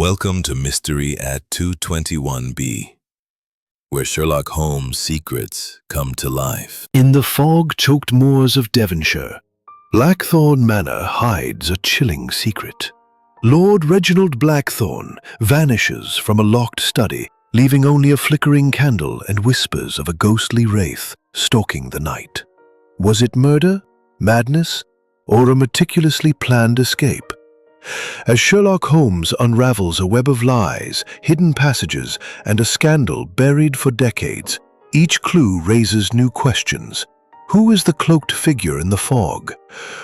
Welcome to Mystery at 221B, where Sherlock Holmes' secrets come to life. In the fog-choked moors of Devonshire, Blackthorn Manor hides a chilling secret. Lord Reginald Blackthorn vanishes from a locked study, leaving only a flickering candle and whispers of a ghostly wraith stalking the night. Was it murder, madness, or a meticulously planned escape? As Sherlock Holmes unravels a web of lies, hidden passages, and a scandal buried for decades, each clue raises new questions. Who is the cloaked figure in the fog?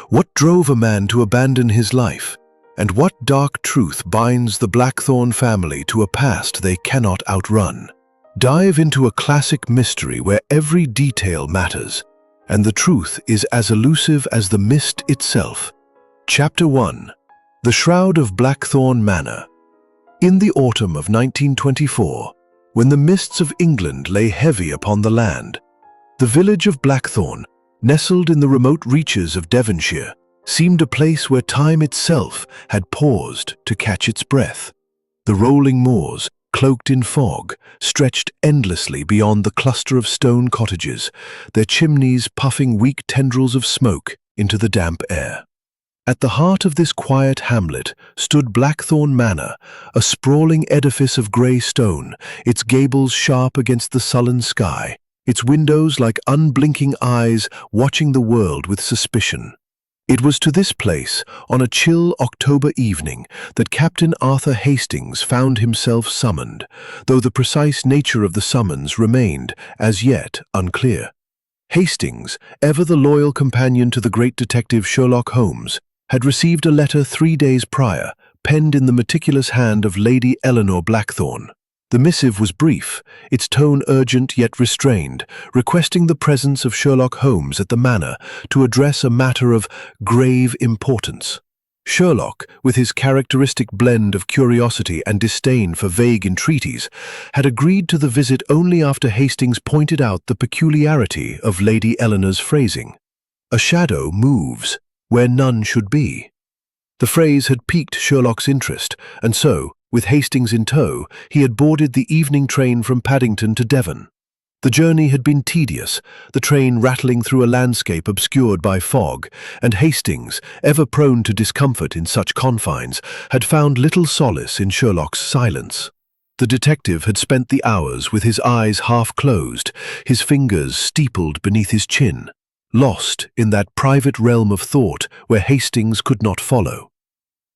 What drove a man to abandon his life? And what dark truth binds the Blackthorn family to a past they cannot outrun? Dive into a classic mystery where every detail matters, and the truth is as elusive as the mist itself. Chapter 1. The Shroud of Blackthorn Manor. In the autumn of 1924, when the mists of England lay heavy upon the land, the village of Blackthorn, nestled in the remote reaches of Devonshire, seemed a place where time itself had paused to catch its breath. The rolling moors, cloaked in fog, stretched endlessly beyond the cluster of stone cottages, their chimneys puffing weak tendrils of smoke into the damp air. At the heart of this quiet hamlet stood Blackthorn Manor, a sprawling edifice of grey stone, its gables sharp against the sullen sky, its windows like unblinking eyes watching the world with suspicion. It was to this place, on a chill October evening, that Captain Arthur Hastings found himself summoned, though the precise nature of the summons remained, as yet, unclear. Hastings, ever the loyal companion to the great detective Sherlock Holmes, had received a letter 3 days prior, penned in the meticulous hand of Lady Eleanor Blackthorn. The missive was brief, its tone urgent yet restrained, requesting the presence of Sherlock Holmes at the manor to address a matter of grave importance. Sherlock, with his characteristic blend of curiosity and disdain for vague entreaties, had agreed to the visit only after Hastings pointed out the peculiarity of Lady Eleanor's phrasing. A shadow moves where none should be. The phrase had piqued Sherlock's interest, and so, with Hastings in tow, he had boarded the evening train from Paddington to Devon. The journey had been tedious, the train rattling through a landscape obscured by fog, and Hastings, ever prone to discomfort in such confines, had found little solace in Sherlock's silence. The detective had spent the hours with his eyes half closed, his fingers steepled beneath his chin, lost in that private realm of thought where Hastings could not follow.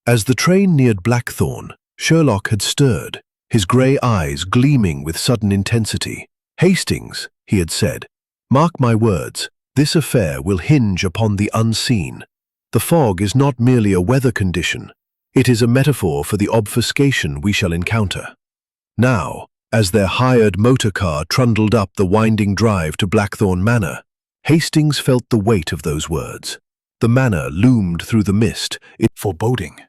As the train neared Blackthorn, Sherlock had stirred, his grey eyes gleaming with sudden intensity. "Hastings," he had said, "mark my words, this affair will hinge upon the unseen. The fog is not merely a weather condition, it is a metaphor for the obfuscation we shall encounter." Now, as their hired motor car trundled up the winding drive to Blackthorn Manor, Hastings felt the weight of those words. The manor loomed through the mist, foreboding.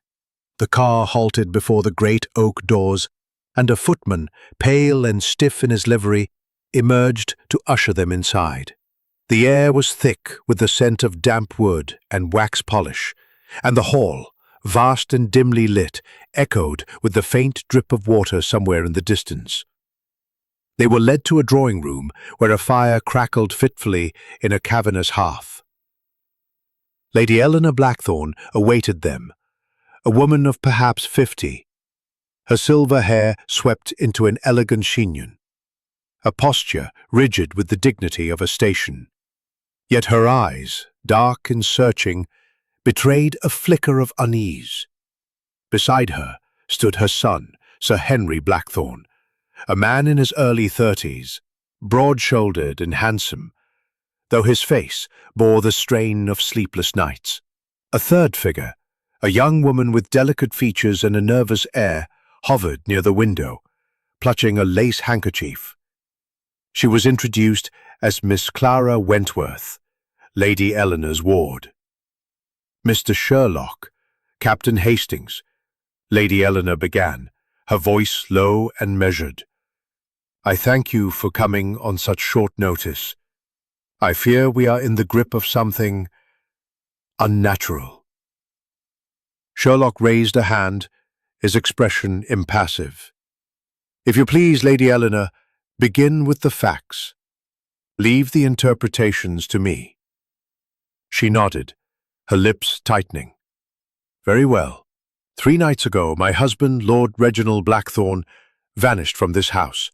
The car halted before the great oak doors, and a footman, pale and stiff in his livery, emerged to usher them inside. The air was thick with the scent of damp wood and wax polish, and the hall, vast and dimly lit, echoed with the faint drip of water somewhere in the distance. They were led to a drawing room where a fire crackled fitfully in a cavernous hearth. Lady Eleanor Blackthorn awaited them, a woman of perhaps 50, her silver hair swept into an elegant chignon, a posture rigid with the dignity of a station. Yet her eyes, dark and searching, betrayed a flicker of unease. Beside her stood her son, Sir Henry Blackthorn, a man in his early 30s, broad-shouldered and handsome, though his face bore the strain of sleepless nights. A third figure, a young woman with delicate features and a nervous air, hovered near the window, clutching a lace handkerchief. She was introduced as Miss Clara Wentworth, Lady Eleanor's ward. "Mr. Sherlock, Captain Hastings," Lady Eleanor began, her voice low and measured. "I thank you for coming on such short notice. I fear we are in the grip of something unnatural." Sherlock raised a hand, his expression impassive. "If you please, Lady Eleanor, begin with the facts. Leave the interpretations to me." She nodded, her lips tightening. "Very well. 3 nights ago, my husband, Lord Reginald Blackthorne, vanished from this house.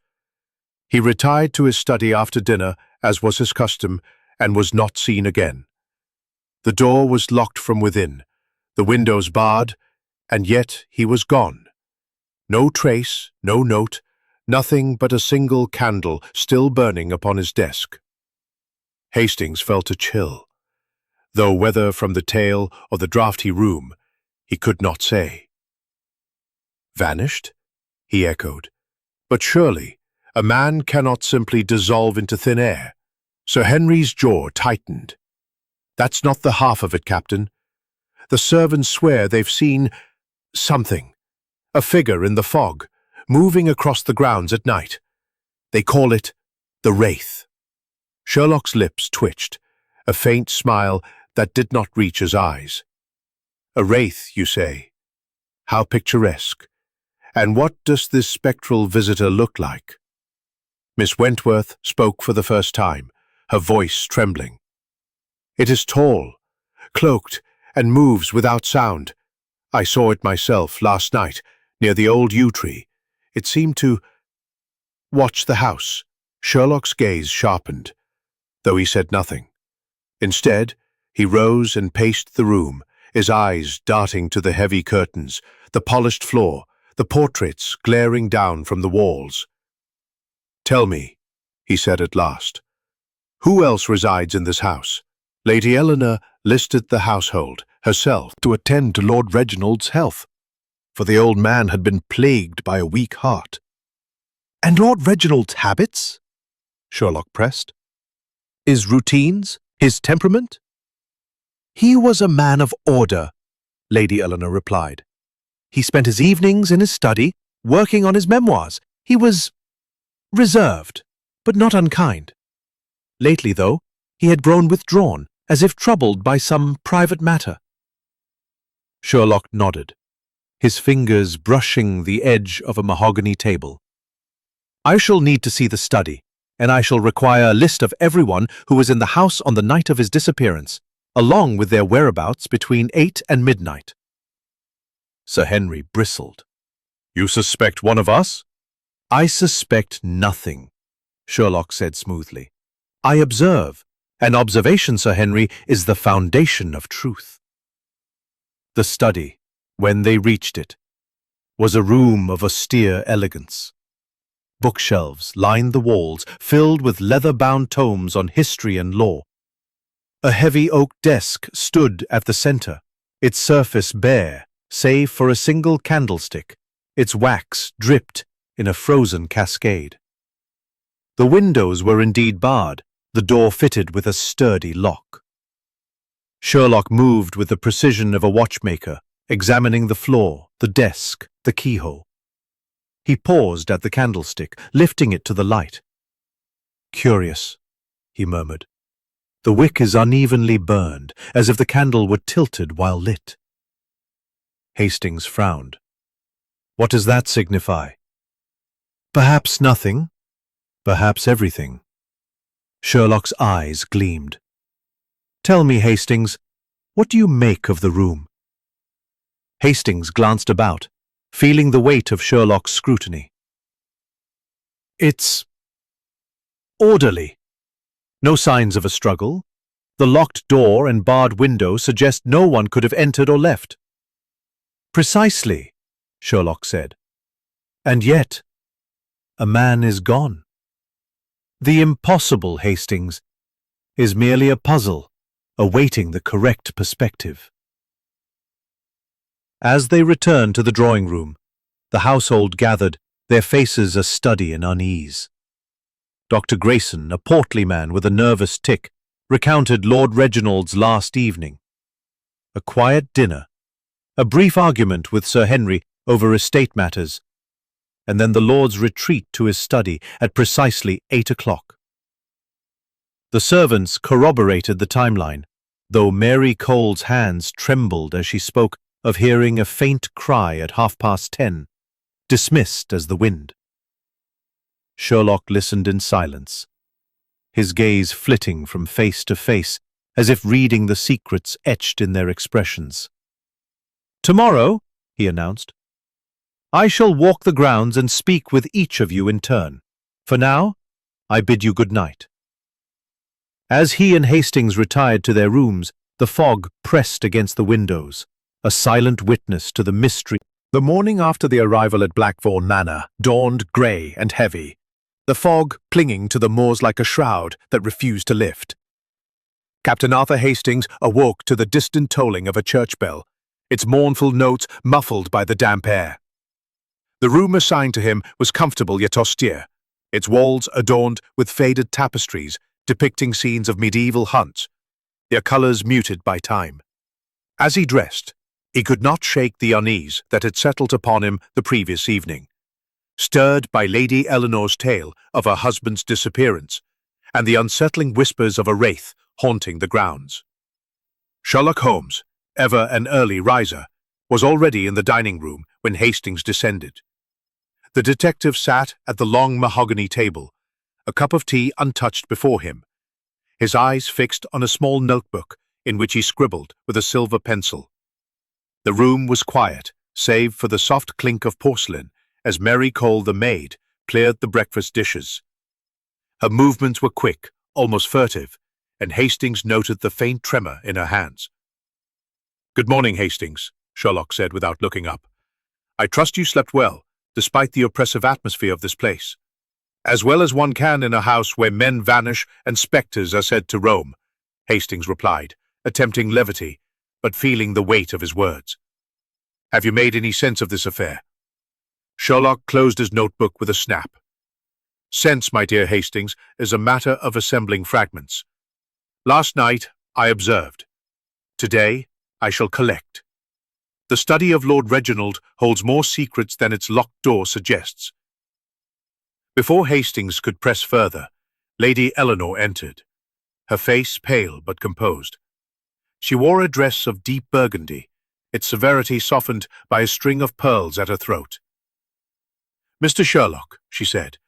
He retired to his study after dinner, as was his custom, and was not seen again. The door was locked from within, the windows barred, and yet he was gone. No trace, no note, nothing but a single candle still burning upon his desk." Hastings felt a chill, though whether from the tale or the draughty room, he could not say. "Vanished?" he echoed. "But surely a man cannot simply dissolve into thin air." Sir Henry's jaw tightened. "That's not the half of it, Captain. The servants swear they've seen something, a figure in the fog, moving across the grounds at night. They call it the Wraith." Sherlock's lips twitched, a faint smile that did not reach his eyes. "A wraith, you say? How picturesque. And what does this spectral visitor look like?" Miss Wentworth spoke for the first time, her voice trembling. "It is tall, cloaked, and moves without sound. I saw it myself last night, near the old yew tree. It seemed to watch the house." Sherlock's gaze sharpened, though he said nothing. Instead, he rose and paced the room, his eyes darting to the heavy curtains, the polished floor, the portraits glaring down from the walls. "Tell me," he said at last, "who else resides in this house?" Lady Eleanor listed the household herself to attend to Lord Reginald's health, for the old man had been plagued by a weak heart. "And Lord Reginald's habits?" Sherlock pressed. "His routines? His temperament?" "He was a man of order," Lady Eleanor replied. "He spent his evenings in his study, working on his memoirs. He was reserved, but not unkind. Lately, though, he had grown withdrawn, as if troubled by some private matter." Sherlock nodded, his fingers brushing the edge of a mahogany table. "I shall need to see the study, and I shall require a list of everyone who was in the house on the night of his disappearance, along with their whereabouts between 8 and midnight." Sir Henry bristled. "You suspect one of us?" "I suspect nothing," Sherlock said smoothly. "I observe, and observation, Sir Henry, is the foundation of truth." The study, when they reached it, was a room of austere elegance. Bookshelves lined the walls, filled with leather-bound tomes on history and law. A heavy oak desk stood at the center, its surface bare, save for a single candlestick, its wax dripped in a frozen cascade. The windows were indeed barred, the door fitted with a sturdy lock. Sherlock moved with the precision of a watchmaker, examining the floor, the desk, the keyhole. He paused at the candlestick, lifting it to the light. "Curious," he murmured. "The wick is unevenly burned, as if the candle were tilted while lit." Hastings frowned. "What does that signify?" "Perhaps nothing, perhaps everything." Sherlock's eyes gleamed. "Tell me, Hastings, what do you make of the room?" Hastings glanced about, feeling the weight of Sherlock's scrutiny. "It's orderly. No signs of a struggle. The locked door and barred window suggest no one could have entered or left." "Precisely," Sherlock said. "And yet, a man is gone. The impossible, Hastings, is merely a puzzle, awaiting the correct perspective." As they returned to the drawing room, the household gathered, their faces a study in unease. Dr. Grayson, a portly man with a nervous tic, recounted Lord Reginald's last evening. A quiet dinner, a brief argument with Sir Henry over estate matters, and then the Lord's retreat to his study at precisely 8 o'clock. The servants corroborated the timeline, though Mary Cole's hands trembled as she spoke of hearing a faint cry at 10:30, dismissed as the wind. Sherlock listened in silence, his gaze flitting from face to face as if reading the secrets etched in their expressions. "Tomorrow," he announced, "I shall walk the grounds and speak with each of you in turn. For now, I bid you good night." As he and Hastings retired to their rooms, the fog pressed against the windows, a silent witness to the mystery. The morning after the arrival at Blackthorn Manor dawned grey and heavy, the fog clinging to the moors like a shroud that refused to lift. Captain Arthur Hastings awoke to the distant tolling of a church bell, its mournful notes muffled by the damp air. The room assigned to him was comfortable yet austere, its walls adorned with faded tapestries depicting scenes of medieval hunts, their colours muted by time. As he dressed, he could not shake the unease that had settled upon him the previous evening, stirred by Lady Eleanor's tale of her husband's disappearance and the unsettling whispers of a wraith haunting the grounds. Sherlock Holmes, ever an early riser, was already in the dining room when Hastings descended. The detective sat at the long mahogany table, a cup of tea untouched before him, his eyes fixed on a small notebook in which he scribbled with a silver pencil. The room was quiet, save for the soft clink of porcelain as Mary Cole the maid cleared the breakfast dishes. Her movements were quick, almost furtive, and Hastings noted the faint tremor in her hands. "Good morning, Hastings," Sherlock said without looking up. "I trust you slept well, despite the oppressive atmosphere of this place." "As well as one can in a house where men vanish and spectres are said to roam," Hastings replied, attempting levity, but feeling the weight of his words. "Have you made any sense of this affair?" Sherlock closed his notebook with a snap. "Sense, my dear Hastings, is a matter of assembling fragments. Last night I observed. Today I shall collect. The study of Lord Reginald holds more secrets than its locked door suggests." Before Hastings could press further, Lady Eleanor entered, her face pale but composed. She wore a dress of deep burgundy, its severity softened by a string of pearls at her throat. "Mr. Sherlock," she said,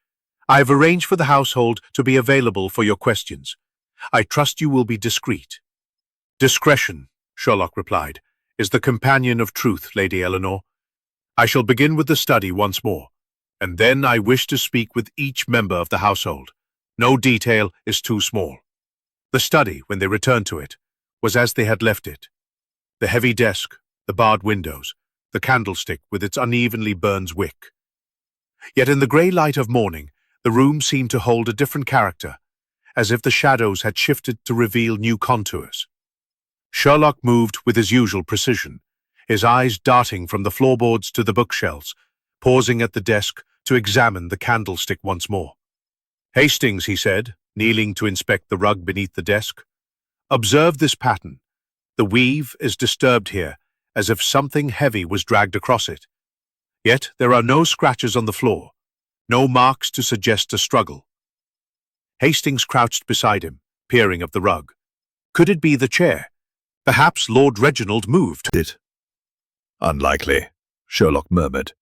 "I have arranged for the household to be available for your questions. I trust you will be discreet." "Discretion," Sherlock replied, "is the companion of truth, Lady Eleanor. I shall begin with the study once more, and then I wish to speak with each member of the household. No detail is too small." The study, when they returned to it, was as they had left it. The heavy desk, the barred windows, the candlestick with its unevenly burned wick. Yet in the grey light of morning, the room seemed to hold a different character, as if the shadows had shifted to reveal new contours. Sherlock moved with his usual precision, his eyes darting from the floorboards to the bookshelves, pausing at the desk to examine the candlestick once more. "Hastings," he said, kneeling to inspect the rug beneath the desk, "observe this pattern. The weave is disturbed here, as if something heavy was dragged across it. Yet there are no scratches on the floor, no marks to suggest a struggle." Hastings crouched beside him, peering up the rug. Could it be the chair? Perhaps Lord Reginald moved it. "Unlikely," Sherlock murmured.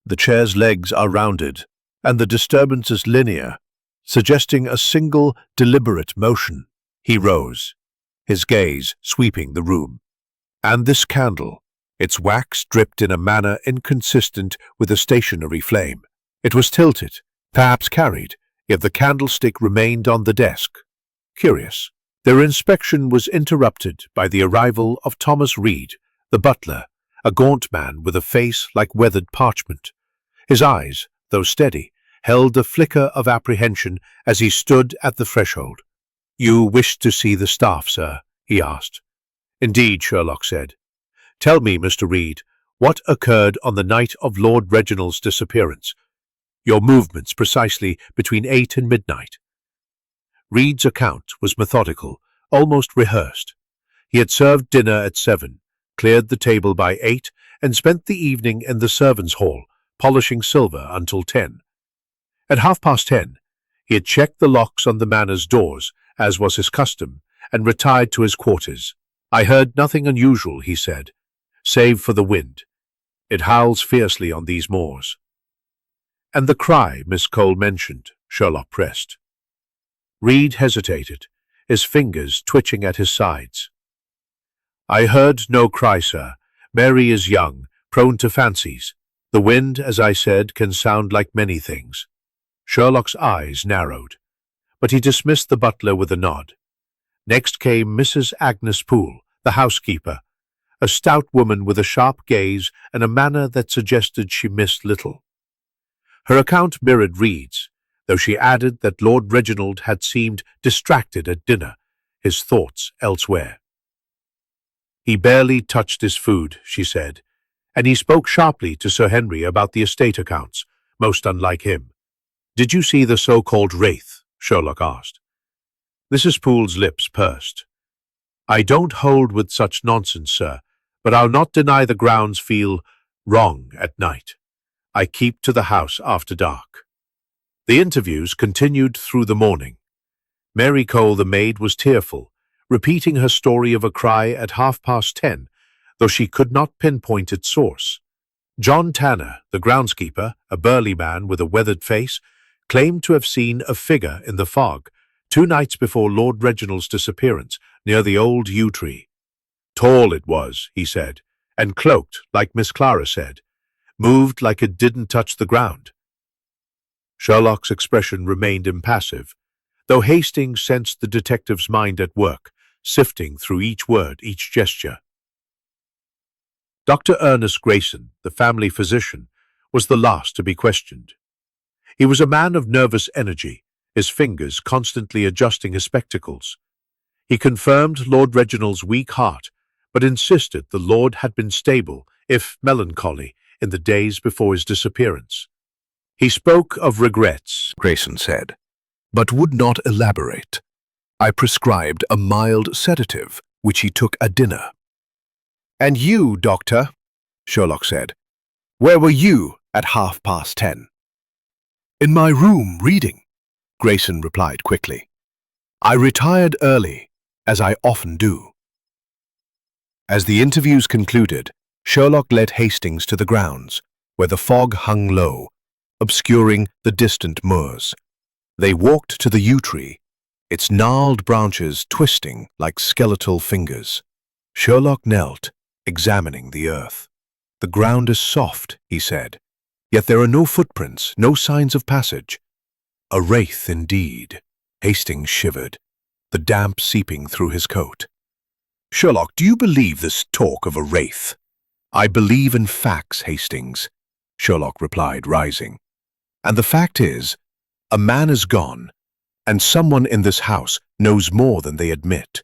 "The chair's legs are rounded, and the disturbance is linear, suggesting a single, deliberate motion." He rose, his gaze sweeping the room. "And this candle, its wax dripped in a manner inconsistent with a stationary flame. It was tilted, perhaps carried, yet the candlestick remained on the desk. Curious." Their inspection was interrupted by the arrival of Thomas Reed, the butler, a gaunt man with a face like weathered parchment. His eyes, though steady, held a flicker of apprehension as he stood at the threshold. "You wished to see the staff, sir?" he asked. "Indeed," Sherlock said. "Tell me, Mr. Reed, what occurred on the night of Lord Reginald's disappearance? Your movements precisely between 8 and midnight." Reed's account was methodical, almost rehearsed. He had served dinner at 7, cleared the table by 8, and spent the evening in the servants' hall, polishing silver until 10. At 10:30, he had checked the locks on the manor's doors, as was his custom, and retired to his quarters. "I heard nothing unusual," he said. save for the wind. It howls fiercely on these moors. And the cry Miss Cole mentioned, Sherlock pressed. Reed hesitated, his fingers twitching at his sides. I heard no cry, sir. Mary is young, prone to fancies. The wind, as I said, can sound like many things. Sherlock's eyes narrowed, but he dismissed the butler with a nod. Next came Mrs. Agnes Poole, the housekeeper, a stout woman with a sharp gaze and a manner that suggested she missed little. Her account mirrored Reed's, though she added that Lord Reginald had seemed distracted at dinner, his thoughts elsewhere. He barely touched his food, she said, and he spoke sharply to Sir Henry about the estate accounts, most unlike him. Did you see the so-called Wraith? Sherlock asked. Mrs. Poole's lips pursed. I don't hold with such nonsense, sir, but I'll not deny the grounds feel wrong at night. I keep to the house after dark. The interviews continued through the morning. Mary Cole, the maid, was tearful, repeating her story of a cry at 10:30, though she could not pinpoint its source. John Tanner, the groundskeeper, a burly man with a weathered face, claimed to have seen a figure in the fog 2 nights before Lord Reginald's disappearance near the old yew tree. Tall it was, he said, and cloaked, like Miss Clara said, moved like it didn't touch the ground. Sherlock's expression remained impassive, though Hastings sensed the detective's mind at work, sifting through each word, each gesture. Dr. Ernest Grayson, the family physician, was the last to be questioned. He was a man of nervous energy, his fingers constantly adjusting his spectacles. He confirmed Lord Reginald's weak heart, but insisted the Lord had been stable, if melancholy, in the days before his disappearance. He spoke of regrets, Grayson said, but would not elaborate. I prescribed a mild sedative, which he took at dinner. And you, Doctor, Sherlock said, where were you at 10:30? In my room, reading, Grayson replied quickly. I retired early, as I often do. As the interviews concluded, Sherlock led Hastings to the grounds, where the fog hung low, obscuring the distant moors. They walked to the yew tree, its gnarled branches twisting like skeletal fingers. Sherlock knelt, examining the earth. The ground is soft, he said, yet there are no footprints, no signs of passage. A wraith indeed. Hastings shivered, the damp seeping through his coat. Sherlock, do you believe this talk of a wraith? I believe in facts, Hastings, Sherlock replied, rising. And the fact is, a man is gone, and someone in this house knows more than they admit.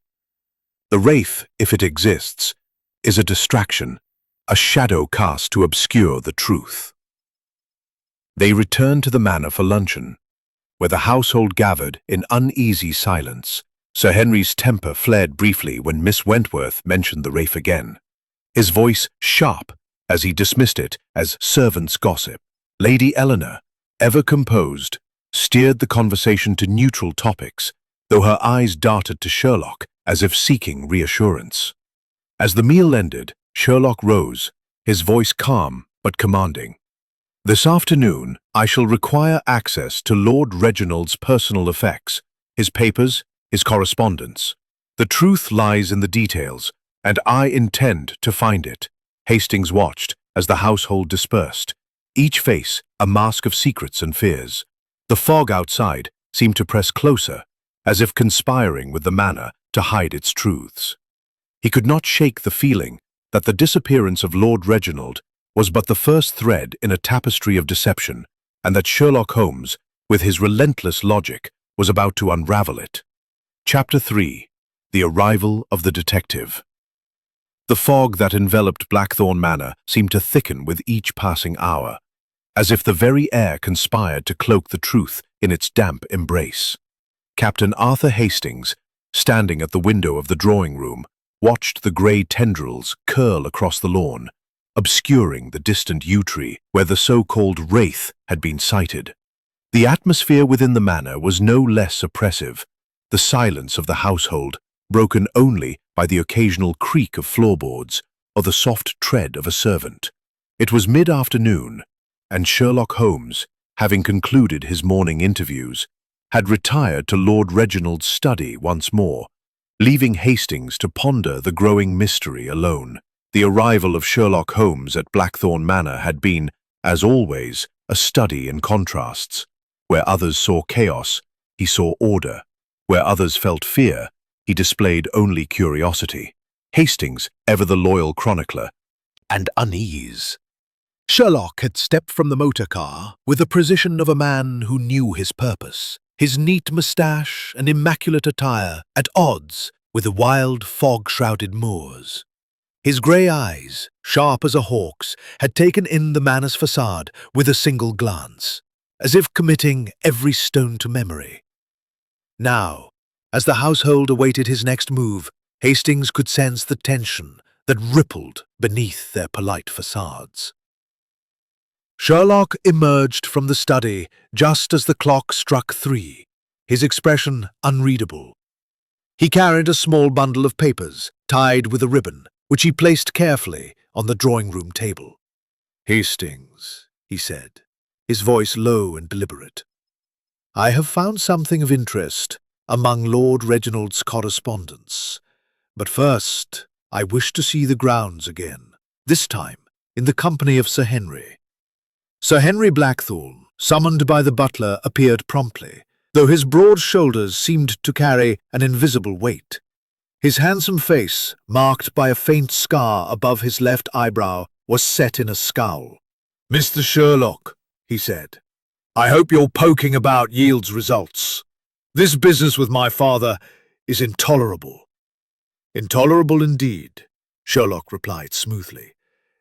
The wraith, if it exists, is a distraction, a shadow cast to obscure the truth. They returned to the manor for luncheon, where the household gathered in uneasy silence. Sir Henry's temper flared briefly when Miss Wentworth mentioned the wraith again, his voice sharp as he dismissed it as servants' gossip. Lady Eleanor, ever composed, steered the conversation to neutral topics, though her eyes darted to Sherlock as if seeking reassurance. As the meal ended, Sherlock rose, his voice calm but commanding. This afternoon, I shall require access to Lord Reginald's personal effects, his papers, his correspondence. The truth lies in the details, and I intend to find it. Hastings watched as the household dispersed, each face a mask of secrets and fears. The fog outside seemed to press closer, as if conspiring with the manor to hide its truths. He could not shake the feeling that the disappearance of Lord Reginald was but the first thread in a tapestry of deception, and that Sherlock Holmes, with his relentless logic, was about to unravel it. Chapter 3. The Arrival of the Detective. The fog that enveloped Blackthorn Manor seemed to thicken with each passing hour, as if the very air conspired to cloak the truth in its damp embrace. Captain Arthur Hastings, standing at the window of the drawing-room, watched the grey tendrils curl across the lawn, obscuring the distant yew tree where the so-called wraith had been sighted. The atmosphere within the manor was no less oppressive, the silence of the household broken only by the occasional creak of floorboards or the soft tread of a servant. It was mid-afternoon, and Sherlock Holmes, having concluded his morning interviews, had retired to Lord Reginald's study once more, leaving Hastings to ponder the growing mystery alone. The arrival of Sherlock Holmes at Blackthorn Manor had been, as always, a study in contrasts. Where others saw chaos, he saw order. Where others felt fear, he displayed only curiosity. Hastings, ever the loyal chronicler, and unease. Sherlock had stepped from the motor car with the precision of a man who knew his purpose, his neat moustache and immaculate attire at odds with the wild, fog-shrouded moors. His grey eyes, sharp as a hawk's, had taken in the manor's facade with a single glance, as if committing every stone to memory. Now, as the household awaited his next move, Hastings could sense the tension that rippled beneath their polite facades. Sherlock emerged from the study just as the clock struck 3, his expression unreadable. He carried a small bundle of papers, tied with a ribbon, which he placed carefully on the drawing-room table. "Hastings," he said, his voice low and deliberate, "I have found something of interest among Lord Reginald's correspondence. But first, I wish to see the grounds again, this time in the company of Sir Henry." Sir Henry Blackthorn, summoned by the butler, appeared promptly, though his broad shoulders seemed to carry an invisible weight. His handsome face, marked by a faint scar above his left eyebrow, was set in a scowl. "Mr. Sherlock," he said, "I hope your poking about yields results. This business with my father is intolerable." "Intolerable indeed," Sherlock replied smoothly.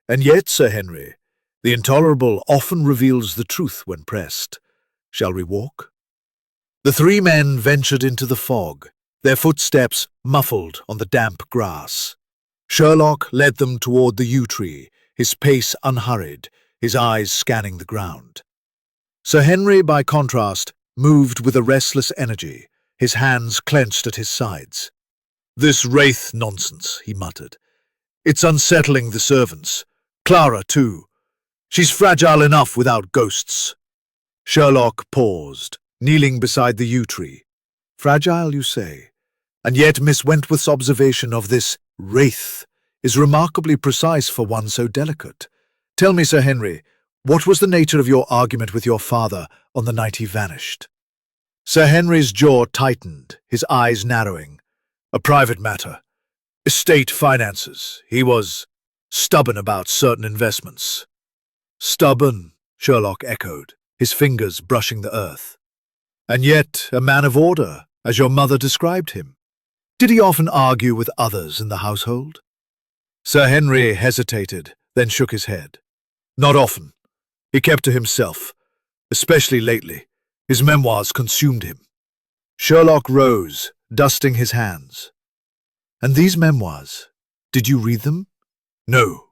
"And yet, Sir Henry, the intolerable often reveals the truth when pressed. Shall we walk?" The 3 men ventured into the fog, their footsteps muffled on the damp grass. Sherlock led them toward the yew tree, his pace unhurried, his eyes scanning the ground. Sir Henry, by contrast, moved with a restless energy, his hands clenched at his sides. "This Wraith nonsense," he muttered. "It's unsettling the servants. Clara, too. She's fragile enough without ghosts." Sherlock paused, kneeling beside the yew tree. "Fragile, you say? And yet Miss Wentworth's observation of this Wraith is remarkably precise for one so delicate. Tell me, Sir Henry, what was the nature of your argument with your father on the night he vanished?" Sir Henry's jaw tightened, his eyes narrowing. "A private matter. Estate finances. He was stubborn about certain investments." "Stubborn," Sherlock echoed, his fingers brushing the earth. "And yet a man of order, as your mother described him. Did he often argue with others in the household?" Sir Henry hesitated, then shook his head. "Not often. He kept to himself, especially lately. His memoirs consumed him." Sherlock rose, dusting his hands. "And these memoirs, did you read them?" "No,"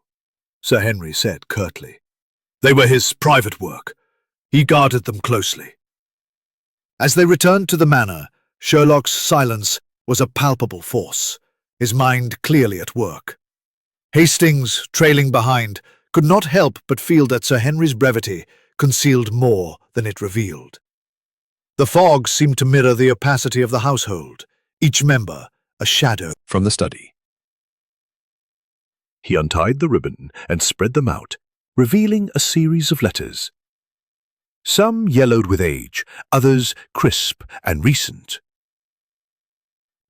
Sir Henry said curtly. "They were his private work. He guarded them closely." As they returned to the manor, Sherlock's silence was a palpable force, his mind clearly at work. Hastings, trailing behind, could not help but feel that Sir Henry's brevity concealed more than it revealed. The fog seemed to mirror the opacity of the household, each member a shadow from the study. He untied the ribbon and spread them out, revealing a series of letters. Some yellowed with age, others crisp and recent.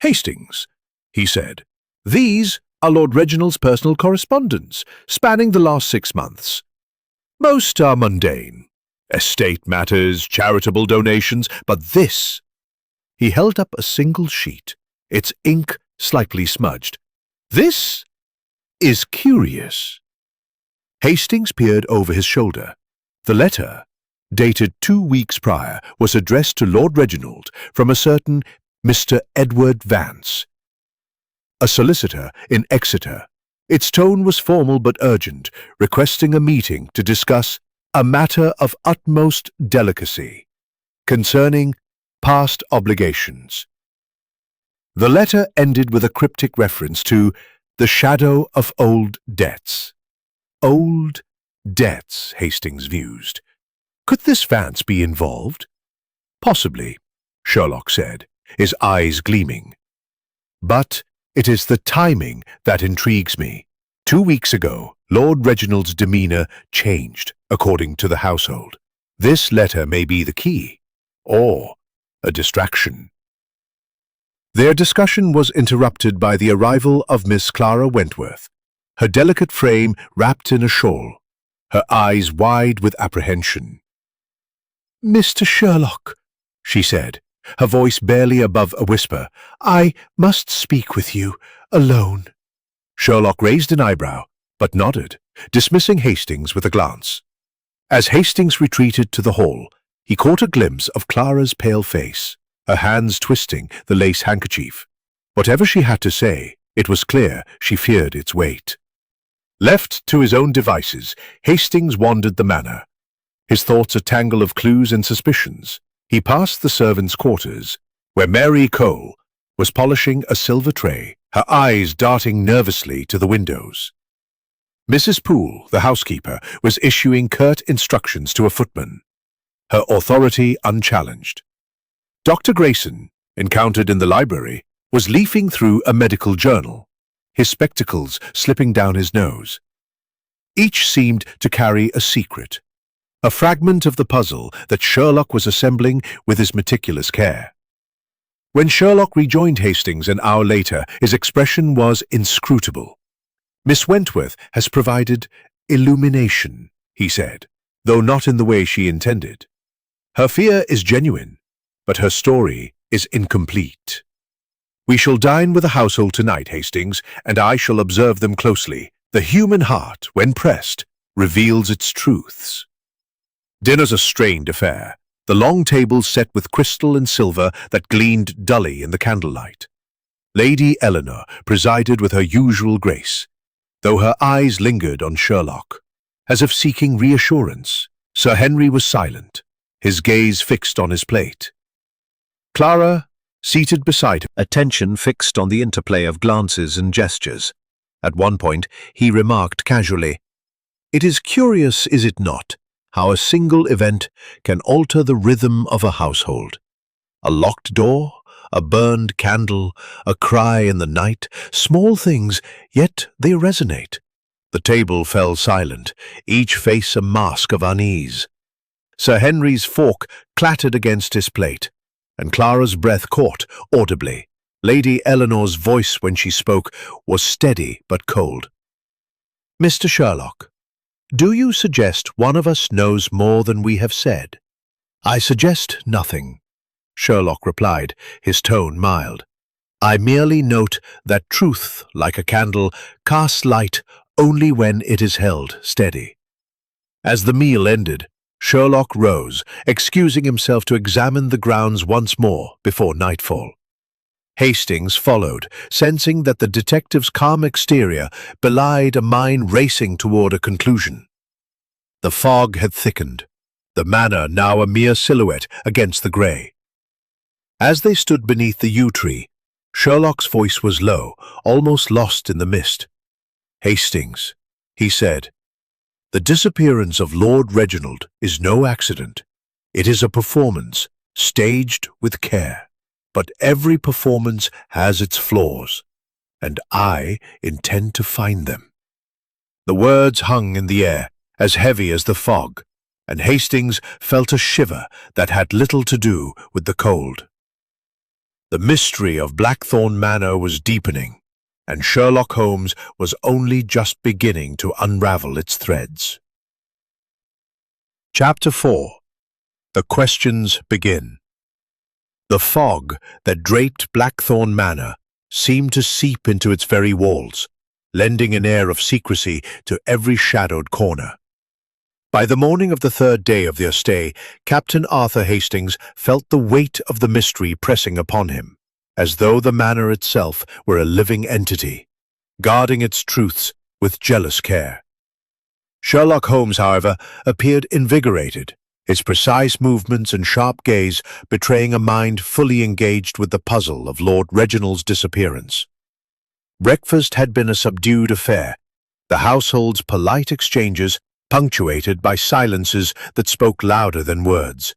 "Hastings," he said, "these are Lord Reginald's personal correspondence, spanning the last 6 months. Most are mundane. Estate matters, charitable donations, but this—" He held up a single sheet, its ink slightly smudged. "This is curious." Hastings peered over his shoulder. The letter, dated 2 weeks prior, was addressed to Lord Reginald from a certain Mr. Edward Vance, a solicitor in Exeter. Its tone was formal but urgent, requesting a meeting to discuss a matter of utmost delicacy concerning past obligations. The letter ended with a cryptic reference to The shadow of old debts. Old debts, Hastings mused. Could this Vance be involved? Possibly, Sherlock said, his eyes gleaming. But it is the timing that intrigues me. 2 weeks ago, Lord Reginald's demeanour changed, according to the household. This letter may be the key, or a distraction. Their discussion was interrupted by the arrival of Miss Clara Wentworth, her delicate frame wrapped in a shawl, her eyes wide with apprehension. "Mr. Sherlock," she said, her voice barely above a whisper, "I must speak with you, alone." Sherlock raised an eyebrow, but nodded, dismissing Hastings with a glance. As Hastings retreated to the hall, he caught a glimpse of Clara's pale face, her hands twisting the lace handkerchief. Whatever she had to say, it was clear she feared its weight. Left to his own devices, Hastings wandered the manor, his thoughts a tangle of clues and suspicions. He passed the servants' quarters, where Mary Cole was polishing a silver tray, her eyes darting nervously to the windows. Mrs. Poole, the housekeeper, was issuing curt instructions to a footman, her authority unchallenged. Dr. Grayson, encountered in the library, was leafing through a medical journal, his spectacles slipping down his nose. Each seemed to carry a secret, a fragment of the puzzle that Sherlock was assembling with his meticulous care. When Sherlock rejoined Hastings an hour later, his expression was inscrutable. "Miss Wentworth has provided illumination," he said, though not in the way she intended. "Her fear is genuine, but her story is incomplete. We shall dine with the household tonight, Hastings, and I shall observe them closely. The human heart, when pressed, reveals its truths." Dinner's a strained affair, the long table set with crystal and silver that gleamed dully in the candlelight. Lady Eleanor presided with her usual grace, though her eyes lingered on Sherlock, as if seeking reassurance. Sir Henry was silent, his gaze fixed on his plate. Clara, seated beside him, attention fixed on the interplay of glances and gestures. At one point, he remarked casually, "It is curious, is it not, how a single event can alter the rhythm of a household? A locked door, a burned candle, a cry in the night, small things, yet they resonate." The table fell silent, each face a mask of unease. Sir Henry's fork clattered against his plate, and Clara's breath caught audibly. Lady Eleanor's voice, when she spoke, was steady but cold. "Mr. Sherlock, do you suggest one of us knows more than we have said?" "I suggest nothing," Sherlock replied, his tone mild. "I merely note that truth, like a candle, casts light only when it is held steady." As the meal ended, Sherlock rose, excusing himself to examine the grounds once more before nightfall. Hastings followed, sensing that the detective's calm exterior belied a mind racing toward a conclusion. The fog had thickened, the manor now a mere silhouette against the grey. As they stood beneath the yew tree, Sherlock's voice was low, almost lost in the mist. "Hastings," he said, "the disappearance of Lord Reginald is no accident. It is a performance, staged with care. But every performance has its flaws, and I intend to find them." The words hung in the air, as heavy as the fog, and Hastings felt a shiver that had little to do with the cold. The mystery of Blackthorn Manor was deepening, and Sherlock Holmes was only just beginning to unravel its threads. Chapter 4. The Questions Begin. The fog that draped Blackthorn Manor seemed to seep into its very walls, lending an air of secrecy to every shadowed corner. By the morning of the third day of their stay, Captain Arthur Hastings felt the weight of the mystery pressing upon him, as though the manor itself were a living entity, guarding its truths with jealous care. Sherlock Holmes, however, appeared invigorated, his precise movements and sharp gaze betraying a mind fully engaged with the puzzle of Lord Reginald's disappearance. Breakfast had been a subdued affair, the household's polite exchanges punctuated by silences that spoke louder than words.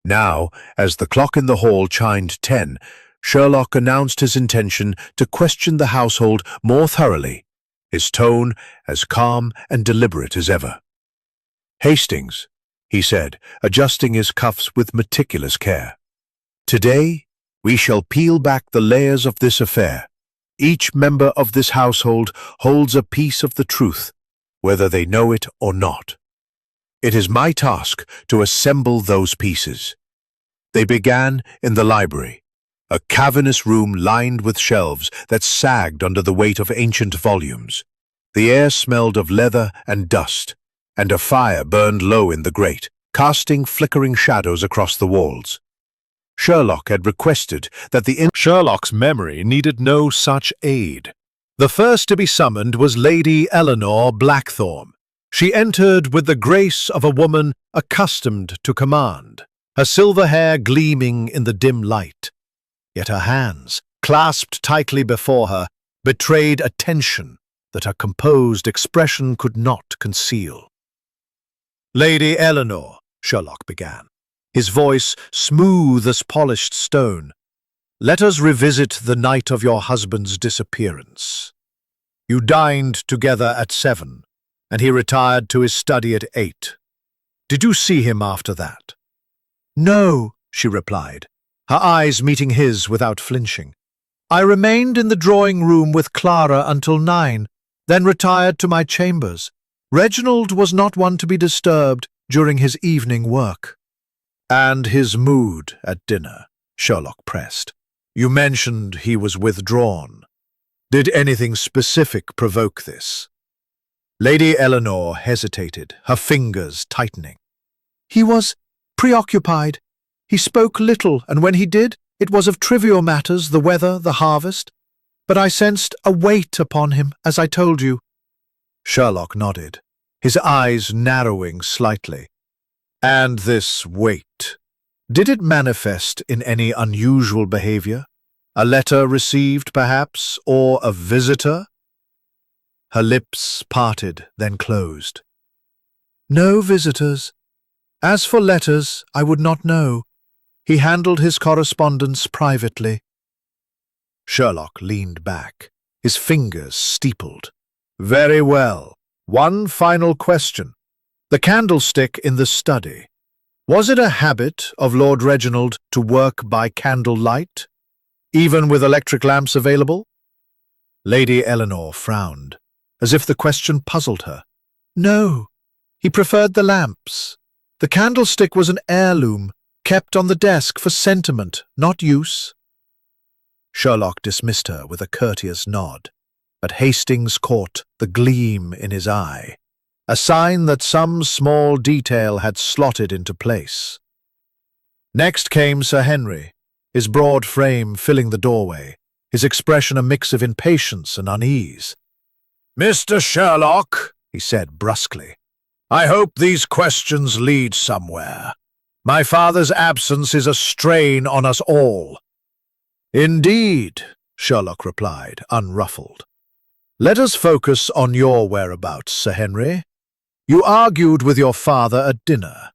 Now, as the clock in the hall chimed 10, Sherlock announced his intention to question the household more thoroughly, his tone as calm and deliberate as ever. "Hastings," he said, adjusting his cuffs with meticulous care. "Today, we shall peel back the layers of this affair. Each member of this household holds a piece of the truth, whether they know it or not. It is my task to assemble those pieces." They began in the library, a cavernous room lined with shelves that sagged under the weight of ancient volumes. The air smelled of leather and dust, and a fire burned low in the grate, casting flickering shadows across the walls. Sherlock had requested that Sherlock's memory needed no such aid. The first to be summoned was Lady Eleanor Blackthorne. She entered with the grace of a woman accustomed to command, her silver hair gleaming in the dim light. Yet her hands, clasped tightly before her, betrayed a tension that her composed expression could not conceal. "Lady Eleanor," Sherlock began, his voice smooth as polished stone, "let us revisit the night of your husband's disappearance. You dined together at 7, and he retired to his study at 8. Did you see him after that?" "No," she replied, her eyes meeting his without flinching. "I remained in the drawing-room with Clara until 9, then retired to my chambers. Reginald was not one to be disturbed during his evening work." "And his mood at dinner?" Sherlock pressed. "You mentioned he was withdrawn. Did anything specific provoke this?" Lady Eleanor hesitated, her fingers tightening. "He was preoccupied. He spoke little, and when he did, it was of trivial matters, the weather, the harvest. But I sensed a weight upon him, as I told you." Sherlock nodded, his eyes narrowing slightly. "And this weight, did it manifest in any unusual behavior? A letter received, perhaps, or a visitor?" Her lips parted, then closed. "No visitors. As for letters, I would not know. He handled his correspondence privately." Sherlock leaned back, his fingers steepled. "Very well. One final question. The candlestick in the study. Was it a habit of Lord Reginald to work by candlelight, even with electric lamps available?" Lady Eleanor frowned, as if the question puzzled her. "No, he preferred the lamps. The candlestick was an heirloom, kept on the desk for sentiment, not use." Sherlock dismissed her with a courteous nod, but Hastings caught the gleam in his eye, a sign that some small detail had slotted into place. Next came Sir Henry, his broad frame filling the doorway, his expression a mix of impatience and unease. "Mr. Sherlock," he said brusquely, "I hope these questions lead somewhere. My father's absence is a strain on us all." "Indeed," Sherlock replied, unruffled. "Let us focus on your whereabouts, Sir Henry. You argued with your father at dinner.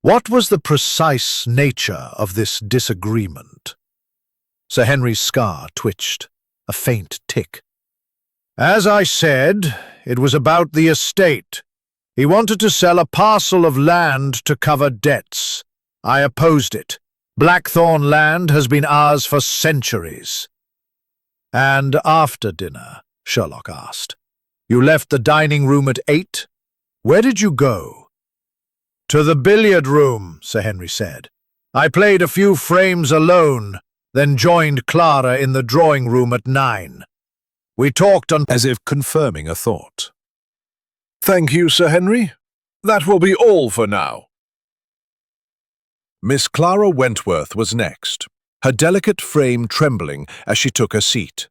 What was the precise nature of this disagreement?" Sir Henry's scar twitched, a faint tick. "As I said, it was about the estate. He wanted to sell a parcel of land to cover debts. I opposed it. Blackthorn land has been ours for centuries." "And after dinner?" Sherlock asked. "You left the dining room at 8? Where did you go?" "To the billiard room," Sir Henry said. "I played a few frames alone, then joined Clara in the drawing room at 9. We talked on—" As if confirming a thought. "Thank you, Sir Henry. That will be all for now." Miss Clara Wentworth was next, her delicate frame trembling as she took her seat.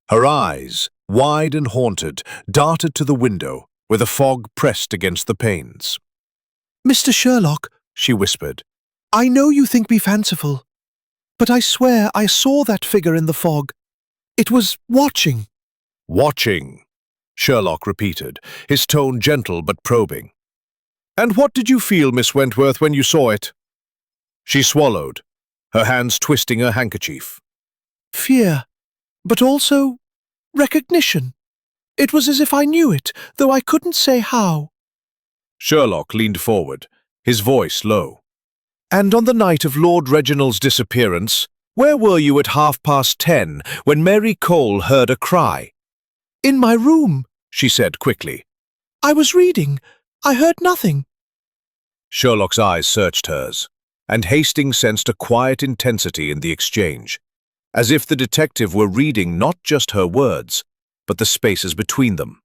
Her eyes, wide and haunted, darted to the window, where the fog pressed against the panes. "Mr. Sherlock," she whispered, "I know you think me fanciful, but I swear I saw that figure in the fog. It was watching. Watching, Sherlock repeated, his tone gentle but probing. And what did you feel, Miss Wentworth, when you saw it? She swallowed, her hands twisting her handkerchief. Fear, but also recognition. It was as if I knew it, though I couldn't say how. Sherlock leaned forward, his voice low. And on the night of Lord Reginald's disappearance, where were you at 10:30 when Mary Cole heard a cry? In my room, She said quickly. I was reading. I heard nothing. Sherlock's eyes searched hers, and Hastings sensed a quiet intensity in the exchange, as if the detective were reading not just her words, but the spaces between them.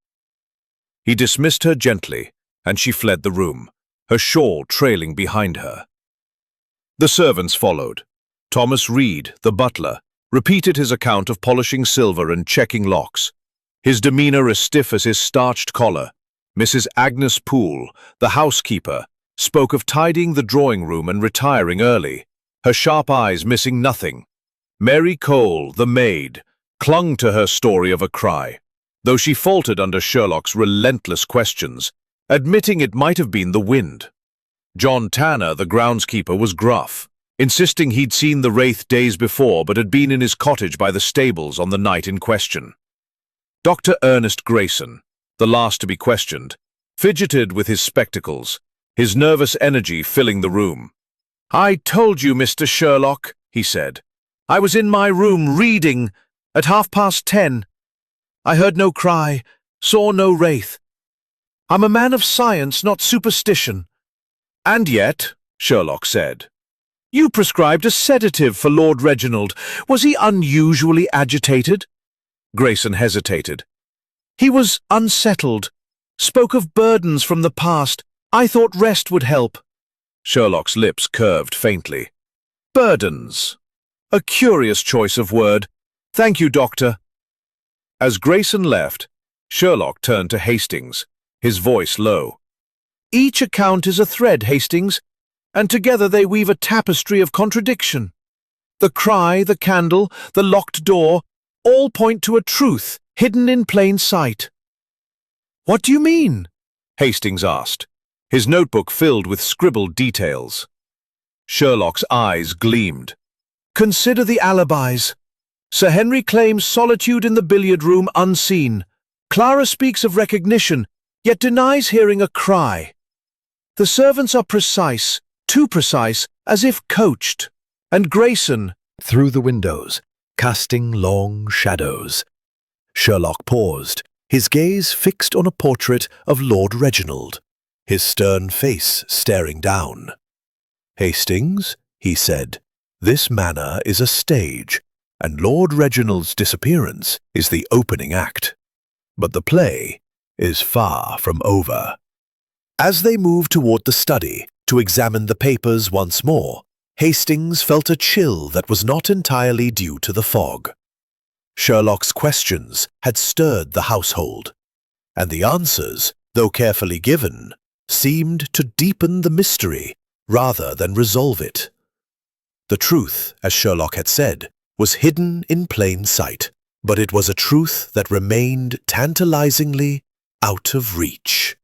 He dismissed her gently, and she fled the room, her shawl trailing behind her. The servants followed. Thomas Reed, the butler, repeated his account of polishing silver and checking locks, his demeanor as stiff as his starched collar. Mrs. Agnes Poole, the housekeeper, spoke of tidying the drawing-room and retiring early, her sharp eyes missing nothing. Mary Cole, the maid, clung to her story of a cry, though she faltered under Sherlock's relentless questions, admitting it might have been the wind. John Tanner, the groundskeeper, was gruff, insisting he'd seen the wraith days before but had been in his cottage by the stables on the night in question. Dr. Ernest Grayson, the last to be questioned, fidgeted with his spectacles, his nervous energy filling the room. "I told you, Mr. Sherlock," he said. "I was in my room reading at 10:30. I heard no cry, saw no wraith. I'm a man of science, not superstition." "And yet," Sherlock said, "you prescribed a sedative for Lord Reginald. Was he unusually agitated?" Grayson hesitated. "He was unsettled, spoke of burdens from the past. I thought rest would help." Sherlock's lips curved faintly. "Burdens. A curious choice of word. Thank you, Doctor." As Grayson left, Sherlock turned to Hastings, his voice low. "Each account is a thread, Hastings, and together they weave a tapestry of contradiction. The cry, the candle, the locked door, all point to a truth hidden in plain sight." "What do you mean?" Hastings asked, his notebook filled with scribbled details. Sherlock's eyes gleamed. "Consider the alibis. Sir Henry claims solitude in the billiard room unseen. Clara speaks of recognition, yet denies hearing a cry. The servants are precise, too precise, as if coached. And Grayson, through the windows, casting long shadows." Sherlock paused, his gaze fixed on a portrait of Lord Reginald, his stern face staring down. "Hastings," he said, "this manor is a stage, and Lord Reginald's disappearance is the opening act. But the play is far from over." As they moved toward the study to examine the papers once more, Hastings felt a chill that was not entirely due to the fog. Sherlock's questions had stirred the household, and the answers, though carefully given, seemed to deepen the mystery rather than resolve it. The truth, as Sherlock had said, was hidden in plain sight, but it was a truth that remained tantalizingly out of reach.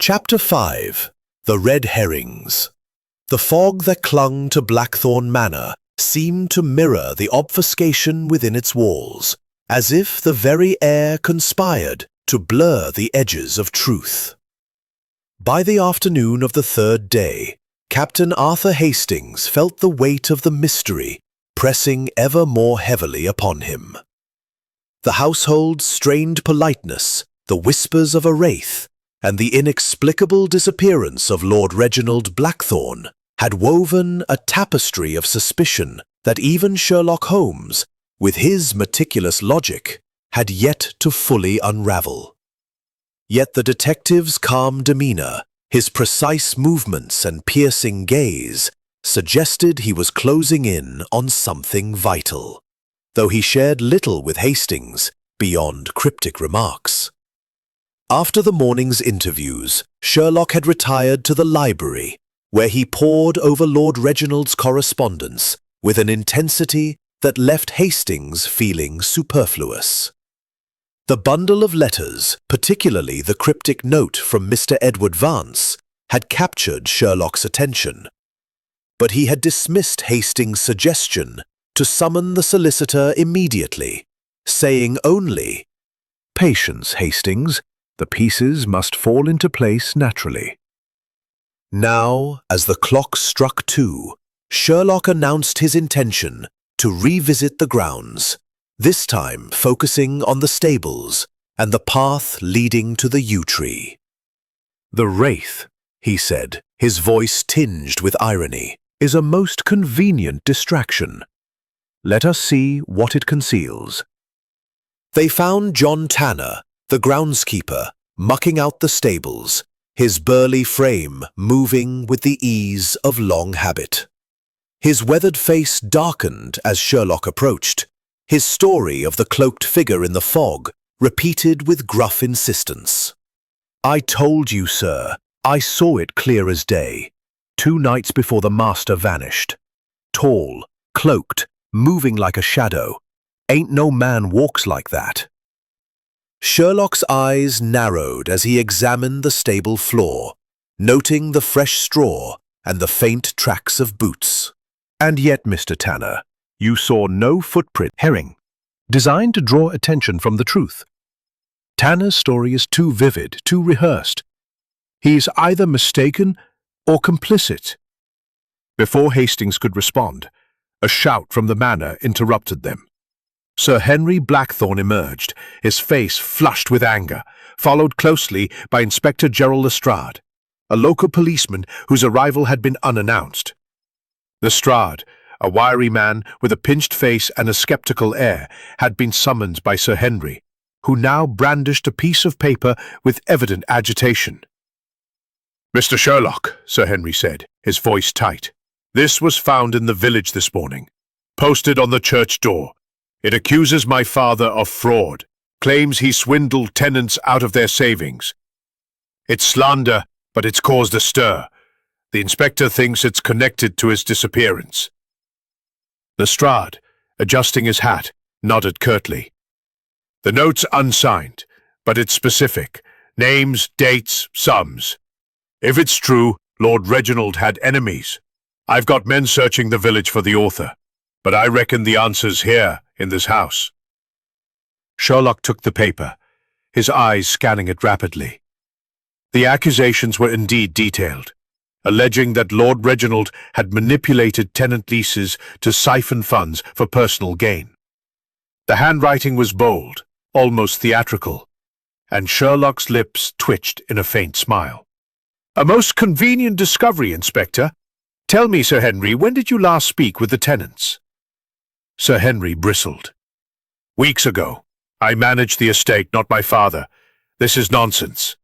Chapter 5. The Red Herrings. The fog that clung to Blackthorn Manor seemed to mirror the obfuscation within its walls, as if the very air conspired to blur the edges of truth. By the afternoon of the third day, Captain Arthur Hastings felt the weight of the mystery pressing ever more heavily upon him. The household's strained politeness, the whispers of a wraith, and the inexplicable disappearance of Lord Reginald Blackthorn had woven a tapestry of suspicion that even Sherlock Holmes, with his meticulous logic, had yet to fully unravel. Yet the detective's calm demeanor, his precise movements and piercing gaze, suggested he was closing in on something vital, though he shared little with Hastings beyond cryptic remarks. After the morning's interviews, Sherlock had retired to the library, where he pored over Lord Reginald's correspondence with an intensity that left Hastings feeling superfluous. The bundle of letters, particularly the cryptic note from Mr. Edward Vance, had captured Sherlock's attention. But he had dismissed Hastings' suggestion to summon the solicitor immediately, saying only, "Patience, Hastings. The pieces must fall into place naturally." Now, as the clock struck 2, Sherlock announced his intention to revisit the grounds, this time focusing on the stables and the path leading to the yew tree. "The Wraith," he said, his voice tinged with irony, "is a most convenient distraction. Let us see what it conceals." They found John Tanner, the groundskeeper, mucking out the stables, his burly frame moving with the ease of long habit. His weathered face darkened as Sherlock approached, his story of the cloaked figure in the fog repeated with gruff insistence. "I told you, sir. I saw it clear as day. 2 nights before the master vanished. Tall, cloaked, moving like a shadow. Ain't no man walks like that." Sherlock's eyes narrowed as he examined the stable floor, noting the fresh straw and the faint tracks of boots. "And yet, Mr. Tanner, you saw no footprint." "Herring, designed to draw attention from the truth. Tanner's story is too vivid, too rehearsed. He is either mistaken or complicit." Before Hastings could respond, a shout from the manor interrupted them. Sir Henry Blackthorne emerged, his face flushed with anger, followed closely by Inspector Gerald Lestrade, a local policeman whose arrival had been unannounced. Lestrade, a wiry man with a pinched face and a skeptical air, had been summoned by Sir Henry, who now brandished a piece of paper with evident agitation. "Mr. Sherlock," Sir Henry said, his voice tight, "this was found in the village this morning, posted on the church door. It accuses my father of fraud, claims he swindled tenants out of their savings. It's slander, but it's caused a stir. The inspector thinks it's connected to his disappearance." Lestrade, adjusting his hat, nodded curtly. "The note's unsigned, but it's specific. Names, dates, sums. If it's true, Lord Reginald had enemies. I've got men searching the village for the author, but I reckon the answer's here, in this house." Sherlock took the paper, his eyes scanning it rapidly. The accusations were indeed detailed, alleging that Lord Reginald had manipulated tenant leases to siphon funds for personal gain. The handwriting was bold, almost theatrical, and Sherlock's lips twitched in a faint smile. "A most convenient discovery, Inspector. Tell me, Sir Henry, when did you last speak with the tenants?" Sir Henry bristled. "Weeks ago. I managed the estate, not my father. This is nonsense."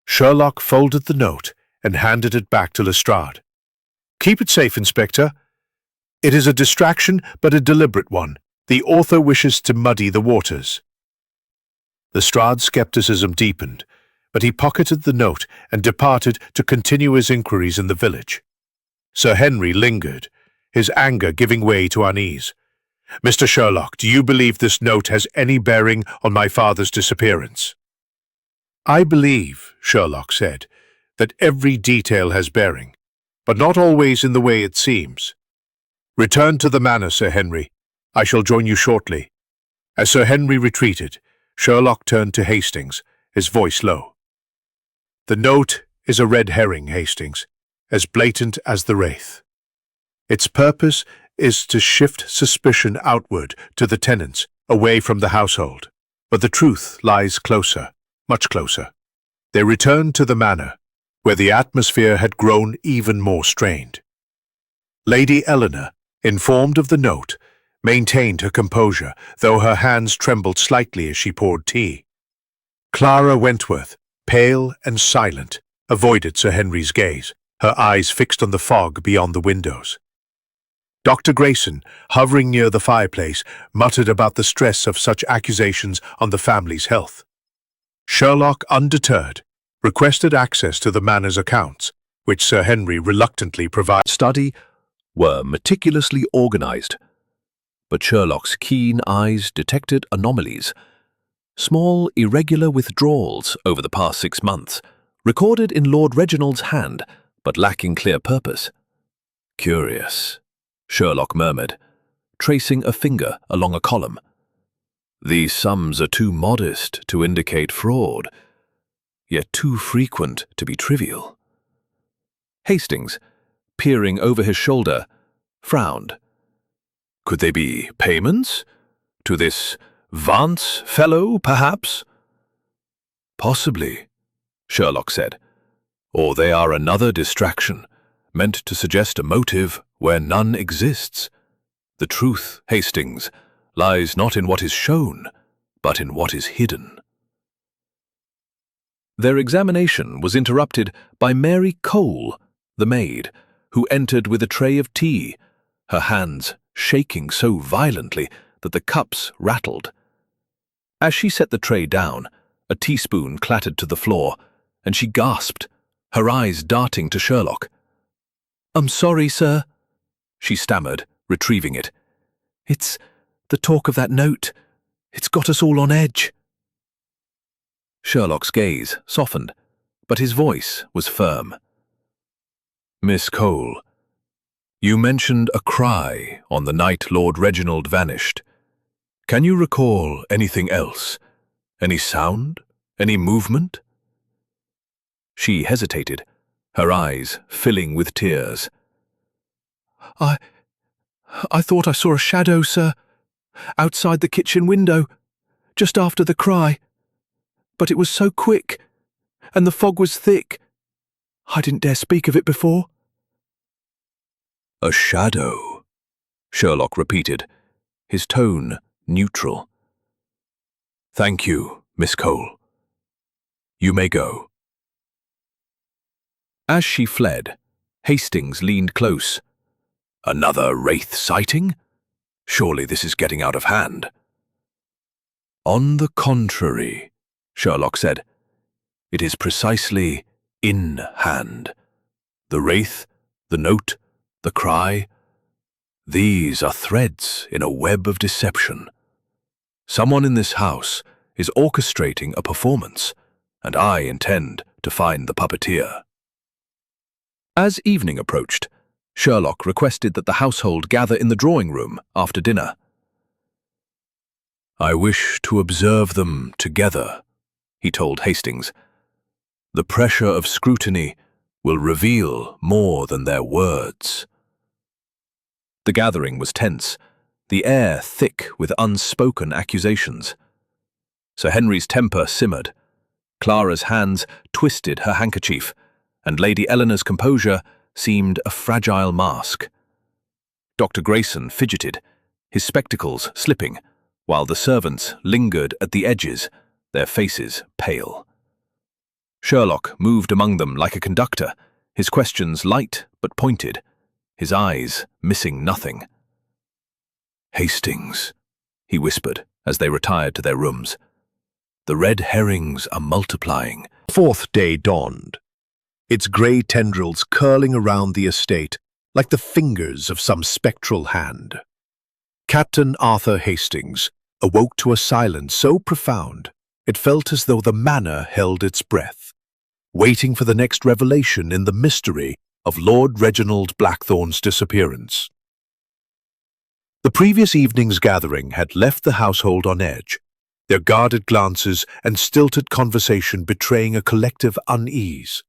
Sherlock folded the note and handed it back to Lestrade. "Keep it safe, Inspector. It is a distraction, but a deliberate one. The author wishes to muddy the waters." Lestrade's skepticism deepened, but he pocketed the note and departed to continue his inquiries in the village. Sir Henry lingered, his anger giving way to unease. "Mr. Sherlock, do you believe this note has any bearing on my father's disappearance?" "I believe," Sherlock said, "that every detail has bearing, but not always in the way it seems. Return to the manor, Sir Henry. I shall join you shortly." As Sir Henry retreated, Sherlock turned to Hastings, his voice low. "The note is a red herring, Hastings, as blatant as the Wraith. Its purpose is to shift suspicion outward to the tenants, away from the household. But the truth lies closer, much closer." They returned to the manor, where the atmosphere had grown even more strained. Lady Eleanor, informed of the note, maintained her composure, though her hands trembled slightly as she poured tea. Clara Wentworth, pale and silent, avoided Sir Henry's gaze, her eyes fixed on the fog beyond the windows. Dr. Grayson, hovering near the fireplace, muttered about the stress of such accusations on the family's health. Sherlock, undeterred, requested access to the manor's accounts, which Sir Henry reluctantly provided. Study were meticulously organized. but Sherlock's keen eyes detected anomalies. Small, irregular withdrawals over the past 6 months, recorded in Lord Reginald's hand, but lacking clear purpose. Curious, Sherlock murmured, tracing a finger along a column. These sums are too modest to indicate fraud, yet too frequent to be trivial. Hastings, peering over his shoulder, frowned. Could they be payments? To this Vance fellow, perhaps? Possibly, Sherlock said. Or they are another distraction, meant to suggest a motive where none exists. The truth, Hastings, lies not in what is shown, but in what is hidden. Their examination was interrupted by Mary Cole, the maid, who entered with a tray of tea, her hands shaking so violently that the cups rattled. As she set the tray down, a teaspoon clattered to the floor, and she gasped, her eyes darting to Sherlock. "I'm sorry, sir," she stammered, retrieving it. "It's the talk of that note. It's got us all on edge." Sherlock's gaze softened, but his voice was firm. "Miss Cole, you mentioned a cry on the night Lord Reginald vanished. Can you recall anything else? Any sound? Any movement?" She hesitated, her eyes filling with tears. I thought I saw a shadow, sir, outside the kitchen window, just after the cry. But it was so quick, and the fog was thick. I didn't dare speak of it before." "A shadow," Sherlock repeated, his tone neutral. "Thank you, Miss Cole. You may go." As she fled, Hastings leaned close. "Another wraith sighting? Surely this is getting out of hand." "On the contrary," Sherlock said, "it is precisely in hand. The wraith, the note, the cry, these are threads in a web of deception. Someone in this house is orchestrating a performance, and I intend to find the puppeteer." As evening approached, Sherlock requested that the household gather in the drawing room after dinner. "I wish to observe them together," he told Hastings. "The pressure of scrutiny will reveal more than their words." The gathering was tense, the air thick with unspoken accusations. Sir Henry's temper simmered. Clara's hands twisted her handkerchief, and Lady Eleanor's composure seemed a fragile mask. Dr. Grayson fidgeted, his spectacles slipping, while the servants lingered at the edges, their faces pale. Sherlock moved among them like a conductor, his questions light but pointed, his eyes missing nothing. "Hastings," he whispered as they retired to their rooms. "The red herrings are multiplying." The fourth day dawned, its grey tendrils curling around the estate like the fingers of some spectral hand. Captain Arthur Hastings awoke to a silence so profound it felt as though the manor held its breath, waiting for the next revelation in the mystery of Lord Reginald Blackthorne's disappearance. The previous evening's gathering had left the household on edge, their guarded glances and stilted conversation betraying a collective unease.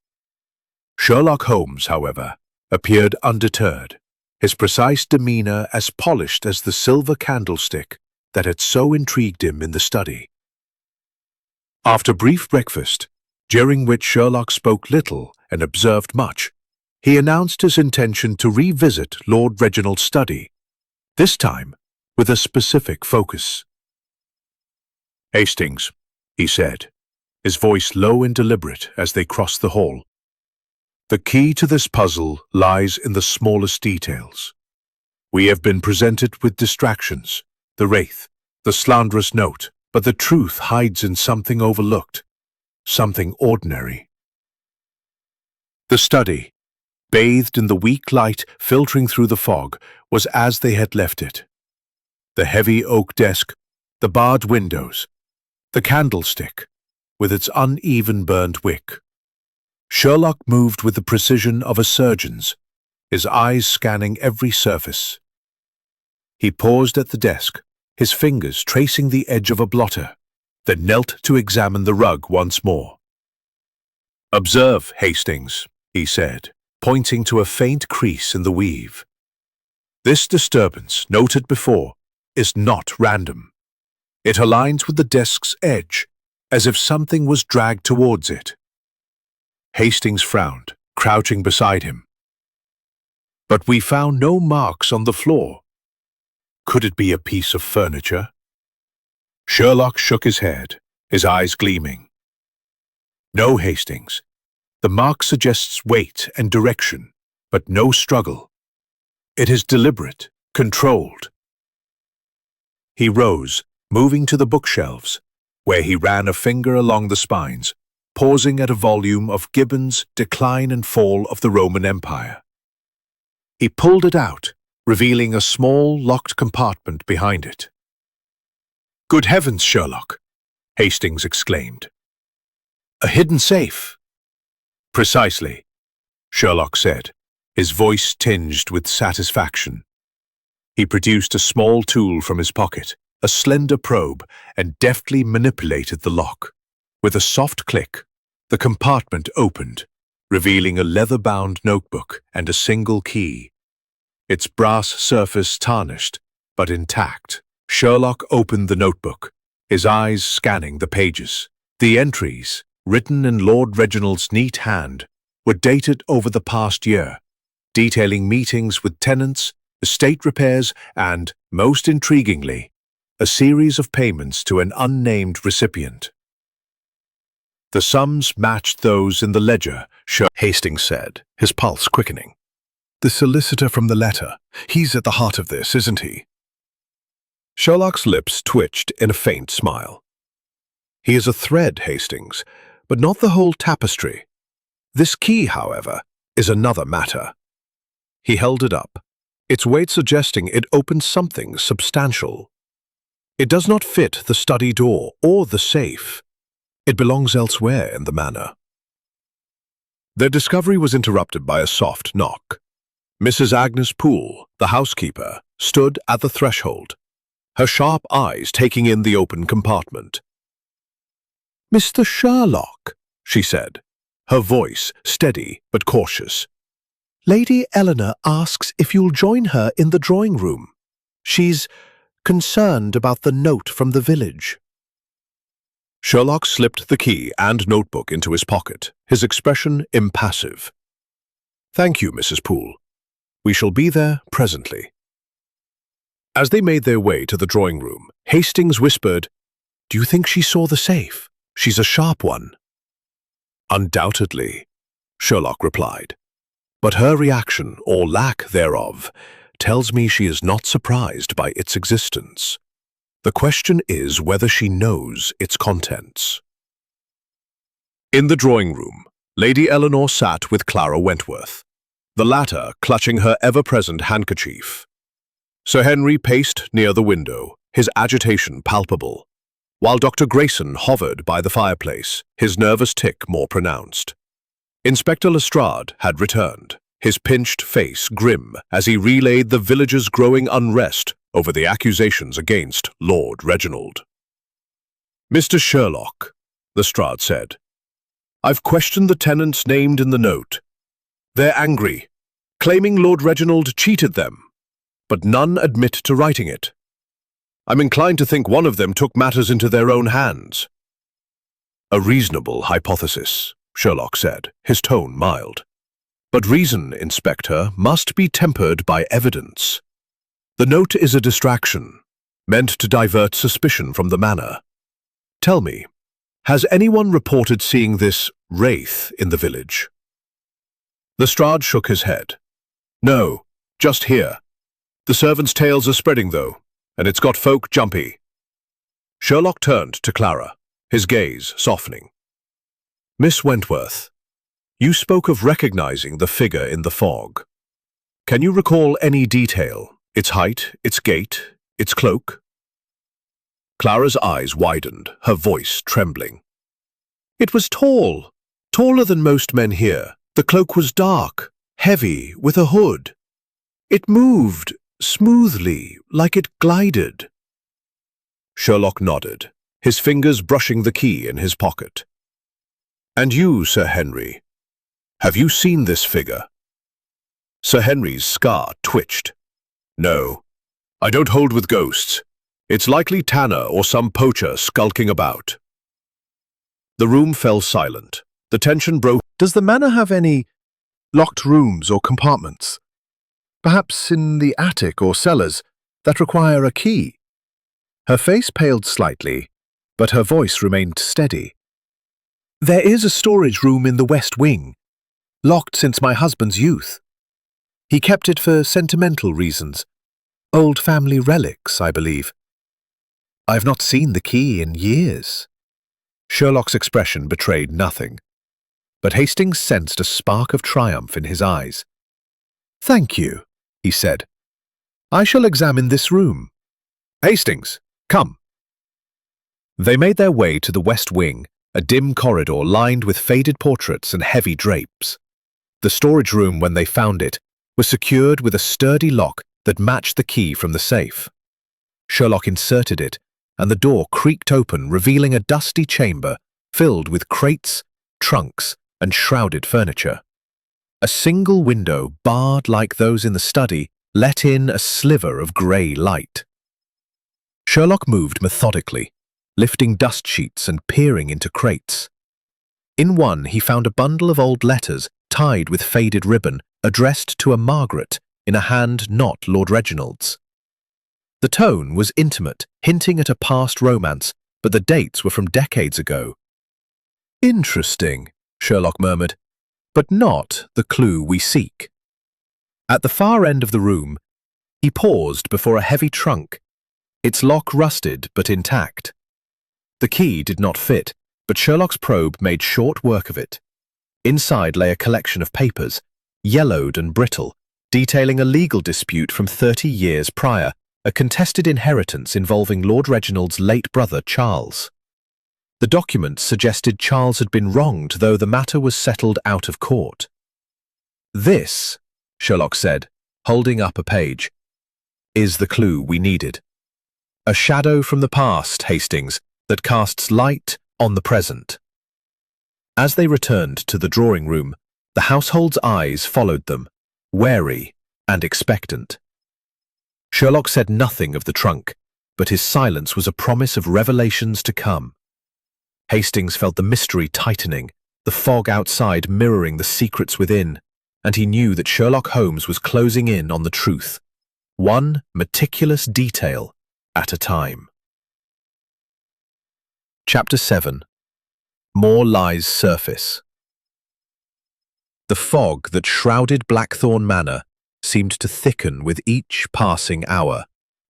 Sherlock Holmes, however, appeared undeterred, his precise demeanor as polished as the silver candlestick that had so intrigued him in the study. After brief breakfast, during which Sherlock spoke little and observed much, he announced his intention to revisit Lord Reginald's study, this time with a specific focus. "Hastings," he said, his voice low and deliberate as they crossed the hall. "The key to this puzzle lies in the smallest details. We have been presented with distractions, the wraith, the slanderous note, but the truth hides in something overlooked, something ordinary." The study, bathed in the weak light filtering through the fog, was as they had left it. The heavy oak desk, the barred windows, the candlestick, with its uneven burnt wick. Sherlock moved with the precision of a surgeon's, his eyes scanning every surface. He paused at the desk, his fingers tracing the edge of a blotter, then knelt to examine the rug once more. "Observe, Hastings," he said, pointing to a faint crease in the weave. "This disturbance, noted before, is not random. It aligns with the desk's edge, as if something was dragged towards it." Hastings frowned, crouching beside him. "But we found no marks on the floor. Could it be a piece of furniture?" Sherlock shook his head, his eyes gleaming. "No, Hastings. The mark suggests weight and direction, but no struggle. It is deliberate, controlled." He rose, moving to the bookshelves, where he ran a finger along the spines, pausing at a volume of Gibbon's Decline and Fall of the Roman Empire. He pulled it out, revealing a small, locked compartment behind it. "Good heavens, Sherlock!" Hastings exclaimed. "A hidden safe!" "Precisely," Sherlock said, his voice tinged with satisfaction. He produced a small tool from his pocket, a slender probe, and deftly manipulated the lock. With a soft click, the compartment opened, revealing a leather-bound notebook and a single key. Its brass surface tarnished, but intact. Sherlock opened the notebook, his eyes scanning the pages. The entries, written in Lord Reginald's neat hand, were dated over the past year, detailing meetings with tenants, estate repairs, and, most intriguingly, a series of payments to an unnamed recipient. The sums matched those in the ledger, Hastings said, his pulse quickening. "The solicitor from the letter. He's at the heart of this, isn't he?" Sherlock's lips twitched in a faint smile. "He is a thread, Hastings, but not the whole tapestry. This key, however, is another matter." He held it up, its weight suggesting it opens something substantial. "It does not fit the study door or the safe. It belongs elsewhere in the manor." Their discovery was interrupted by a soft knock. Mrs. Agnes Poole, the housekeeper, stood at the threshold, her sharp eyes taking in the open compartment. "Mr. Sherlock," she said, her voice steady but cautious. "Lady Eleanor asks if you'll join her in the drawing room. She's concerned about the note from the village." Sherlock slipped the key and notebook into his pocket, his expression impassive. "Thank you, Mrs. Poole. We shall be there presently." As they made their way to the drawing room, Hastings whispered, "Do you think she saw the safe? She's a sharp one." "Undoubtedly," Sherlock replied. "But her reaction, or lack thereof, tells me she is not surprised by its existence. The question is whether she knows its contents." In the drawing room, Lady Eleanor sat with Clara Wentworth, the latter clutching her ever-present handkerchief. Sir Henry paced near the window, his agitation palpable, while Dr. Grayson hovered by the fireplace, his nervous tic more pronounced. Inspector Lestrade had returned, his pinched face grim as he relayed the villagers' growing unrest over the accusations against Lord Reginald. "Mr. Sherlock," Lestrade said, "I've questioned the tenants named in the note. They're angry, claiming Lord Reginald cheated them, but none admit to writing it. I'm inclined to think one of them took matters into their own hands." "A reasonable hypothesis," Sherlock said, his tone mild. "But reason, Inspector, must be tempered by evidence. The note is a distraction, meant to divert suspicion from the manor. Tell me, has anyone reported seeing this wraith in the village?" Lestrade shook his head. "No, just here. The servants' tales are spreading, though, and it's got folk jumpy." Sherlock turned to Clara, his gaze softening. "Miss Wentworth, you spoke of recognizing the figure in the fog. Can you recall any detail, its height, its gait, Its cloak? Clara's eyes widened, her voice trembling. It was tall, taller than most men here. The cloak was dark, heavy, with a hood. It moved smoothly, like it glided. Sherlock nodded, his fingers brushing the key in his pocket. And you, Sir Henry, have you seen this figure? Sir Henry's scar twitched. No, I don't hold with ghosts. It's likely Tanner or some poacher skulking about. The room fell silent. The tension broke. Does the manor have any locked rooms or compartments? Perhaps in the attic or cellars that require a key? Her face paled slightly, but her voice remained steady. There is a storage room in the west wing, locked since my husband's youth. He kept it for sentimental reasons. Old family relics, I believe. I've not seen the key in years. Sherlock's expression betrayed nothing, but Hastings sensed a spark of triumph in his eyes. Thank you, he said. I shall examine this room. Hastings, come. They made their way to the west wing, a dim corridor lined with faded portraits and heavy drapes. The storage room, when they found it, was secured with a sturdy lock that matched the key from the safe. Sherlock inserted it, and the door creaked open, revealing a dusty chamber filled with crates, trunks, and shrouded furniture. A single window, barred like those in the study, let in a sliver of grey light. Sherlock moved methodically, lifting dust sheets and peering into crates. In one, he found a bundle of old letters tied with faded ribbon, addressed to a Margaret in a hand not Lord Reginald's. The tone was intimate, hinting at a past romance, but the dates were from decades ago. Interesting, Sherlock murmured, but not the clue we seek. At the far end of the room, he paused before a heavy trunk, its lock rusted but intact. The key did not fit, but Sherlock's probe made short work of it. Inside lay a collection of papers, yellowed and brittle, detailing a legal dispute from 30 years prior, a contested inheritance involving Lord Reginald's late brother Charles. The documents suggested Charles had been wronged, though the matter was settled out of court. This, Sherlock said, holding up a page, is the clue we needed. A shadow from the past, Hastings, that casts light on the present. As they returned to the drawing room, the household's eyes followed them, wary and expectant. Sherlock said nothing of the trunk, but his silence was a promise of revelations to come. Hastings felt the mystery tightening, the fog outside mirroring the secrets within, and he knew that Sherlock Holmes was closing in on the truth, one meticulous detail at a time. Chapter 7. More Lies Surface. The fog that shrouded Blackthorn Manor seemed to thicken with each passing hour,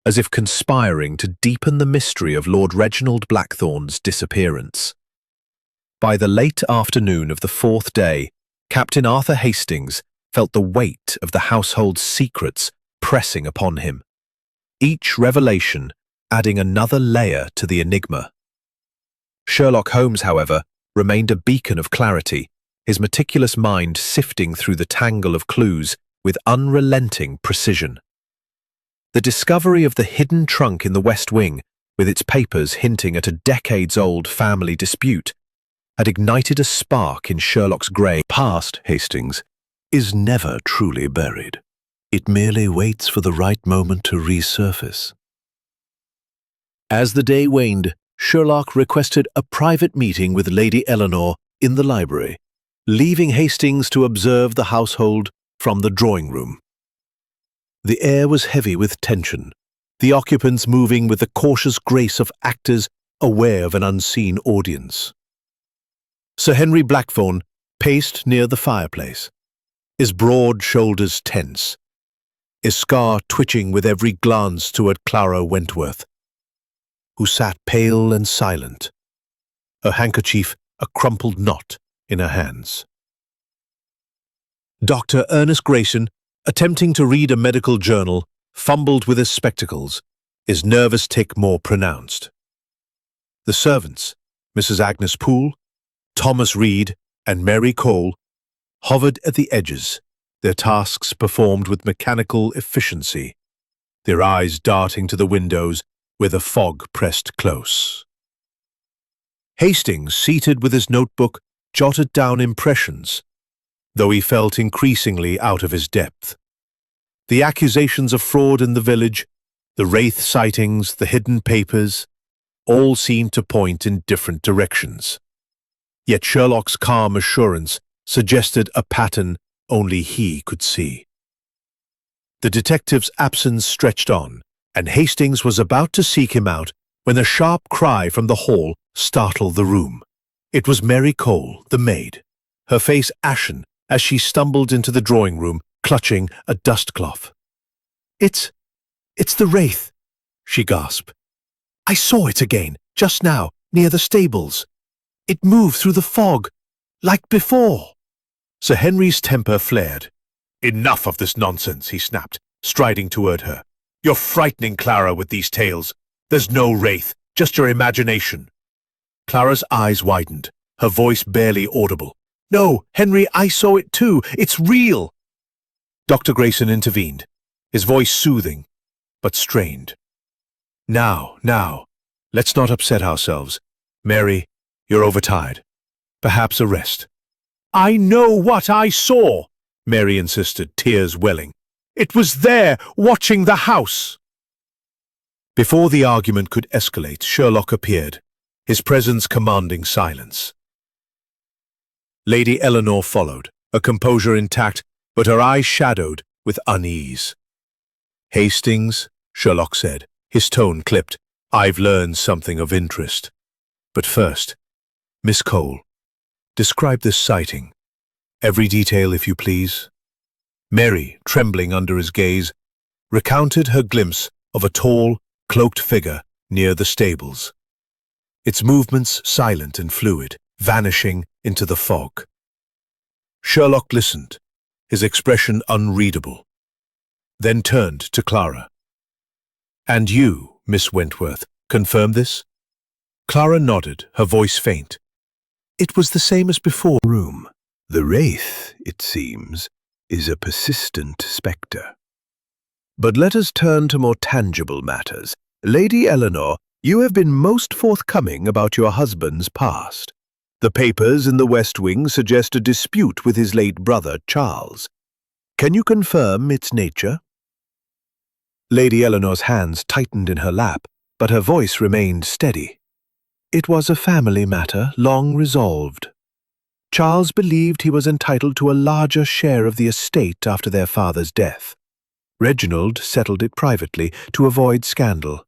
as if conspiring to deepen the mystery of Lord Reginald Blackthorn's disappearance. By the late afternoon of the fourth day, Captain Arthur Hastings felt the weight of the household's secrets pressing upon him, each revelation adding another layer to the enigma. Sherlock Holmes, however, remained a beacon of clarity, his meticulous mind sifting through the tangle of clues with unrelenting precision. The discovery of the hidden trunk in the West Wing, with its papers hinting at a decades-old family dispute, had ignited a spark in Sherlock's grey Past, Hastings, is never truly buried. It merely waits for the right moment to resurface. As the day waned, Sherlock requested a private meeting with Lady Eleanor in the library, leaving Hastings to observe the household from the drawing room. The air was heavy with tension, the occupants moving with the cautious grace of actors aware of an unseen audience. Sir Henry Blackthorn paced near the fireplace, his broad shoulders tense, his scar twitching with every glance toward Clara Wentworth, who sat pale and silent, her handkerchief a crumpled knot in her hands. Dr. Ernest Grayson, attempting to read a medical journal, fumbled with his spectacles, his nervous tic more pronounced. The servants, Mrs. Agnes Poole, Thomas Reed, and Mary Cole, hovered at the edges, their tasks performed with mechanical efficiency, their eyes darting to the windows where the fog pressed close. Hastings, seated with his notebook, jotted down impressions, though he felt increasingly out of his depth. The accusations of fraud in the village, the Wraith sightings, the hidden papers, all seemed to point in different directions. Yet Sherlock's calm assurance suggested a pattern only he could see. The detective's absence stretched on, and Hastings was about to seek him out when a sharp cry from the hall startled the room. It was Mary Cole, the maid, her face ashen as she stumbled into the drawing room, clutching a dustcloth. It's the Wraith," she gasped. "I saw it again, just now, near the stables. It moved through the fog, like before." Sir Henry's temper flared. "Enough of this nonsense," he snapped, striding toward her. "You're frightening Clara with these tales. There's no Wraith, just your imagination." Clara's eyes widened, her voice barely audible. "No, Henry, I saw it too. It's real." Dr. Grayson intervened, his voice soothing, but strained. Now, let's not upset ourselves. Mary, you're overtired. Perhaps a rest." "I know what I saw," Mary insisted, tears welling. "It was there, watching the house." Before the argument could escalate, Sherlock appeared, his presence commanding silence. Lady Eleanor followed, her composure intact, but her eyes shadowed with unease. "Hastings," Sherlock said, his tone clipped, "I've learned something of interest. But first, Miss Cole, describe this sighting. Every detail, if you please." Mary, trembling under his gaze, recounted her glimpse of a tall, cloaked figure near the stables, its movements silent and fluid, vanishing into the fog. Sherlock listened, his expression unreadable, then turned to Clara. "And you, Miss Wentworth, confirm this?" Clara nodded, her voice faint. "It was the same as before." Room. The Wraith, it seems, is a persistent spectre. But let us turn to more tangible matters. Lady Eleanor, you have been most forthcoming about your husband's past. The papers in the West Wing suggest a dispute with his late brother, Charles. Can you confirm its nature? Lady Eleanor's hands tightened in her lap, but her voice remained steady. It was a family matter, long resolved. Charles believed he was entitled to a larger share of the estate after their father's death. Reginald settled it privately to avoid scandal.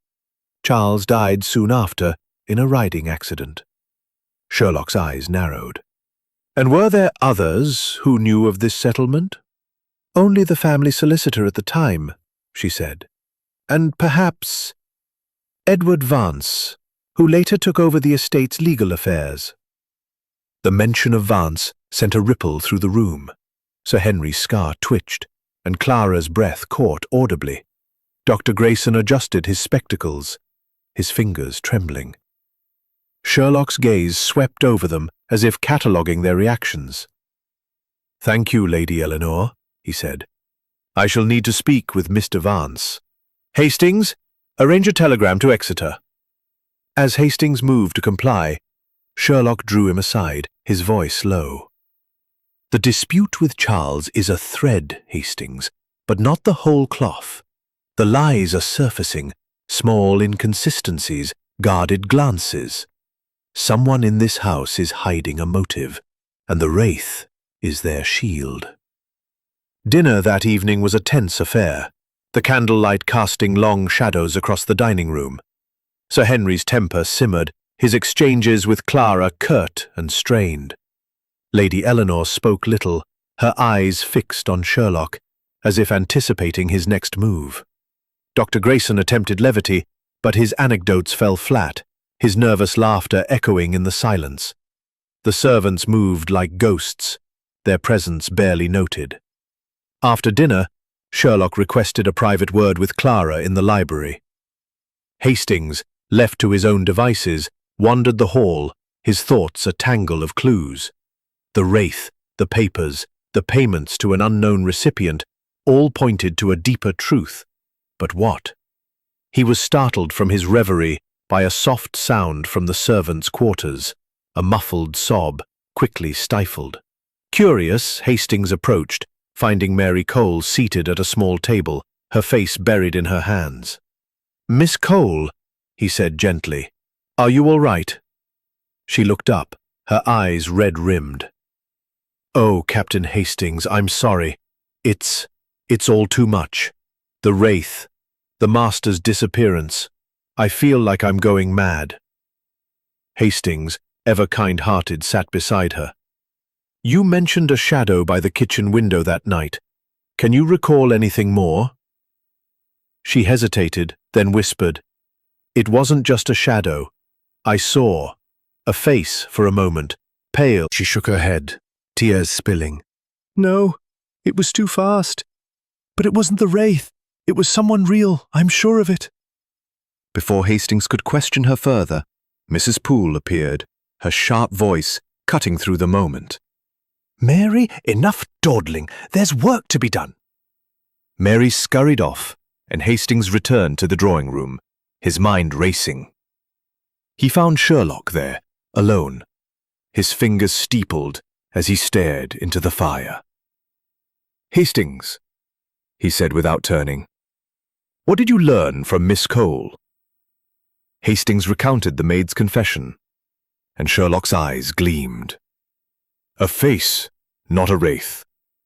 Charles died soon after in a riding accident. Sherlock's eyes narrowed. And were there others who knew of this settlement? Only the family solicitor at the time, she said. And perhaps Edward Vance, who later took over the estate's legal affairs. The mention of Vance sent a ripple through the room. Sir Henry's scar twitched, and Clara's breath caught audibly. Dr. Grayson adjusted his spectacles, his fingers trembling. Sherlock's gaze swept over them as if cataloguing their reactions. "Thank you, Lady Eleanor," he said. "I shall need to speak with Mr. Vance. Hastings, arrange a telegram to Exeter." As Hastings moved to comply, Sherlock drew him aside, his voice low. "The dispute with Charles is a thread, Hastings, but not the whole cloth. The lies are surfacing, small inconsistencies, guarded glances. Someone in this house is hiding a motive, and the Wraith is their shield." Dinner that evening was a tense affair, the candlelight casting long shadows across the dining room. Sir Henry's temper simmered, his exchanges with Clara curt and strained. Lady Eleanor spoke little, her eyes fixed on Sherlock, as if anticipating his next move. Dr. Grayson attempted levity, but his anecdotes fell flat, his nervous laughter echoing in the silence. The servants moved like ghosts, their presence barely noted. After dinner, Sherlock requested a private word with Clara in the library. Hastings, left to his own devices, wandered the hall, his thoughts a tangle of clues. The wraith, the papers, the payments to an unknown recipient, all pointed to a deeper truth. But what? He was startled from his reverie by a soft sound from the servants' quarters, a muffled sob, quickly stifled. Curious, Hastings approached, finding Mary Cole seated at a small table, her face buried in her hands. "Miss Cole," he said gently, "are you all right?" She looked up, her eyes red-rimmed. "Oh, Captain Hastings, I'm sorry. It's all too much. The wraith, the master's disappearance. I feel like I'm going mad." Hastings, ever kind-hearted, sat beside her. "You mentioned a shadow by the kitchen window that night. Can you recall anything more?" She hesitated, then whispered, "It wasn't just a shadow. I saw a face for a moment, pale." She shook her head, tears spilling. "No, it was too fast. But it wasn't the wraith. It was someone real, I'm sure of it." Before Hastings could question her further, Mrs. Poole appeared, her sharp voice cutting through the moment. "Mary, enough dawdling. There's work to be done." Mary scurried off, and Hastings returned to the drawing room, his mind racing. He found Sherlock there, alone, his fingers steepled as he stared into the fire. "Hastings," he said without turning, "what did you learn from Miss Cole?" Hastings recounted the maid's confession, and Sherlock's eyes gleamed. "A face, not a wraith.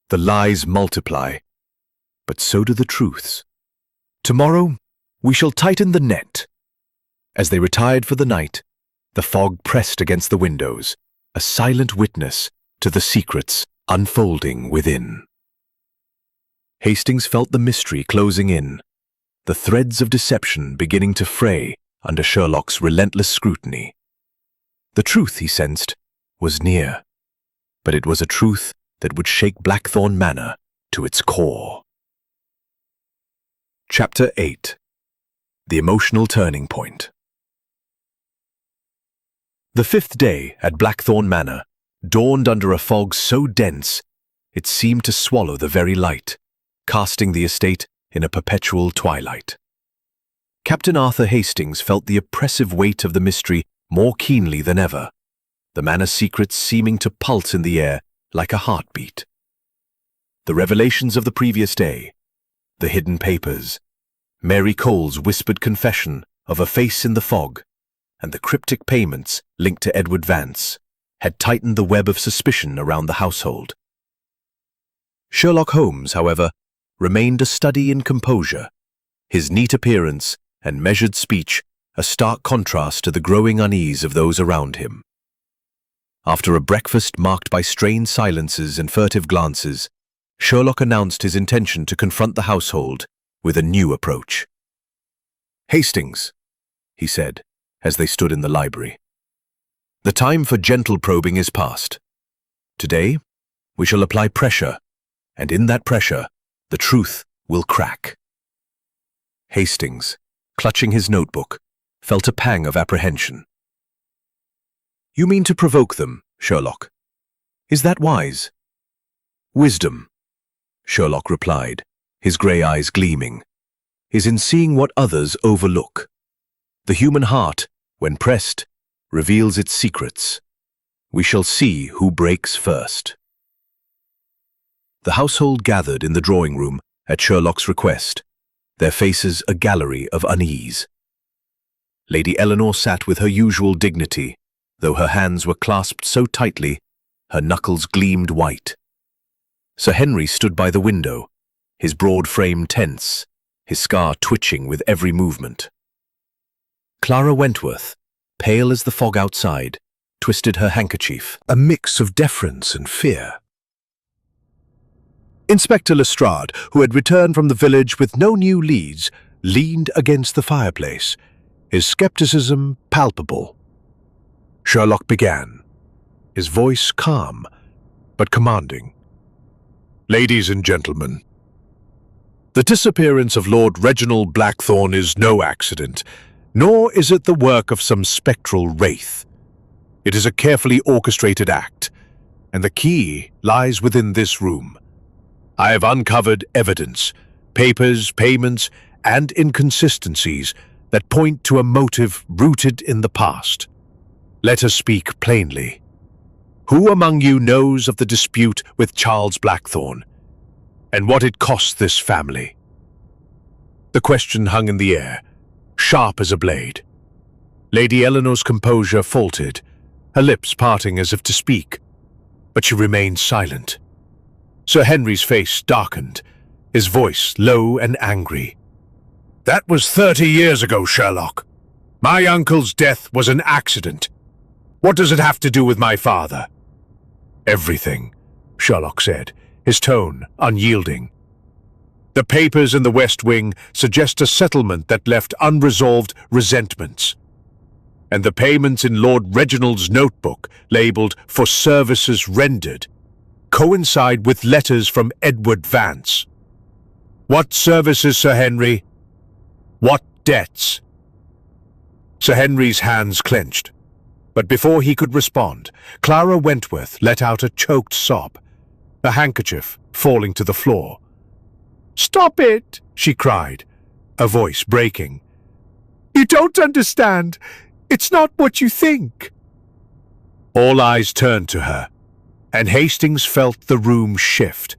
The lies multiply, but so do the truths. Tomorrow we shall tighten the net." As they retired for the night, the fog pressed against the windows, a silent witness to the secrets unfolding within. Hastings felt the mystery closing in, the threads of deception beginning to fray under Sherlock's relentless scrutiny. The truth, he sensed, was near, but it was a truth that would shake Blackthorn Manor to its core. Chapter 8. The Emotional Turning Point. The fifth day at Blackthorn Manor dawned under a fog so dense it seemed to swallow the very light, casting the estate in a perpetual twilight. Captain Arthur Hastings felt the oppressive weight of the mystery more keenly than ever, the manor's secrets seeming to pulse in the air like a heartbeat. The revelations of the previous day, the hidden papers, Mary Cole's whispered confession of a face in the fog, and the cryptic payments linked to Edward Vance had tightened the web of suspicion around the household. Sherlock Holmes, however, remained a study in composure, his neat appearance and measured speech a stark contrast to the growing unease of those around him. After a breakfast marked by strained silences and furtive glances, Sherlock announced his intention to confront the household with a new approach. "Hastings," he said, as they stood in the library, "the time for gentle probing is past. Today, we shall apply pressure, and in that pressure, the truth will crack." Hastings, clutching his notebook, felt a pang of apprehension. "You mean to provoke them, Sherlock? Is that wise?" "Wisdom," Sherlock replied, his grey eyes gleaming, "is in seeing what others overlook. The human heart, when pressed, reveals its secrets. We shall see who breaks first." The household gathered in the drawing room at Sherlock's request, their faces a gallery of unease. Lady Eleanor sat with her usual dignity, though her hands were clasped so tightly, her knuckles gleamed white. Sir Henry stood by the window, his broad frame tense, his scar twitching with every movement. Clara Wentworth, pale as the fog outside, twisted her handkerchief, a mix of deference and fear. Inspector Lestrade, who had returned from the village with no new leads, leaned against the fireplace, his skepticism palpable. Sherlock began, his voice calm but commanding. "Ladies and gentlemen, the disappearance of Lord Reginald Blackthorne is no accident. Nor is it the work of some spectral wraith. It is a carefully orchestrated act, and the key lies within this room. I have uncovered evidence, papers, payments, and inconsistencies that point to a motive rooted in the past. Let us speak plainly. Who among you knows of the dispute with Charles Blackthorne, and what it cost this family? The question hung in the air, sharp as a blade. Lady Eleanor's composure faltered, her lips parting as if to speak, but she remained silent. Sir Henry's face darkened, his voice low and angry. That was 30 years ago, Sherlock. My uncle's death was an accident. What does it have to do with my father? Everything, Sherlock said, his tone unyielding. The papers in the West Wing suggest a settlement that left unresolved resentments. And the payments in Lord Reginald's notebook, labelled for services rendered, coincide with letters from Edward Vance. What services, Sir Henry? What debts? Sir Henry's hands clenched, but before he could respond, Clara Wentworth let out a choked sob, a handkerchief falling to the floor. "Stop it!" she cried, a voice breaking. "You don't understand. It's not what you think." All eyes turned to her, and Hastings felt the room shift,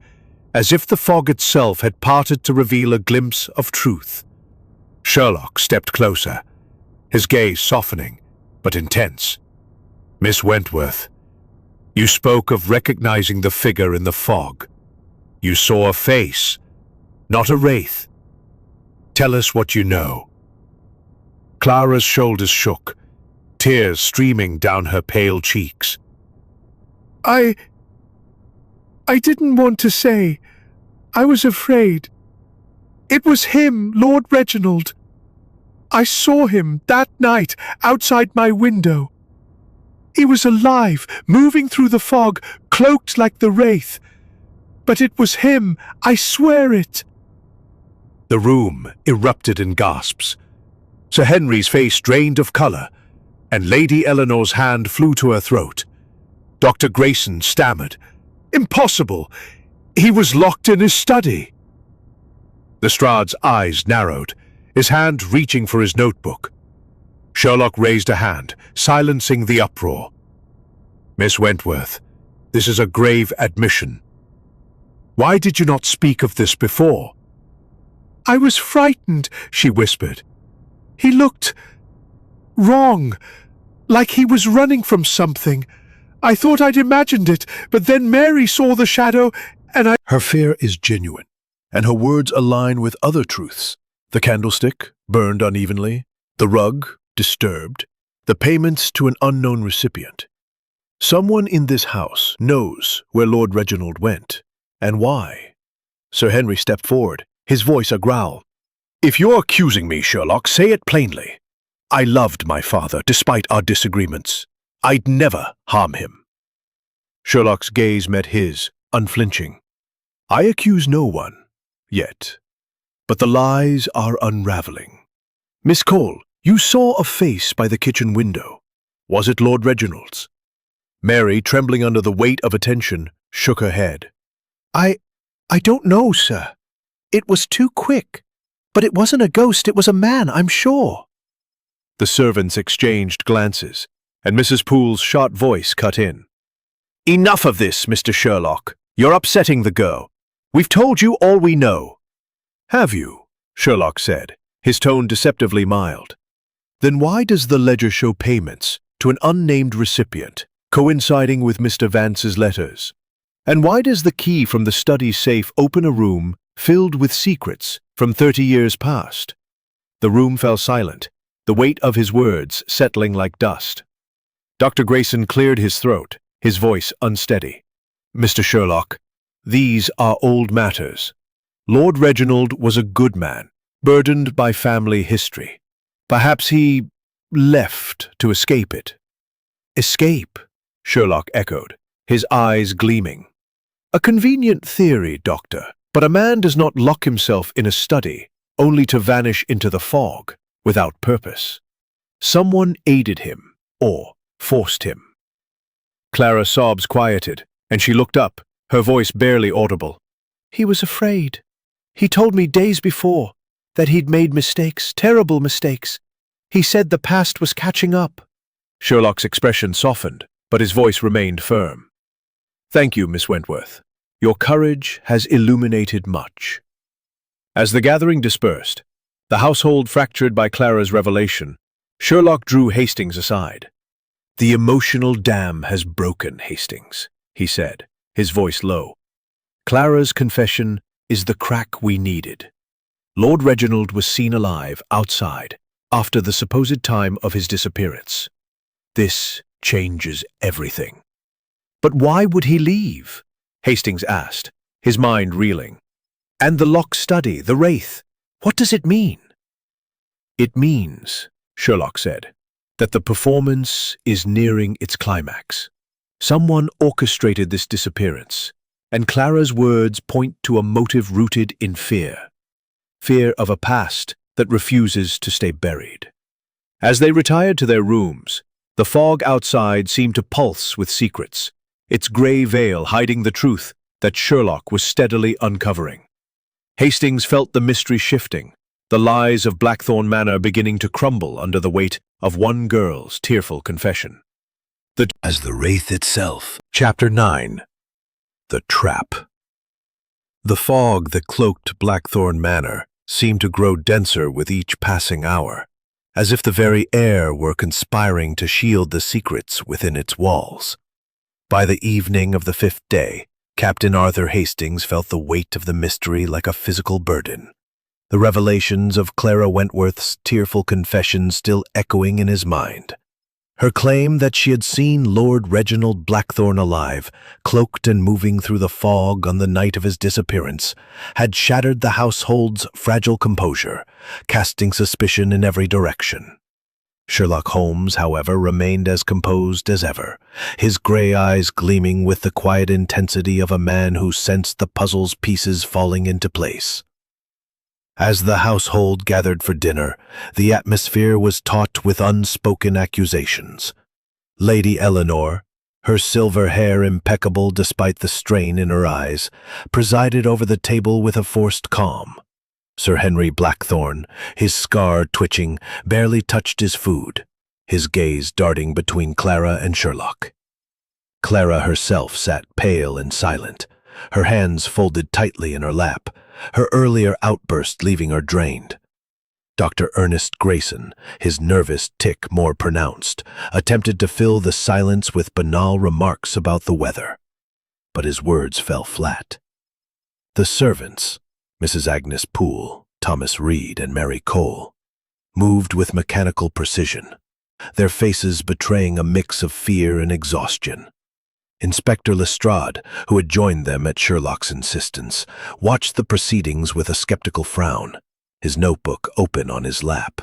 as if the fog itself had parted to reveal a glimpse of truth. Sherlock stepped closer, his gaze softening, but intense. "Miss Wentworth, you spoke of recognizing the figure in the fog. You saw a face, not a wraith. Tell us what you know." Clara's shoulders shook, tears streaming down her pale cheeks. I didn't want to say. I was afraid. It was him, Lord Reginald. I saw him that night outside my window. He was alive, moving through the fog, cloaked like the wraith. But it was him, I swear it. The room erupted in gasps. Sir Henry's face drained of colour, and Lady Eleanor's hand flew to her throat. Dr. Grayson stammered, "Impossible! He was locked in his study." Lestrade's eyes narrowed, his hand reaching for his notebook. Sherlock raised a hand, silencing the uproar. "Miss Wentworth, this is a grave admission. Why did you not speak of this before?" "I was frightened," she whispered. "He looked wrong, like he was running from something. I thought I'd imagined it, but then Mary saw the shadow, and I—" Her fear is genuine, and her words align with other truths. The candlestick, burned unevenly, the rug, disturbed, the payments to an unknown recipient. Someone in this house knows where Lord Reginald went, and why. Sir Henry stepped forward, his voice a growl. "If you're accusing me, Sherlock, say it plainly. I loved my father, despite our disagreements. I'd never harm him." Sherlock's gaze met his, unflinching. "I accuse no one, yet. But the lies are unraveling. Miss Cole, you saw a face by the kitchen window. Was it Lord Reginald's?" Mary, trembling under the weight of attention, shook her head. I don't know, sir. It was too quick. But it wasn't a ghost, it was a man, I'm sure." The servants exchanged glances, and Mrs. Poole's sharp voice cut in. "Enough of this, Mr. Sherlock. You're upsetting the girl. We've told you all we know." "Have you?" Sherlock said, his tone deceptively mild. "Then why does the ledger show payments to an unnamed recipient, coinciding with Mr. Vance's letters? And why does the key from the study safe open a room filled with secrets from 30 years past?" The room fell silent, the weight of his words settling like dust. Dr. Grayson cleared his throat, his voice unsteady. "Mr. Sherlock, these are old matters. Lord Reginald was a good man, burdened by family history. Perhaps he left to escape it." "Escape?" Sherlock echoed, his eyes gleaming. "A convenient theory, Doctor, but a man does not lock himself in a study only to vanish into the fog without purpose." Someone aided him, or forced him. Clara's sobs quieted, and she looked up, her voice barely audible. He was afraid. He told me days before that he'd made mistakes, terrible mistakes. He said the past was catching up. Sherlock's expression softened, but his voice remained firm. Thank you, Miss Wentworth. Your courage has illuminated much. As the gathering dispersed, the household fractured by Clara's revelation, Sherlock drew Hastings aside. The emotional dam has broken, Hastings, he said, his voice low. Clara's confession is the crack we needed. Lord Reginald was seen alive outside after the supposed time of his disappearance. This changes everything. But why would he leave? Hastings asked, his mind reeling. And the locked study, the wraith, what does it mean? It means, Sherlock said, that the performance is nearing its climax. Someone orchestrated this disappearance, and Clara's words point to a motive rooted in fear. Fear of a past that refuses to stay buried. As they retired to their rooms, the fog outside seemed to pulse with secrets, its grey veil hiding the truth that Sherlock was steadily uncovering. Hastings felt the mystery shifting, the lies of Blackthorn Manor beginning to crumble under the weight of one girl's tearful confession. As the wraith itself. Chapter 9. The Trap. The fog that cloaked Blackthorn Manor seemed to grow denser with each passing hour, as if the very air were conspiring to shield the secrets within its walls. By the evening of the 5th day, Captain Arthur Hastings felt the weight of the mystery like a physical burden, the revelations of Clara Wentworth's tearful confession still echoing in his mind. Her claim that she had seen Lord Reginald Blackthorn alive, cloaked and moving through the fog on the night of his disappearance, had shattered the household's fragile composure, casting suspicion in every direction. Sherlock Holmes, however, remained as composed as ever, his grey eyes gleaming with the quiet intensity of a man who sensed the puzzle's pieces falling into place. As the household gathered for dinner, the atmosphere was taut with unspoken accusations. Lady Eleanor, her silver hair impeccable despite the strain in her eyes, presided over the table with a forced calm. Sir Henry Blackthorn, his scar twitching, barely touched his food, his gaze darting between Clara and Sherlock. Clara herself sat pale and silent, her hands folded tightly in her lap, her earlier outburst leaving her drained. Dr. Ernest Grayson, his nervous tic more pronounced, attempted to fill the silence with banal remarks about the weather, but his words fell flat. The servants, Mrs. Agnes Poole, Thomas Reed, and Mary Cole, moved with mechanical precision, their faces betraying a mix of fear and exhaustion. Inspector Lestrade, who had joined them at Sherlock's insistence, watched the proceedings with a skeptical frown, his notebook open on his lap.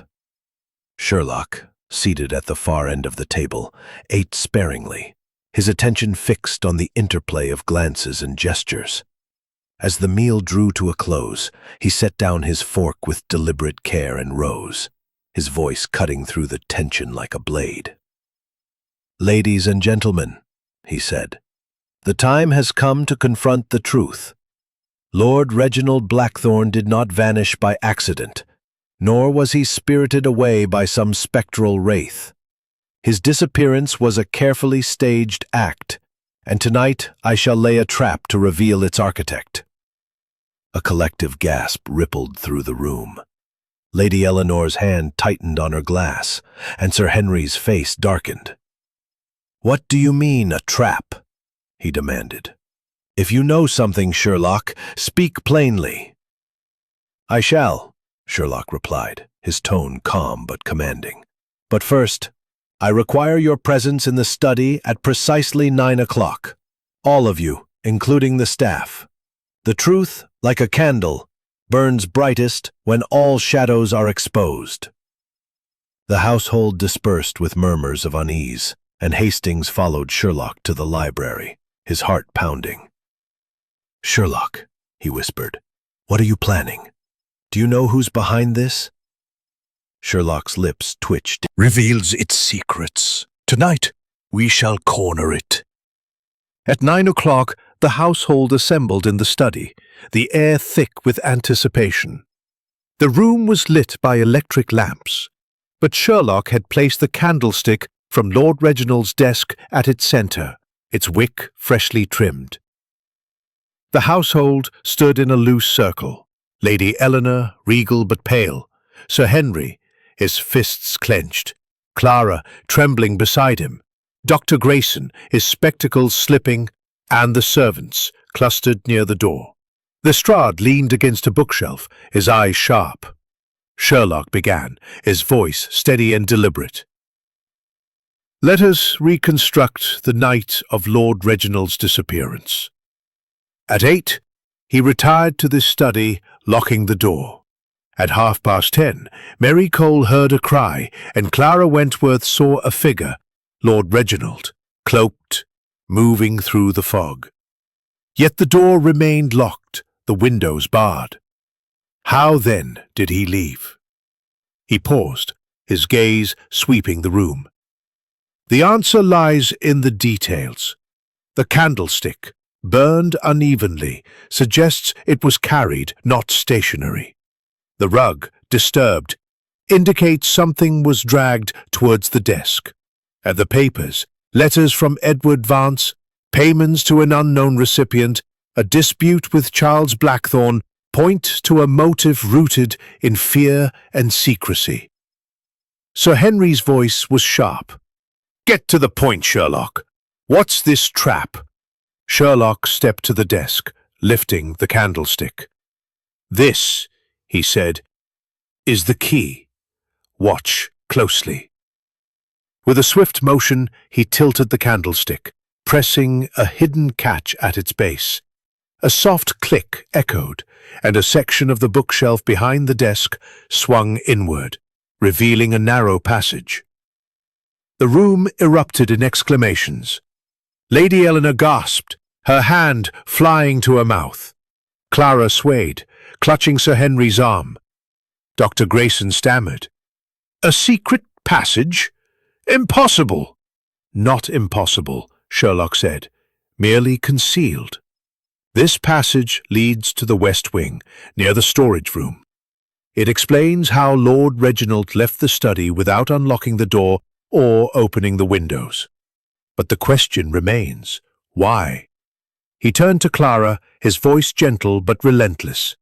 Sherlock, seated at the far end of the table, ate sparingly, his attention fixed on the interplay of glances and gestures. As the meal drew to a close, he set down his fork with deliberate care and rose, his voice cutting through the tension like a blade. "Ladies and gentlemen," he said, "the time has come to confront the truth. Lord Reginald Blackthorn did not vanish by accident, nor was he spirited away by some spectral wraith. His disappearance was a carefully staged act, and tonight I shall lay a trap to reveal its architect." A collective gasp rippled through the room. Lady Eleanor's hand tightened on her glass, and Sir Henry's face darkened. "What do you mean, a trap?" he demanded. "If you know something, Sherlock, speak plainly." "I shall," Sherlock replied, his tone calm but commanding. "But first, I require your presence in the study at precisely 9 o'clock. All of you, including the staff. The truth, like a candle, burns brightest when all shadows are exposed." The household dispersed with murmurs of unease, and Hastings followed Sherlock to the library, his heart pounding. "Sherlock," he whispered, "what are you planning? Do you know who's behind this?" Sherlock's lips twitched. Reveals its secrets. Tonight, we shall corner it. At 9 o'clock, the household assembled in the study, the air thick with anticipation. The room was lit by electric lamps, but Sherlock had placed the candlestick from Lord Reginald's desk at its centre, its wick freshly trimmed. The household stood in a loose circle. Lady Eleanor, regal but pale, Sir Henry, his fists clenched, Clara trembling beside him, Dr. Grayson, his spectacles slipping, and the servants clustered near the door. Lestrade leaned against a bookshelf, his eyes sharp. Sherlock began, his voice steady and deliberate. Let us reconstruct the night of Lord Reginald's disappearance. At 8, he retired to this study, locking the door. At 10:30, Mary Cole heard a cry, and Clara Wentworth saw a figure, Lord Reginald, cloaked, moving through the fog. Yet the door remained locked, the windows barred. How then did he leave? He paused, his gaze sweeping the room. The answer lies in the details. The candlestick, burned unevenly, suggests it was carried, not stationary. The rug, disturbed, indicates something was dragged towards the desk. And the papers, letters from Edward Vance, payments to an unknown recipient, a dispute with Charles Blackthorne, point to a motive rooted in fear and secrecy. Sir Henry's voice was sharp. Get to the point, Sherlock. What's this trap? Sherlock stepped to the desk, lifting the candlestick. This, he said, is the key. Watch closely. With a swift motion, he tilted the candlestick, pressing a hidden catch at its base. A soft click echoed, and a section of the bookshelf behind the desk swung inward, revealing a narrow passage. The room erupted in exclamations. Lady Eleanor gasped, her hand flying to her mouth. Clara swayed, clutching Sir Henry's arm. Dr. Grayson stammered. A secret passage? Impossible! Not impossible, Sherlock said, merely concealed. This passage leads to the west wing, near the storage room. It explains how Lord Reginald left the study without unlocking the door or opening the windows. But the question remains, why? He turned to Clara, his voice gentle but relentless.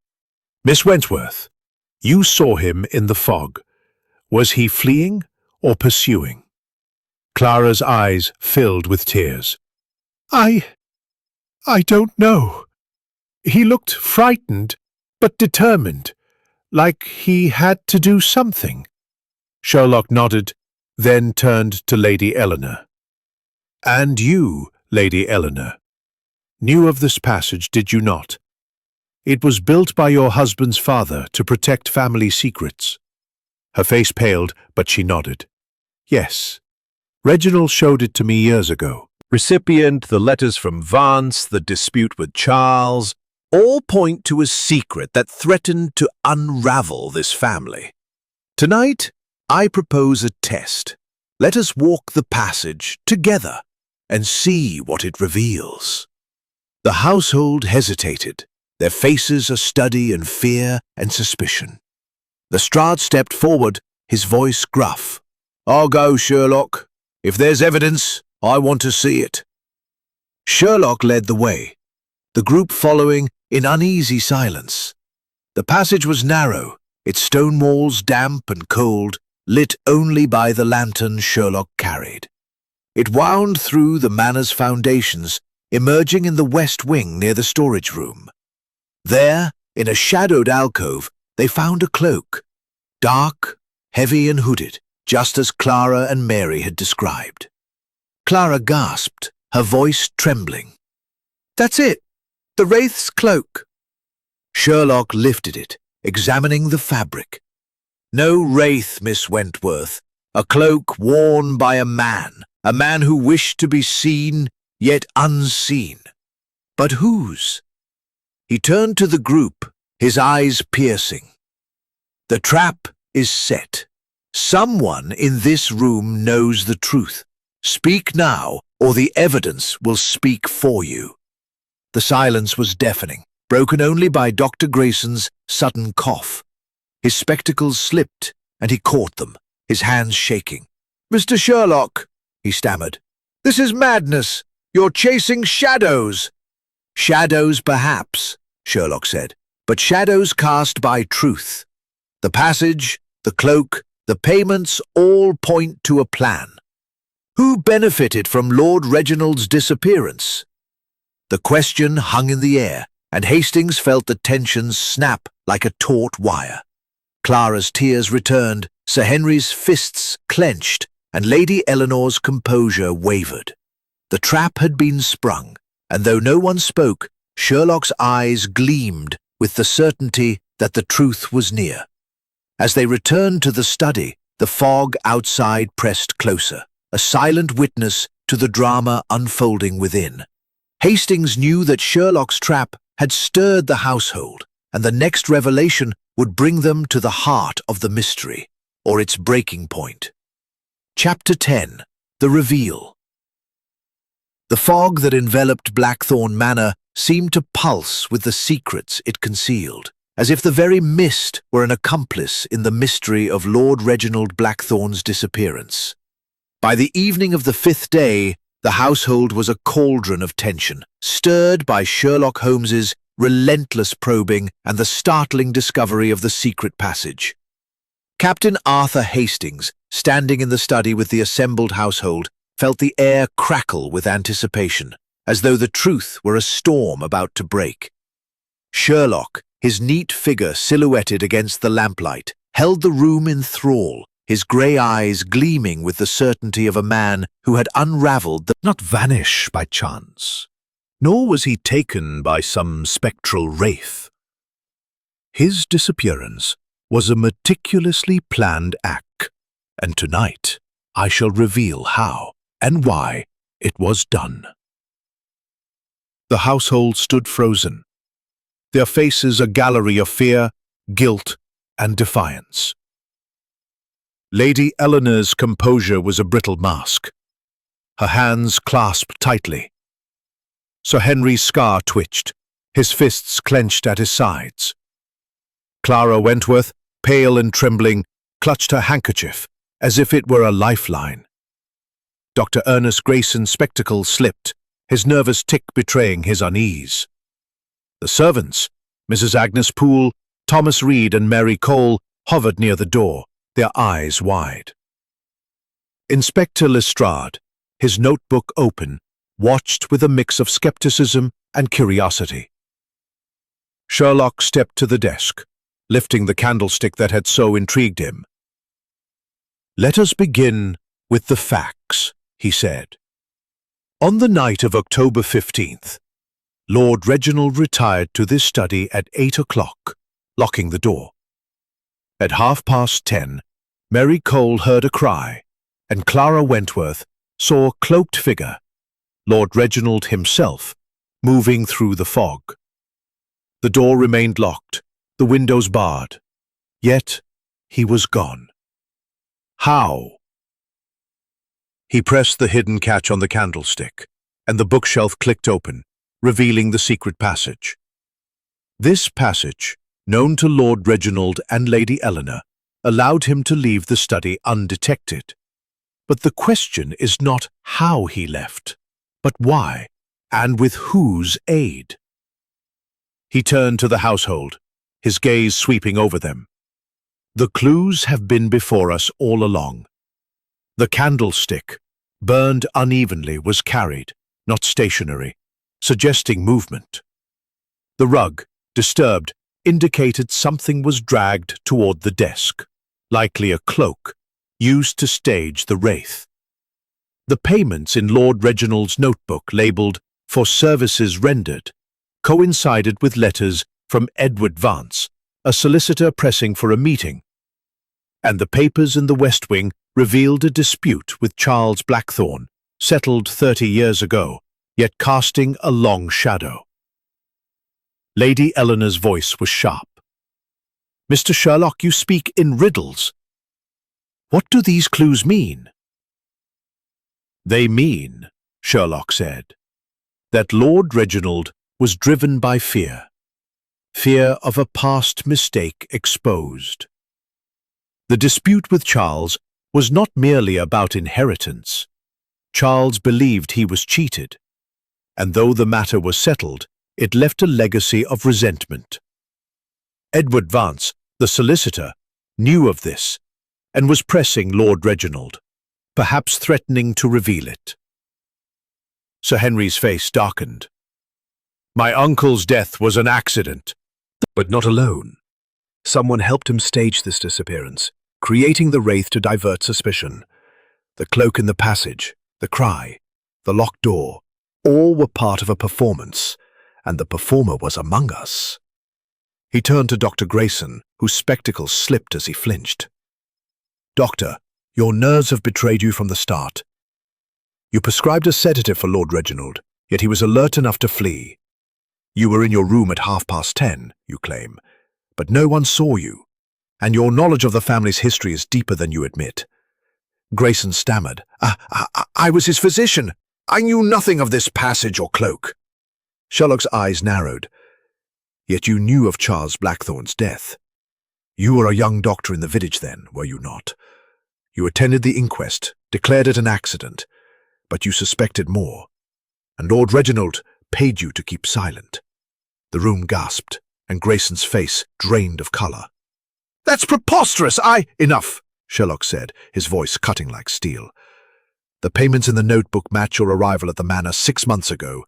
Miss Wentworth, you saw him in the fog. Was he fleeing or pursuing? Clara's eyes filled with tears. I don't know. He looked frightened, but determined, like he had to do something. Sherlock nodded, then turned to Lady Eleanor. And you, Lady Eleanor, knew of this passage, did you not? It was built by your husband's father to protect family secrets. Her face paled, but she nodded. Yes. Reginald showed it to me years ago. Recipient, the letters from Vance, the dispute with Charles, all point to a secret that threatened to unravel this family. Tonight, I propose a test. Let us walk the passage together and see what it reveals. The household hesitated, their faces a study in fear and suspicion. Lestrade stepped forward, his voice gruff. I'll go, Sherlock. If there's evidence, I want to see it. Sherlock led the way, the group following in uneasy silence. The passage was narrow, its stone walls damp and cold, lit only by the lantern Sherlock carried. It wound through the manor's foundations, emerging in the west wing near the storage room. There, in a shadowed alcove, they found a cloak, dark, heavy and hooded, just as Clara and Mary had described. Clara gasped, her voice trembling. That's it! The Wraith's cloak! Sherlock lifted it, examining the fabric. No wraith, Miss Wentworth. A cloak worn by a man who wished to be seen, yet unseen. But whose? He turned to the group, his eyes piercing. The trap is set. Someone in this room knows the truth. Speak now, or the evidence will speak for you." The silence was deafening, broken only by Dr. Grayson's sudden cough. His spectacles slipped, and he caught them, his hands shaking. "Mr. Sherlock," he stammered, "this is madness. You're chasing shadows." "Shadows, perhaps," Sherlock said, "but shadows cast by truth. The passage, the cloak, the payments all point to a plan. Who benefited from Lord Reginald's disappearance?" The question hung in the air, and Hastings felt the tension snap like a taut wire. Clara's tears returned, Sir Henry's fists clenched, and Lady Eleanor's composure wavered. The trap had been sprung, and though no one spoke, Sherlock's eyes gleamed with the certainty that the truth was near. As they returned to the study, the fog outside pressed closer, a silent witness to the drama unfolding within. Hastings knew that Sherlock's trap had stirred the household, and the next revelation would bring them to the heart of the mystery, or its breaking point. Chapter 10. The Reveal. The fog that enveloped Blackthorn Manor seemed to pulse with the secrets it concealed, as if the very mist were an accomplice in the mystery of Lord Reginald Blackthorn's disappearance. By the evening of the 5th day, the household was a cauldron of tension, stirred by Sherlock Holmes's relentless probing and the startling discovery of the secret passage. Captain Arthur Hastings, standing in the study with the assembled household, felt the air crackle with anticipation, as though the truth were a storm about to break. Sherlock, his neat figure silhouetted against the lamplight, held the room in thrall, his grey eyes gleaming with the certainty of a man who had unravelled the— Not vanish by chance, nor was he taken by some spectral wraith. His disappearance was a meticulously planned act, and tonight I shall reveal how and why it was done. The household stood frozen, their faces a gallery of fear, guilt, and defiance. Lady Eleanor's composure was a brittle mask, her hands clasped tightly. Sir Henry's scar twitched, his fists clenched at his sides. Clara Wentworth, pale and trembling, clutched her handkerchief as if it were a lifeline. Dr. Ernest Grayson's spectacles slipped, his nervous tic betraying his unease. The servants, Mrs. Agnes Poole, Thomas Reed and Mary Cole, hovered near the door, their eyes wide. Inspector Lestrade, his notebook open, watched with a mix of skepticism and curiosity. Sherlock stepped to the desk, lifting the candlestick that had so intrigued him. "Let us begin with the facts," he said. On the night of October 15th, Lord Reginald retired to this study at 8 o'clock, locking the door. At 10:30, Mary Cole heard a cry, and Clara Wentworth saw a cloaked figure, Lord Reginald himself, moving through the fog. The door remained locked, the windows barred, yet he was gone. How? He pressed the hidden catch on the candlestick, and the bookshelf clicked open, revealing the secret passage. This passage, known to Lord Reginald and Lady Eleanor, allowed him to leave the study undetected. But the question is not how he left, but why, and with whose aid. He turned to the household, his gaze sweeping over them. The clues have been before us all along. The candlestick, burned unevenly, was carried, not stationary, suggesting movement. The rug, disturbed, indicated something was dragged toward the desk, likely a cloak, used to stage the wraith. The payments in Lord Reginald's notebook labelled "for services rendered" coincided with letters from Edward Vance, a solicitor pressing for a meeting, and the papers in the West Wing revealed a dispute with Charles Blackthorn, settled 30 years ago, yet casting a long shadow. Lady Eleanor's voice was sharp. "Mr. Sherlock, you speak in riddles." What do these clues mean? They mean, Sherlock said, that Lord Reginald was driven by fear. Fear of a past mistake exposed. The dispute with Charles was not merely about inheritance. Charles believed he was cheated, and though the matter was settled, it left a legacy of resentment. Edward Vance, the solicitor, knew of this and was pressing Lord Reginald, perhaps threatening to reveal it. Sir Henry's face darkened. My uncle's death was an accident. But not alone. Someone helped him stage this disappearance, creating the wraith to divert suspicion. The cloak in the passage, the cry, the locked door, all were part of a performance, and the performer was among us. He turned to Dr. Grayson, whose spectacles slipped as he flinched. Doctor, your nerves have betrayed you from the start. You prescribed a sedative for Lord Reginald, yet he was alert enough to flee. You were in your room at 10:30, you claim, but no one saw you, and your knowledge of the family's history is deeper than you admit. Grayson stammered. I was his physician. I knew nothing of this passage or cloak. Sherlock's eyes narrowed. Yet you knew of Charles Blackthorne's death. You were a young doctor in the village then, were you not? You attended the inquest, declared it an accident, but you suspected more, and Lord Reginald paid you to keep silent. The room gasped, and Grayson's face drained of colour. That's preposterous! Enough, Sherlock said, his voice cutting like steel. The payments in the notebook match your arrival at the manor 6 months ago,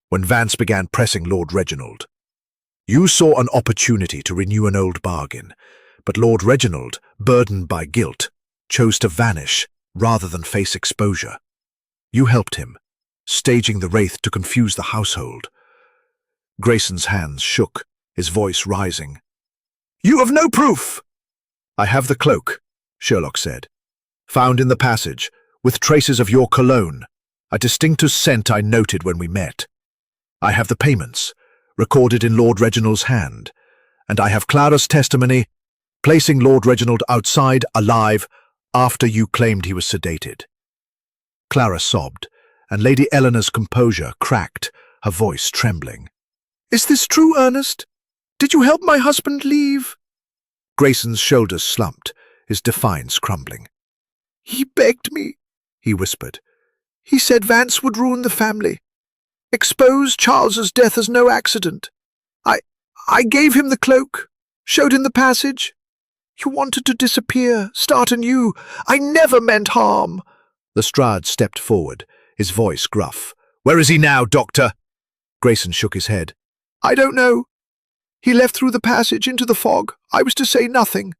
when Vance began pressing Lord Reginald. You saw an opportunity to renew an old bargain, but Lord Reginald, burdened by guilt, chose to vanish rather than face exposure. You helped him, staging the wraith to confuse the household. Grayson's hands shook, his voice rising. You have no proof! I have the cloak, Sherlock said. Found in the passage, with traces of your cologne, a distinctive scent I noted when we met. I have the payments, recorded in Lord Reginald's hand, and I have Clara's testimony, placing Lord Reginald outside, alive, after you claimed he was sedated. Clara sobbed, and Lady Eleanor's composure cracked, her voice trembling. Is this true, Ernest? Did you help my husband leave? Grayson's shoulders slumped, his defiance crumbling. He begged me, he whispered. He said Vance would ruin the family. Expose Charles's death as no accident. I gave him the cloak, showed him the passage. You wanted to disappear, start anew. I never meant harm. Lestrade stepped forward, his voice gruff. Where is he now, Doctor? Grayson shook his head. I don't know. He left through the passage into the fog. I was to say nothing.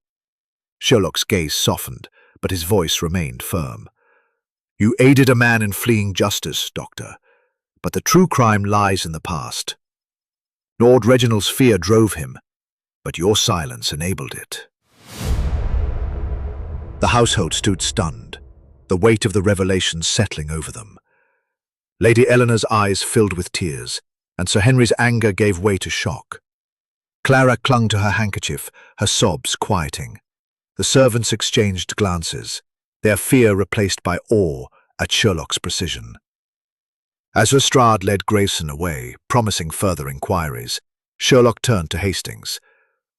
Sherlock's gaze softened, but his voice remained firm. You aided a man in fleeing justice, Doctor, but the true crime lies in the past. Lord Reginald's fear drove him, but your silence enabled it. The household stood stunned, the weight of the revelation settling over them. Lady Eleanor's eyes filled with tears, and Sir Henry's anger gave way to shock. Clara clung to her handkerchief, her sobs quieting. The servants exchanged glances, their fear replaced by awe at Sherlock's precision. As Lestrade led Grayson away, promising further inquiries, Sherlock turned to Hastings.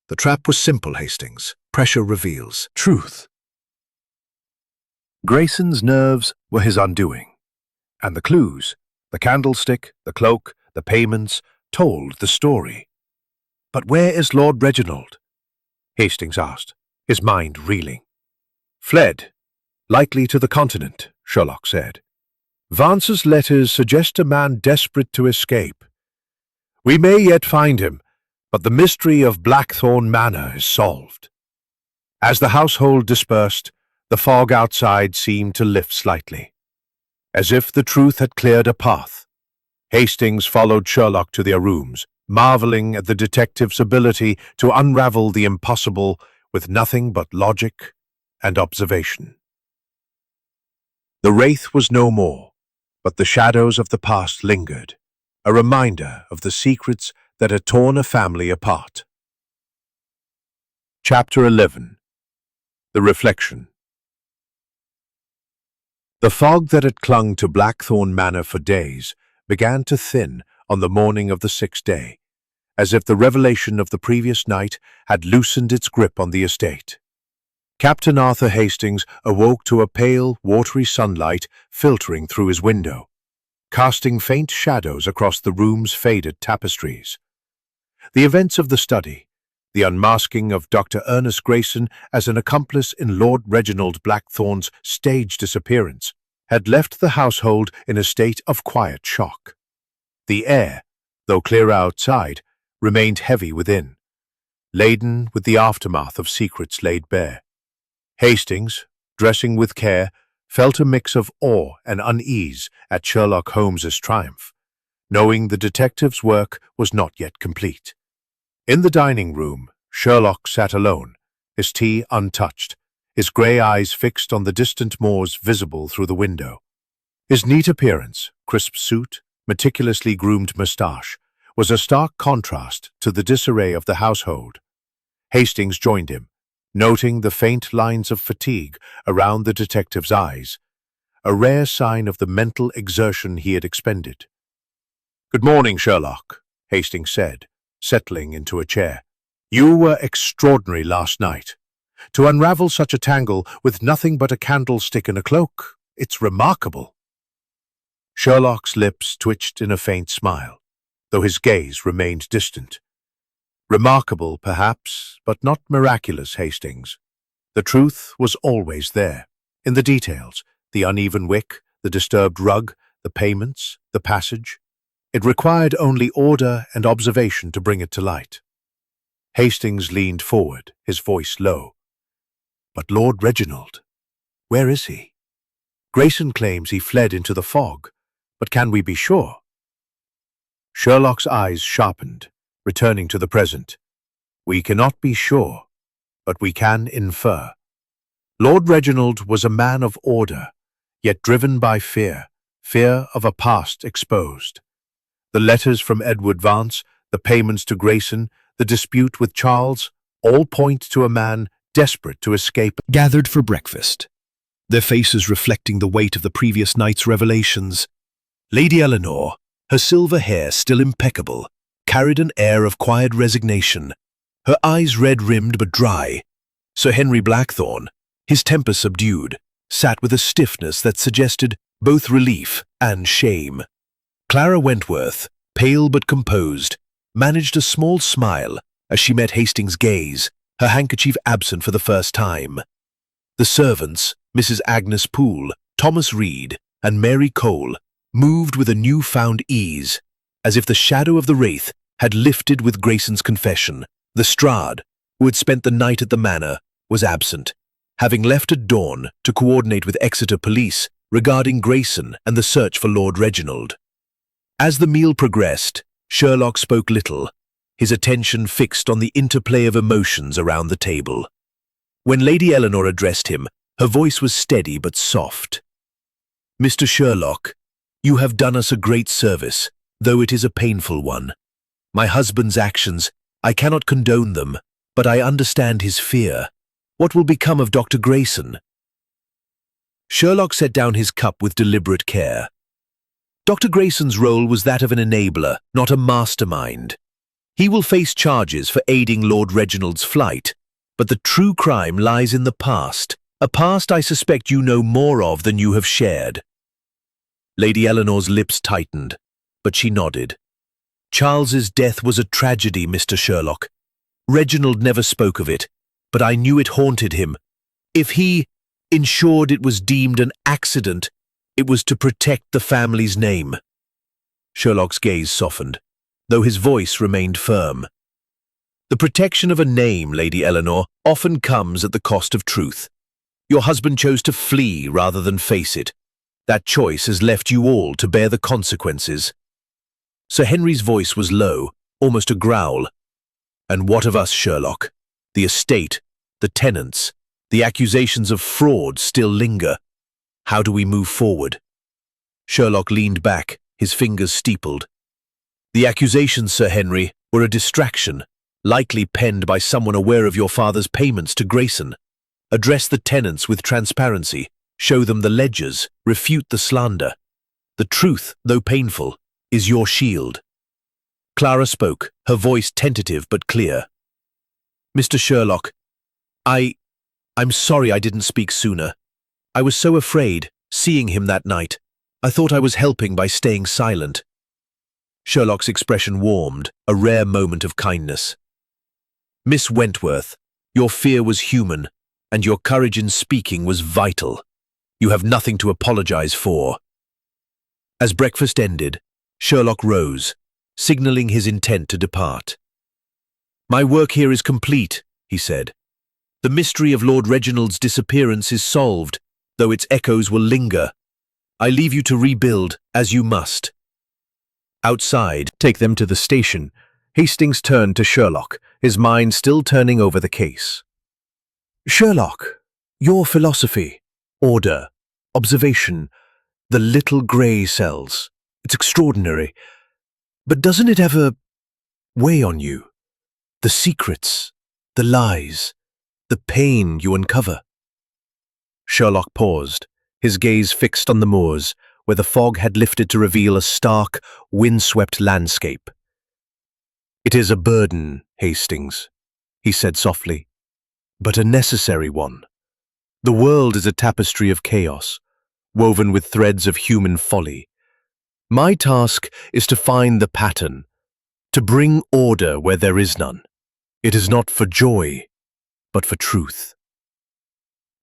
The trap was simple, Hastings. Pressure reveals truth. Grayson's nerves were his undoing, and the clues, the candlestick, the cloak, the payments, told the story. But where is Lord Reginald? Hastings asked, his mind reeling. Fled, likely to the continent, Sherlock said. Vance's letters suggest a man desperate to escape. We may yet find him, but the mystery of Blackthorne Manor is solved. As the household dispersed, the fog outside seemed to lift slightly, as if the truth had cleared a path. Hastings followed Sherlock to their rooms, marveling at the detective's ability to unravel the impossible with nothing but logic and observation. The wraith was no more, but the shadows of the past lingered, a reminder of the secrets that had torn a family apart. Chapter 11. The Reflection. The fog that had clung to Blackthorn Manor for days began to thin on the morning of the 6th day, as if the revelation of the previous night had loosened its grip on the estate. Captain Arthur Hastings awoke to a pale, watery sunlight filtering through his window, casting faint shadows across the room's faded tapestries. The events of the study, the unmasking of Dr. Ernest Grayson as an accomplice in Lord Reginald Blackthorn's staged disappearance, had left the household in a state of quiet shock. The air, though clear outside, remained heavy within, laden with the aftermath of secrets laid bare. Hastings, dressing with care, felt a mix of awe and unease at Sherlock Holmes's triumph, knowing the detective's work was not yet complete. In the dining room, Sherlock sat alone, his tea untouched, his grey eyes fixed on the distant moors visible through the window. His neat appearance, crisp suit, meticulously groomed moustache, was a stark contrast to the disarray of the household. Hastings joined him, noting the faint lines of fatigue around the detective's eyes, a rare sign of the mental exertion he had expended. "Good morning, Sherlock," Hastings said, settling into a chair. "You were extraordinary last night. To unravel such a tangle with nothing but a candlestick and a cloak, it's remarkable." Sherlock's lips twitched in a faint smile, though his gaze remained distant. "Remarkable, perhaps, but not miraculous, Hastings. The truth was always there, in the details, the uneven wick, the disturbed rug, the payments, the passage. It required only order and observation to bring it to light." Hastings leaned forward, his voice low. "But Lord Reginald, where is he? Grayson claims he fled into the fog, but can we be sure?" Sherlock's eyes sharpened, returning to the present. "We cannot be sure, but we can infer. Lord Reginald was a man of order, yet driven by fear of a past exposed. The letters from Edward Vance, the payments to Grayson, the dispute with Charles, all point to a man desperate to escape." Gathered for breakfast, their faces reflecting the weight of the previous night's revelations. Lady Eleanor, her silver hair still impeccable, carried an air of quiet resignation, her eyes red-rimmed but dry. Sir Henry Blackthorn, his temper subdued, sat with a stiffness that suggested both relief and shame. Clara Wentworth, pale but composed, managed a small smile as she met Hastings' gaze, her handkerchief absent for the first time. The servants, Mrs. Agnes Poole, Thomas Reed, and Mary Cole, moved with a newfound ease, as if the shadow of the wraith had lifted with Grayson's confession. Lestrade, who had spent the night at the manor, was absent, having left at dawn to coordinate with Exeter police regarding Grayson and the search for Lord Reginald. As the meal progressed, Sherlock spoke little, his attention fixed on the interplay of emotions around the table. When Lady Eleanor addressed him, her voice was steady but soft. "Mr. Sherlock, you have done us a great service, though it is a painful one. My husband's actions, I cannot condone them, but I understand his fear. What will become of Dr. Grayson?" Sherlock set down his cup with deliberate care. Dr. Grayson's role was that of an enabler, not a mastermind. He will face charges for aiding Lord Reginald's flight, but the true crime lies in the past, a past I suspect you know more of than you have shared. Lady Eleanor's lips tightened, but she nodded. "Charles's death was a tragedy, Mr. Sherlock. Reginald never spoke of it, but I knew it haunted him. If he ensured it was deemed an accident, it was to protect the family's name." Sherlock's gaze softened, though his voice remained firm. "The protection of a name, Lady Eleanor, often comes at the cost of truth. Your husband chose to flee rather than face it. That choice has left you all to bear the consequences." Sir Henry's voice was low, almost a growl. "And what of us, Sherlock? The estate, the tenants, the accusations of fraud still linger. How do we move forward?" Sherlock leaned back, his fingers steepled. "The accusations, Sir Henry, were a distraction, likely penned by someone aware of your father's payments to Grayson. Address the tenants with transparency, Show them the ledgers, refute the slander. The truth, though painful, is your shield. Clara spoke, her voice tentative but clear. Mr. Sherlock, I'm sorry I didn't speak sooner. I was so afraid, seeing him that night. I thought I was helping by staying silent. Sherlock's expression warmed, a rare moment of kindness. Miss Wentworth, your fear was human, and your courage in speaking was vital. You have nothing to apologize for. As breakfast ended, Sherlock rose, signaling his intent to depart. My work here is complete, he said. The mystery of Lord Reginald's disappearance is solved, though its echoes will linger. I leave you to rebuild, as you must. Outside, Take them to the station. Hastings turned to Sherlock, his mind still turning over the case. Sherlock, your philosophy, order, observation, the little grey cells, it's extraordinary. But doesn't it ever weigh on you? The secrets, the lies, the pain you uncover. Sherlock paused, his gaze fixed on the moors, where the fog had lifted to reveal a stark, windswept landscape. It is a burden, Hastings, he said softly, but a necessary one. The world is a tapestry of chaos, woven with threads of human folly. My task is to find the pattern, to bring order where there is none. It is not for joy, but for truth.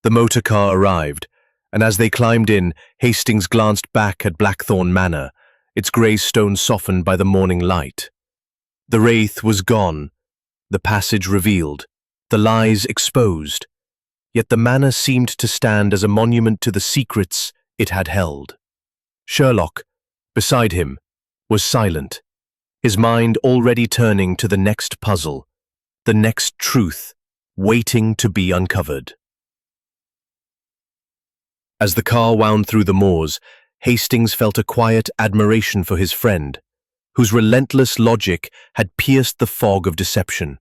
The motor car arrived, and as they climbed in, Hastings glanced back at Blackthorn Manor, its grey stone softened by the morning light. The wraith was gone, the passage revealed, the lies exposed, yet the manor seemed to stand as a monument to the secrets it had held. Sherlock, beside him, was silent, his mind already turning to the next puzzle, the next truth, waiting to be uncovered. As the car wound through the moors, Hastings felt a quiet admiration for his friend, whose relentless logic had pierced the fog of deception.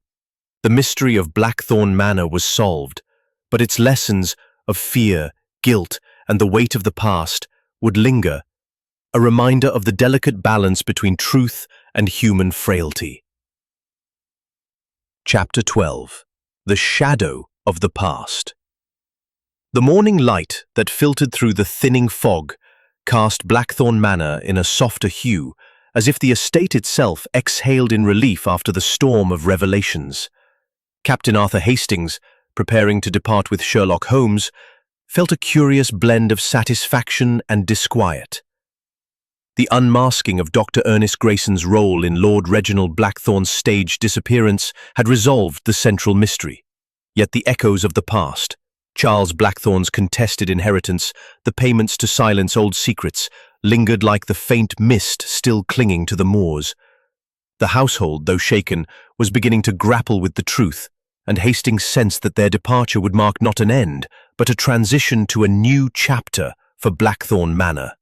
The mystery of Blackthorn Manor was solved, but its lessons of fear, guilt, and the weight of the past would linger, a reminder of the delicate balance between truth and human frailty. Chapter 12. The Shadow of the Past. The morning light that filtered through the thinning fog cast Blackthorn Manor in a softer hue, as if the estate itself exhaled in relief after the storm of revelations. Captain Arthur Hastings, preparing to depart with Sherlock Holmes, felt a curious blend of satisfaction and disquiet. The unmasking of Dr. Ernest Grayson's role in Lord Reginald Blackthorn's staged disappearance had resolved the central mystery. Yet the echoes of the past, Charles Blackthorn's contested inheritance, the payments to silence old secrets, lingered like the faint mist still clinging to the moors. The household, though shaken, was beginning to grapple with the truth, and Hastings sensed that their departure would mark not an end, but a transition to a new chapter for Blackthorn Manor.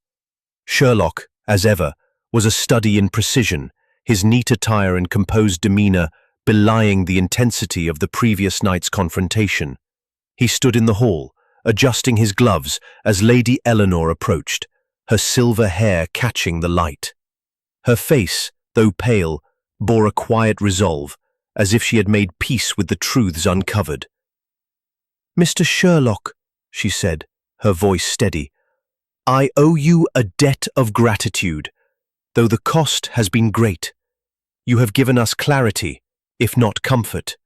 Sherlock, as ever, was a study in precision, his neat attire and composed demeanour belying the intensity of the previous night's confrontation. He stood in the hall, adjusting his gloves as Lady Eleanor approached, her silver hair catching the light. Her face, though pale, bore a quiet resolve, as if she had made peace with the truths uncovered. "Mr. Sherlock," she said, her voice steady, "I owe you a debt of gratitude, though the cost has been great. You have given us clarity, if not comfort.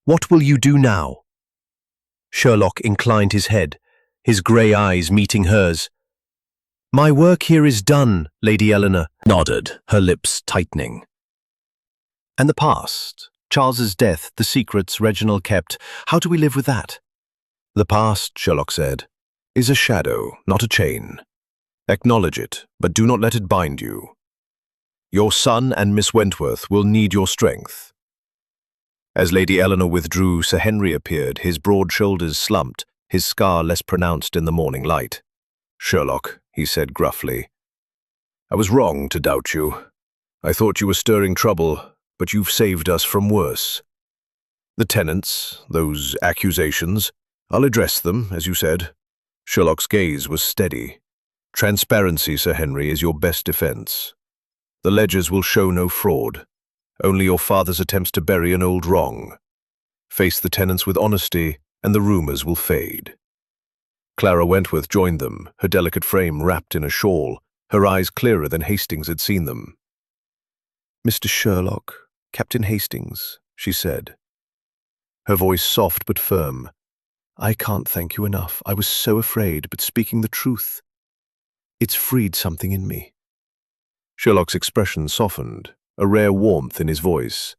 What will you do now?" Sherlock inclined his head, his grey eyes meeting hers. "My work here is done," Lady Eleanor nodded, her lips tightening. "And the past, Charles's death, the secrets Reginald kept, how do we live with that?" "The past," Sherlock said, "is a shadow, not a chain. Acknowledge it, but do not let it bind you. Your son and Miss Wentworth will need your strength." As Lady Eleanor withdrew, Sir Henry appeared, his broad shoulders slumped, his scar less pronounced in the morning light. "Sherlock," he said gruffly, "I was wrong to doubt you. I thought you were stirring trouble, but you've saved us from worse. The tenants, those accusations, I'll address them, as you said. Sherlock's gaze was steady. "Transparency, Sir Henry, is your best defense. The ledgers will show no fraud, only your father's attempts to bury an old wrong. Face the tenants with honesty, and the rumors will fade." Clara Wentworth joined them, her delicate frame wrapped in a shawl, her eyes clearer than Hastings had seen them. "Mr. Sherlock, Captain Hastings," she said, her voice soft but firm, "I can't thank you enough. I was so afraid, but speaking the truth, it's freed something in me." Sherlock's expression softened, a rare warmth in his voice.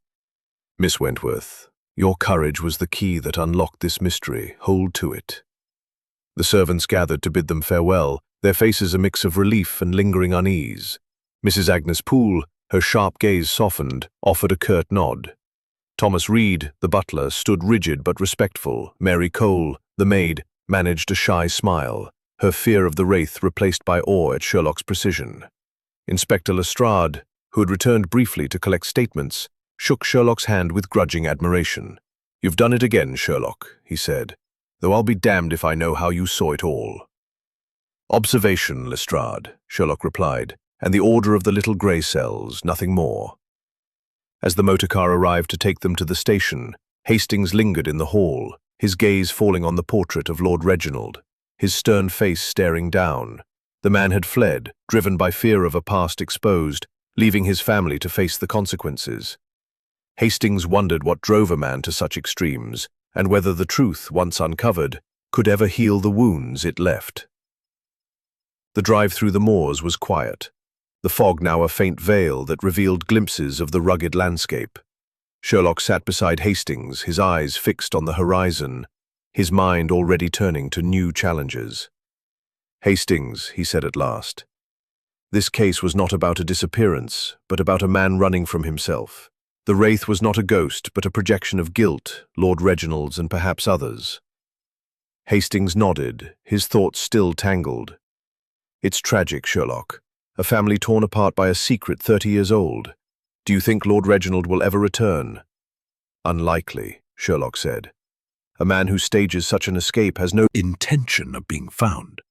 "Miss Wentworth, your courage was the key that unlocked this mystery. Hold to it." The servants gathered to bid them farewell, their faces a mix of relief and lingering unease. Mrs. Agnes Poole, her sharp gaze softened, offered a curt nod. Thomas Reed, the butler, stood rigid but respectful. Mary Cole, the maid, managed a shy smile, her fear of the wraith replaced by awe at Sherlock's precision. Inspector Lestrade, who had returned briefly to collect statements, shook Sherlock's hand with grudging admiration. "You've done it again, Sherlock," he said, "though I'll be damned if I know how you saw it all." "Observation, Lestrade," Sherlock replied, "and the order of the little grey cells, nothing more." As the motor car arrived to take them to the station, Hastings lingered in the hall, his gaze falling on the portrait of Lord Reginald, his stern face staring down. The man had fled, driven by fear of a past exposed, leaving his family to face the consequences. Hastings wondered what drove a man to such extremes, and whether the truth, once uncovered, could ever heal the wounds it left. The drive through the moors was quiet, the fog now a faint veil that revealed glimpses of the rugged landscape. Sherlock sat beside Hastings, his eyes fixed on the horizon, his mind already turning to new challenges. "Hastings," he said at last, "this case was not about a disappearance, but about a man running from himself. The wraith was not a ghost, but a projection of guilt, Lord Reginald's and perhaps others." Hastings nodded, his thoughts still tangled. "It's tragic, Sherlock. A family torn apart by a secret 30 years old. Do you think Lord Reginald will ever return?" "Unlikely," Sherlock said. "A man who stages such an escape has no intention of being found.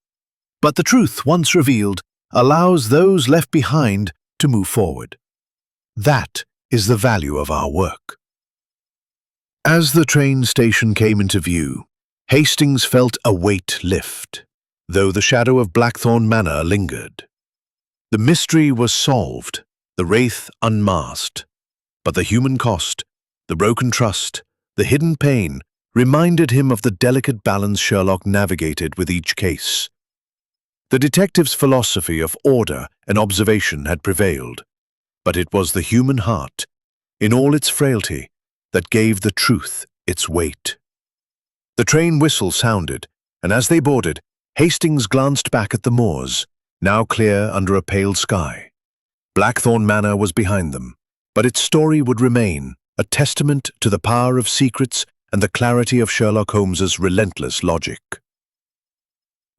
But the truth, once revealed, allows those left behind to move forward. That is the value of our work." As the train station came into view, Hastings felt a weight lift, though the shadow of Blackthorn Manor lingered. The mystery was solved, the wraith unmasked, but the human cost, the broken trust, the hidden pain reminded him of the delicate balance Sherlock navigated with each case. The detective's philosophy of order and observation had prevailed, but it was the human heart, in all its frailty, that gave the truth its weight. The train whistle sounded, and as they boarded, Hastings glanced back at the moors, now clear under a pale sky. Blackthorn Manor was behind them, but its story would remain, a testament to the power of secrets and the clarity of Sherlock Holmes's relentless logic.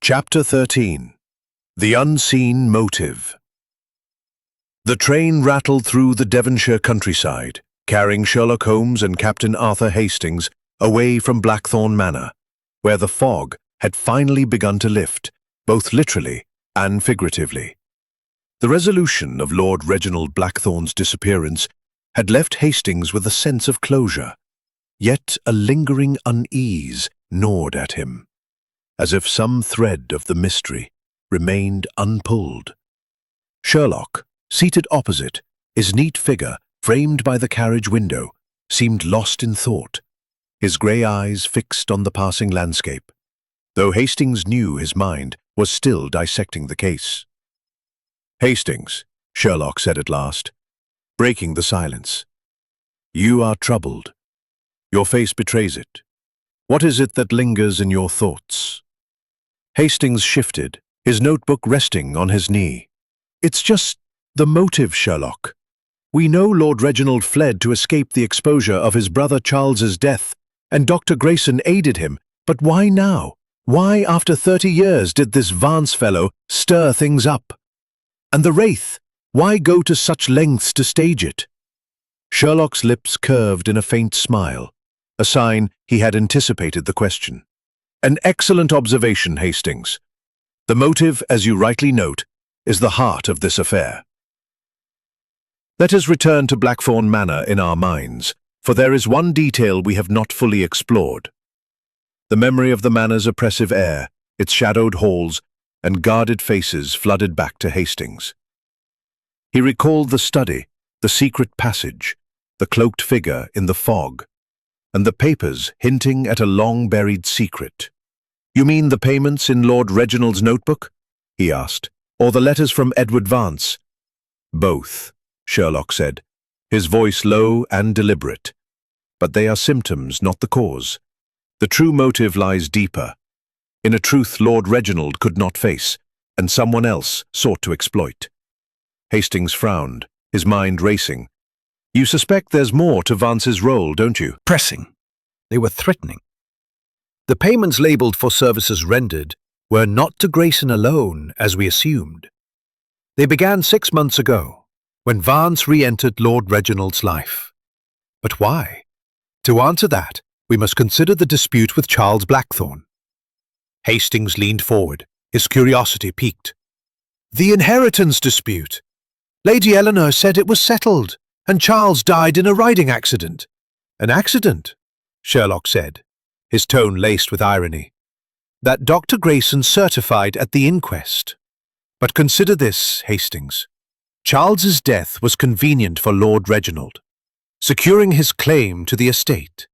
Chapter 13. The Unseen Motive. The train rattled through the Devonshire countryside, carrying Sherlock Holmes and Captain Arthur Hastings away from Blackthorn Manor, where the fog had finally begun to lift, both literally and figuratively. The resolution of Lord Reginald Blackthorn's disappearance had left Hastings with a sense of closure, yet a lingering unease gnawed at him, as if some thread of the mystery remained unpulled. Sherlock, seated opposite, his neat figure framed by the carriage window, seemed lost in thought, his grey eyes fixed on the passing landscape, though Hastings knew his mind was still dissecting the case. "Hastings," Sherlock said at last, breaking the silence, "you are troubled. Your face betrays it. What is it that lingers in your thoughts?" Hastings shifted, his notebook resting on his knee. "It's just the motive, Sherlock. We know Lord Reginald fled to escape the exposure of his brother Charles's death, and Dr. Grayson aided him, but why now? Why, after 30 years, did this Vance fellow stir things up? And the wraith, why go to such lengths to stage it?" Sherlock's lips curved in a faint smile, a sign he had anticipated the question. An excellent observation, Hastings. The motive, as you rightly note, is the heart of this affair. Let us return to Blackthorn Manor in our minds, for there is one detail we have not fully explored. The memory of the manor's oppressive air, its shadowed halls, and guarded faces flooded back to Hastings. He recalled the study, the secret passage, the cloaked figure in the fog, and the papers hinting at a long-buried secret. "You mean the payments in Lord Reginald's notebook?" he asked, "or the letters from Edward Vance?" "Both," Sherlock said, his voice low and deliberate. "But they are symptoms, not the cause. The true motive lies deeper, in a truth Lord Reginald could not face, and someone else sought to exploit." Hastings frowned, his mind racing. "You suspect there's more to Vance's role, don't you?" Pressing. They were threatening. The payments labelled for services rendered were not to Grayson alone, as we assumed. They began 6 months ago, when Vance re-entered Lord Reginald's life. But why? To answer that, we must consider the dispute with Charles Blackthorn. Hastings leaned forward, his curiosity piqued. "The inheritance dispute. Lady Eleanor said it was settled, and Charles died in a riding accident." "An accident?" Sherlock said, his tone laced with irony. "That Dr. Grayson certified at the inquest. But consider this, Hastings. Charles's death was convenient for Lord Reginald, securing his claim to the estate.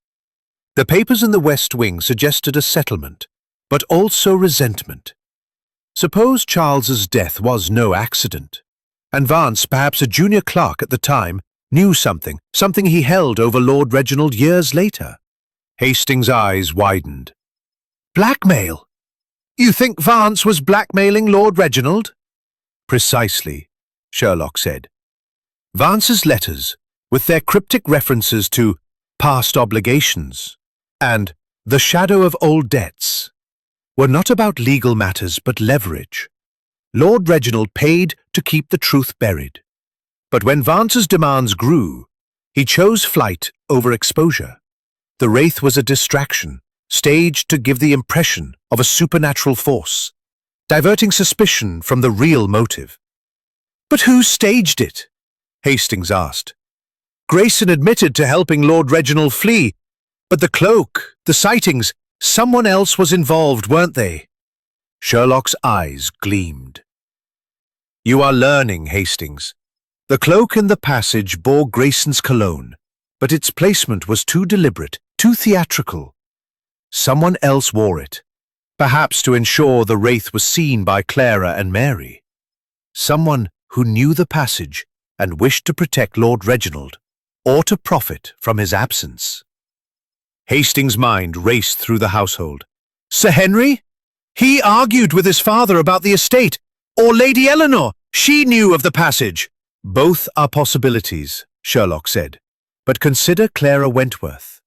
The papers in the West Wing suggested a settlement, but also resentment. Suppose Charles's death was no accident, and Vance, perhaps a junior clerk at the time, knew something he held over Lord Reginald years later." Hastings' eyes widened. "Blackmail? You think Vance was blackmailing Lord Reginald?" "Precisely," Sherlock said. "Vance's letters, with their cryptic references to past obligations and the shadow of old debts, were not about legal matters but leverage. Lord Reginald paid to keep the truth buried. But when Vance's demands grew, he chose flight over exposure. The Wraith was a distraction, staged to give the impression of a supernatural force, diverting suspicion from the real motive." "But who staged it?" Hastings asked. "Grayson admitted to helping Lord Reginald flee, but the cloak, the sightings, someone else was involved, weren't they?" Sherlock's eyes gleamed. "You are learning, Hastings. The cloak in the passage bore Grayson's cologne, but its placement was too deliberate, too theatrical. Someone else wore it, perhaps to ensure the Wraith was seen by Clara and Mary. Someone who knew the passage and wished to protect Lord Reginald, or to profit from his absence." Hastings' mind raced through the household. "Sir Henry? He argued with his father about the estate. Or Lady Eleanor, she knew of the passage." "Both are possibilities," Sherlock said. "But consider Clara Wentworth.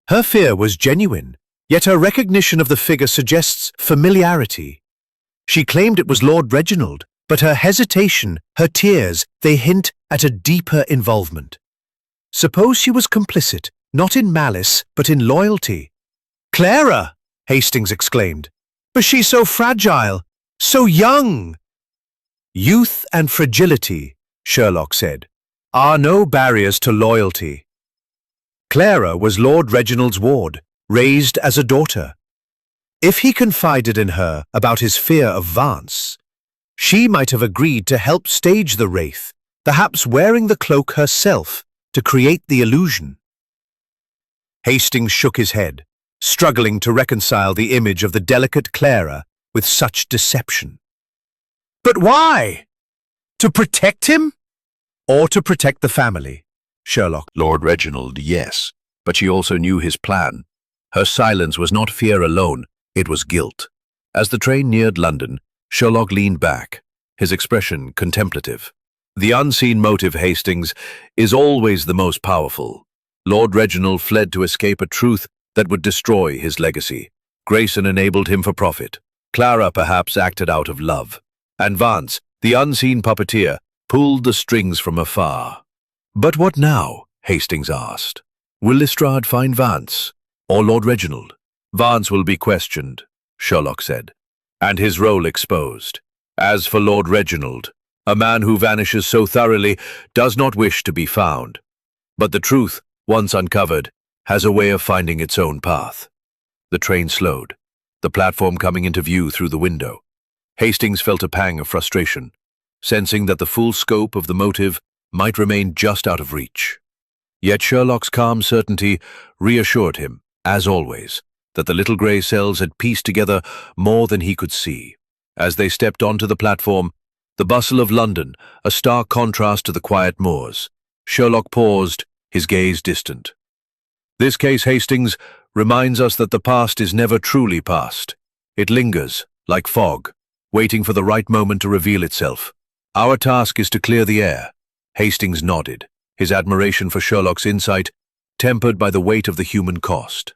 Her fear was genuine, yet her recognition of the figure suggests familiarity. She claimed it was Lord Reginald, but her hesitation, her tears, they hint at a deeper involvement. Suppose she was complicit, not in malice, but in loyalty." "Clara!" Hastings exclaimed. "But she's so fragile, so young." "Youth and fragility," Sherlock said, "are no barriers to loyalty. Clara was Lord Reginald's ward, raised as a daughter. If he confided in her about his fear of Vance, she might have agreed to help stage the Wraith, perhaps wearing the cloak herself to create the illusion." Hastings shook his head, struggling to reconcile the image of the delicate Clara with such deception. "But why? To protect him? Or to protect the family?" Sherlock. "Lord Reginald, yes, but she also knew his plan. Her silence was not fear alone, it was guilt." As the train neared London, Sherlock leaned back, his expression contemplative. "The unseen motive, Hastings, is always the most powerful. Lord Reginald fled to escape a truth that would destroy his legacy. Grayson enabled him for profit. Clara perhaps acted out of love. And Vance, the unseen puppeteer, pulled the strings from afar." "But what now?" Hastings asked. "Will Lestrade find Vance? Or Lord Reginald?" Vance will be questioned, Sherlock said, and his role exposed. As for Lord Reginald, a man who vanishes so thoroughly does not wish to be found. But the truth, once uncovered, has a way of finding its own path. The train slowed, the platform coming into view through the window. Hastings felt a pang of frustration, sensing that the full scope of the motive might remain just out of reach. Yet Sherlock's calm certainty reassured him, as always, that the little grey cells had pieced together more than he could see. As they stepped onto the platform, the bustle of London, a stark contrast to the quiet moors, Sherlock paused, his gaze distant. This case, Hastings, reminds us that the past is never truly past. It lingers, like fog, waiting for the right moment to reveal itself. Our task is to clear the air. Hastings nodded, his admiration for Sherlock's insight tempered by the weight of the human cost.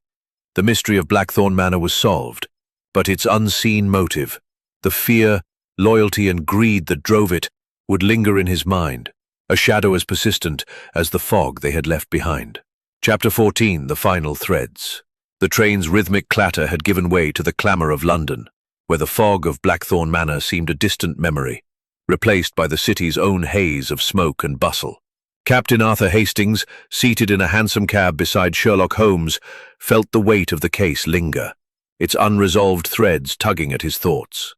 The mystery of Blackthorn Manor was solved, but its unseen motive, the fear, loyalty and greed that drove it, would linger in his mind, a shadow as persistent as the fog they had left behind. Chapter 14, The Final Threads. The train's rhythmic clatter had given way to the clamour of London, where the fog of Blackthorn Manor seemed a distant memory, replaced by the city's own haze of smoke and bustle. Captain Arthur Hastings, seated in a hansom cab beside Sherlock Holmes, felt the weight of the case linger, its unresolved threads tugging at his thoughts.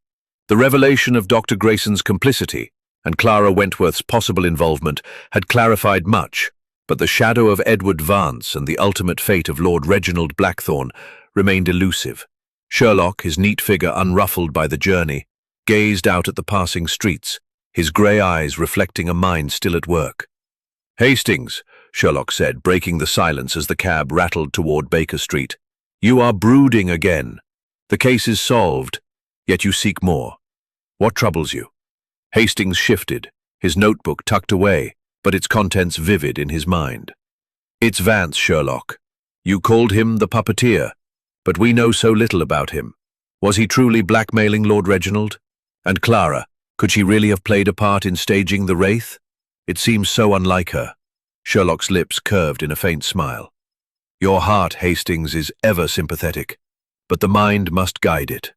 The revelation of Dr. Grayson's complicity and Clara Wentworth's possible involvement had clarified much, but the shadow of Edward Vance and the ultimate fate of Lord Reginald Blackthorn remained elusive. Sherlock, his neat figure unruffled by the journey, gazed out at the passing streets, his grey eyes reflecting a mind still at work. "Hastings," Sherlock said, breaking the silence as the cab rattled toward Baker Street, "you are brooding again. The case is solved, yet you seek more. What troubles you?" Hastings shifted, his notebook tucked away, but its contents vivid in his mind. "It's Vance, Sherlock. You called him the puppeteer, but we know so little about him. Was he truly blackmailing Lord Reginald? And Clara, could she really have played a part in staging the Wraith? It seems so unlike her." Sherlock's lips curved in a faint smile. "Your heart, Hastings, is ever sympathetic, but the mind must guide it.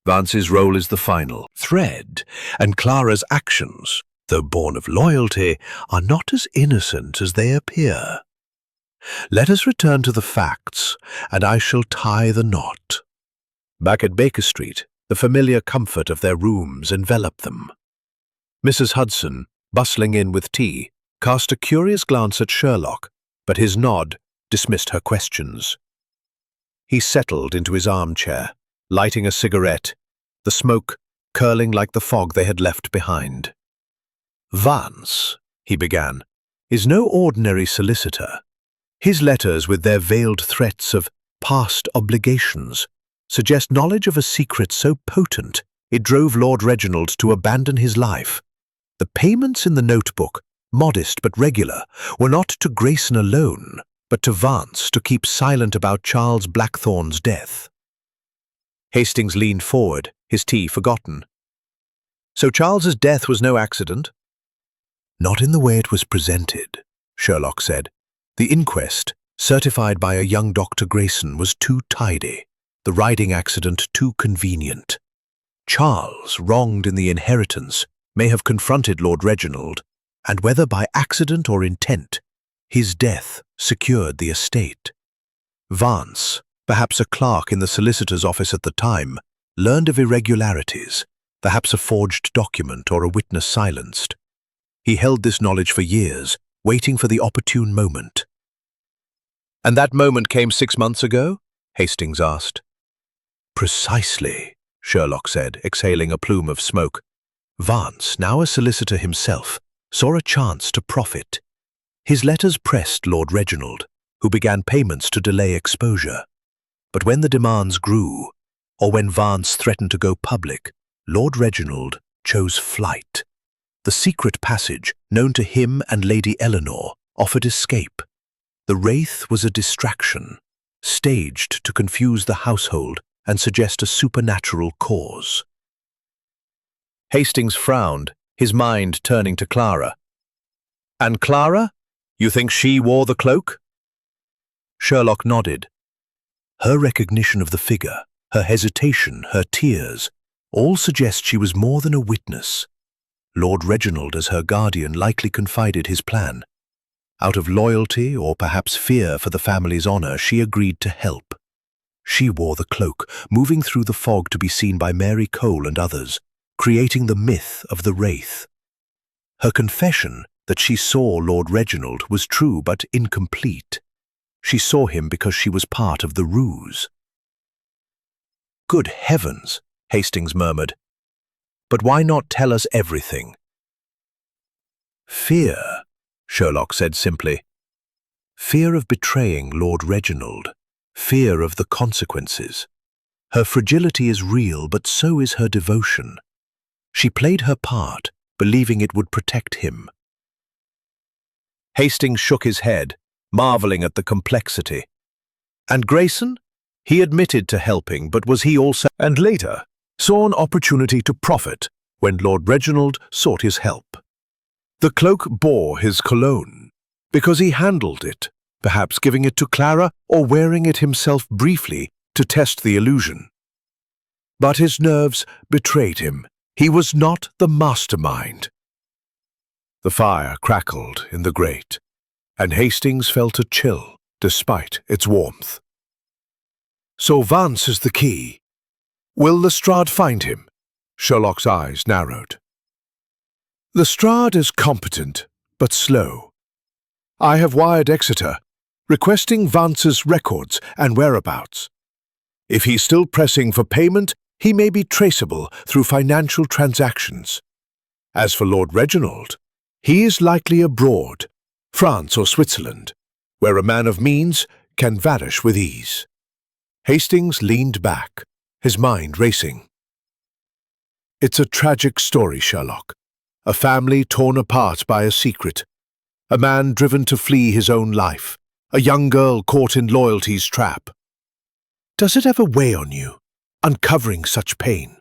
Vance's role is the final thread, and Clara's actions, though born of loyalty, are not as innocent as they appear. Let us return to the facts, and I shall tie the knot." Back at Baker Street, the familiar comfort of their rooms enveloped them. Mrs. Hudson, bustling in with tea, cast a curious glance at Sherlock, but his nod dismissed her questions. He settled into his armchair, lighting a cigarette, the smoke curling like the fog they had left behind. "Vance," he began, "is no ordinary solicitor. His letters, with their veiled threats of past obligations, suggest knowledge of a secret so potent it drove Lord Reginald to abandon his life. The payments in the notebook, modest but regular, were not to Grayson alone, but to Vance to keep silent about Charles Blackthorn's death." Hastings leaned forward, his tea forgotten. "So Charles's death was no accident?" "Not in the way it was presented," Sherlock said. "The inquest, certified by a young Dr. Grayson, was too tidy, the riding accident too convenient. Charles, wronged in the inheritance, may have confronted Lord Reginald, and whether by accident or intent, his death secured the estate. Vance, perhaps a clerk in the solicitor's office at the time, learned of irregularities, perhaps a forged document or a witness silenced. He held this knowledge for years, waiting for the opportune moment." "And that moment came 6 months ago?" Hastings asked. "Precisely," Sherlock said, exhaling a plume of smoke. "Vance, now a solicitor himself, saw a chance to profit. His letters pressed Lord Reginald, who began payments to delay exposure. But when the demands grew, or when Vance threatened to go public, Lord Reginald chose flight. The secret passage, known to him and Lady Eleanor, offered escape. The Wraith was a distraction, staged to confuse the household and suggest a supernatural cause." Hastings frowned, his mind turning to Clara. "And Clara? You think she wore the cloak?" Sherlock nodded. Her recognition of the figure, her hesitation, her tears, all suggest she was more than a witness. Lord Reginald, as her guardian, likely confided his plan. Out of loyalty or perhaps fear for the family's honor, she agreed to help. She wore the cloak, moving through the fog to be seen by Mary Cole and others, creating the myth of the Wraith. Her confession that she saw Lord Reginald was true but incomplete. She saw him because she was part of the ruse. "Good heavens," Hastings murmured. "But why not tell us everything?" "Fear," Sherlock said simply. "Fear of betraying Lord Reginald. Fear of the consequences. Her fragility is real, but so is her devotion. She played her part, believing it would protect him." Hastings shook his head, marveling at the complexity. And Grayson? He admitted to helping, but was he also— and later saw an opportunity to profit when Lord Reginald sought his help. The cloak bore his cologne, because he handled it, perhaps giving it to Clara or wearing it himself briefly to test the illusion. But his nerves betrayed him. He was not the mastermind. The fire crackled in the grate, and Hastings felt a chill despite its warmth. "So Vance is the key. Will Lestrade find him?" Sherlock's eyes narrowed. "Lestrade is competent, but slow. I have wired Exeter, requesting Vance's records and whereabouts. If he's still pressing for payment, he may be traceable through financial transactions. As for Lord Reginald, he is likely abroad, France or Switzerland, where a man of means can vanish with ease." Hastings leaned back, his mind racing. "It's a tragic story, Sherlock. A family torn apart by a secret. A man driven to flee his own life. A young girl caught in loyalty's trap. Does it ever weigh on you, uncovering such pain?"